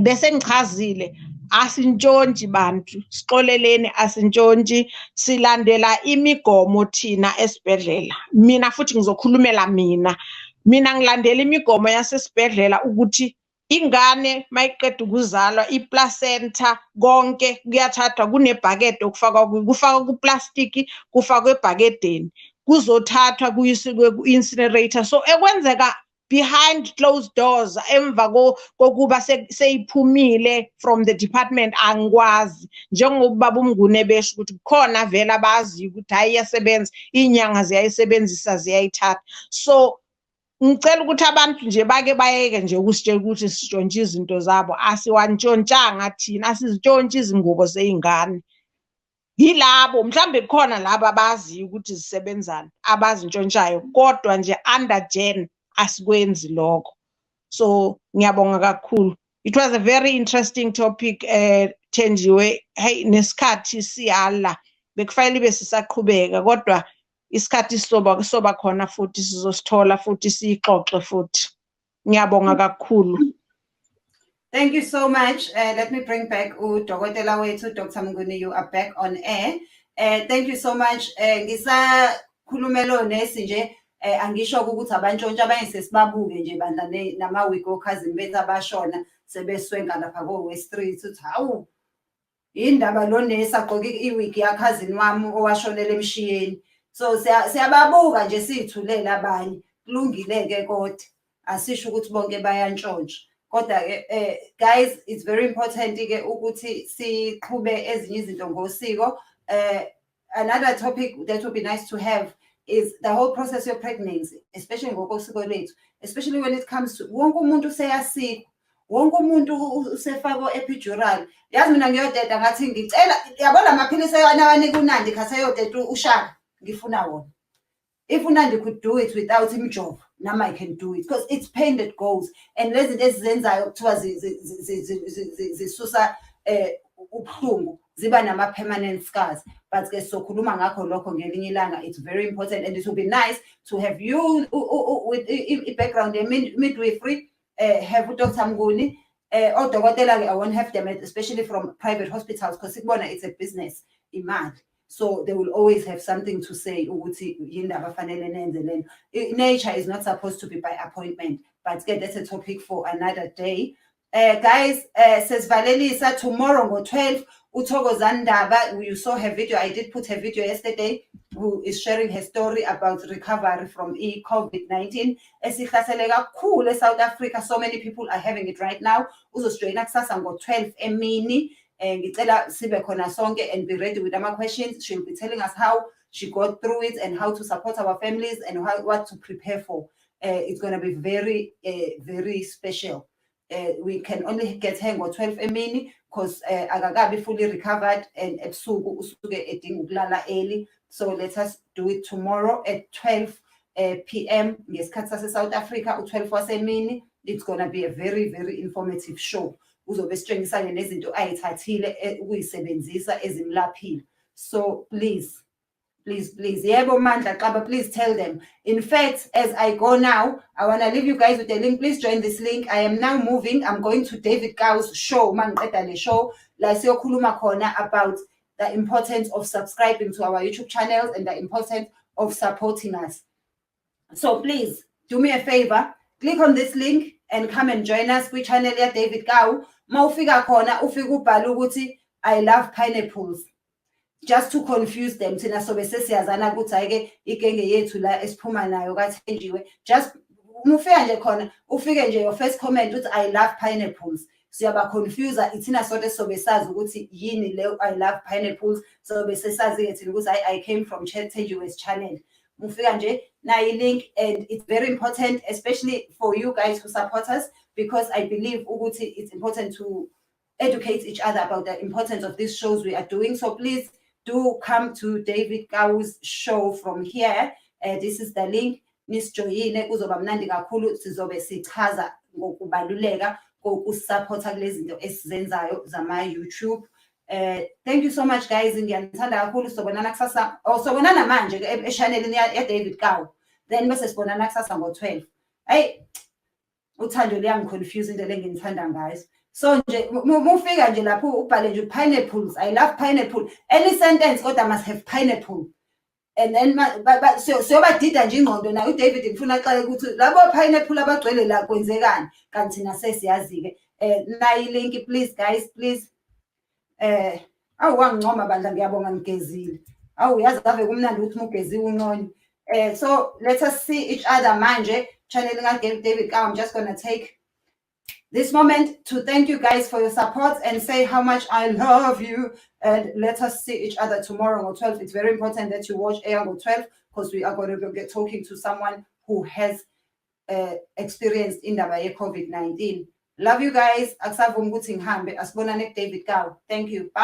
bese ngichazile asintshontshe bantu, sixoleleni, asintshontshe, silandela imigomo thina esibhedlela. Mina futhi ngizokhulumela mina ngilandela imigomo yasesibhedlela ukuthi ingane mayiqeda ukuzalwa i-placenta konke kuyathathwa, kunebhakede kufakwa kuplastiki, kufakwe ebhakedeni, kuzothathwa kuyiswe ku-incinerator. So ekwenzeka behind closed doors, emva kokuba seyiphumile from the department, angikwazi. Njengoba Baba uMnguni besho ukuthi khona vele abazi ukuthi hayi iyasebenza, inyanga ziyayisebenzisa, ziyayithatha. So ngicela ukuthi abantu nje bake bayeke nje ukusitshela ukuthi sitshontshe izinto zabo. Asiwantshontshanga thina, asizitshontshe izingubo zey'ngane. Yilabo mhlambe khona laba abazi ukuthi zisebenzani, abazintshontshayo, kodwa nje under Jen asikwenzi lokho. So ngiyabonga kakhulu. It was a very interesting topic, Thenjiwe. Hey, nesikhathi siyala, bekufanele ibe sisaqhubeka, kodwa isikhathi soba khona futhi sizosithola futhi siyixoxe futhi. Ngiyabonga kakhulu. Thank you so much. Let me bring back uDokotela wethu, Dr. Mnguni, you are back on air. Thank you so much. Ngisakhulumelo nesi nje, angisho ukuthi abantshontsha abanye sesibabuke nje bandla nama-week okhazini bethu abashona sebeswenga lapha ko-West Street uthi hawu, indaba lo nesi agqoke i-wig yakhazini wami owashonela emshiyeni. So siyababuka nje siyithulela abanye. Kulungile-ke kodwa asisho ukuthi bonke bayantshontsha. Kodwa guys, it's very important ke ukuthi siqhube ezinye izinto ngosiko. Another topic that would be nice to have is the whole process of pregnancy, especially ngokosiko lethu, especially when it comes to wonke umuntu useyasikwa, wonke umuntu usefako epidural. Yazi mina ngiyodeda ngathi ngicela, yabona amaphilisi ayawanika uNandi khaseyodeda uShaka, ngifuna wona. If uNandi could do it without imjovo, now I can do it, because it's pain that goes. And lezi ezenzayo kuthiwa zisusa ubuhlungu, ziba nama-permanent scars. But ke sokhuluma ngakho lokho ngelinye ilanga. It's very important, and it will be nice to have you with a background in midwifery, have Dr. Mnguni, or Dokotela. I won't have them, especially from private hospitals, because it's a business, imali. So they will always have something to say. Nature is not supposed to be by appointment, but that's a topic for another day. Guys, says Valelisa, tomorrow on 12, Utogo Zandaba, you saw her video. I did put her video yesterday, who is sharing her story about recovery from COVID-19. Cool, South Africa, so many people are having it right now. Also, straight access and 12 emini. And be ready with our questions. She'll be telling us how she got through it and how to support our families and what to prepare for. It's going to be very, very special. We can only get her on 12 emini because Agagabi fully recovered and early. So let us do it tomorrow at 12 p.m. Yes, Kansas, South Africa, 12 emini. It's going to be a very, very informative show. So please please tell them. In fact, as I go now, I want to leave you guys with a link. Please join this link. I am now moving. I'm going to David Gow's show, show, about the importance of subscribing to our YouTube channels and the importance of supporting us. So please do me a favor, click on this link. and come and join us kwi-channel ya-David Kawu. Uma ufika khona ufike ubhale ukuthi I love pineapples, just to confuse them. Thina sobe sesiyazana ukuthi hayi-ke igenge yethu la esiphuma nayo kaThenjiwe. Just ufika nje khona ufike nje your first comment uthi I love pineapples, siyaba confuse ithina sote sobe sazi ukuthi yini le I love pineapples, sobe sesazi-ke thina ukuthi I came from Thenjiwe's channel. Mufika nje na link, and it's very important, especially for you guys who support us, because I believe ukuthi it's important to educate each other about the importance of these shows we are doing. So please do come to David Kawu's show from here. This is the link. Nisjoyine kuzoba mnandi kakhulu, sizobe sichaza ngokubaluleka kokusupporta kulezi zinto esizenzayo zama YouTube. Thank you so much guys, ngiyanithanda kakhulu. Sobonana kusasa, sobonana manje e-channelini ya-David Kawu, then bese sibonana kusasa ngo-12. Hey, uthando liyangiconfuse into le nginithanda guys. So nje mufika nje lapho ubhale nje pineapples, I love pineapple, any sentence kodwa must have pineapple. And then siyobadida nje ingqondo nayo uDavid ngifuna axele ukuthi labo pineapple abagcwele la kwenzekani, kanti thina sesiyazi-ke. Nayi link please guys, please. Wangincoma bandla, ngiyabonga ngigezile. Uyazi ave kumnandi ukuthi mugeziwe unqonye. So let us see each other manje channel ka-David Kawu. I'm just gonna take this moment to thank you guys for your support and say how much I love you, and let us see each other tomorrow on 12. It's very important that you watch Air on 12, because we are going to get talking to someone who has experienced indaba ye-COVID-19. Love you guys. Akusavumi ukuthi ngihambe, asibonane ku-David Kawu. Thank you. Bye.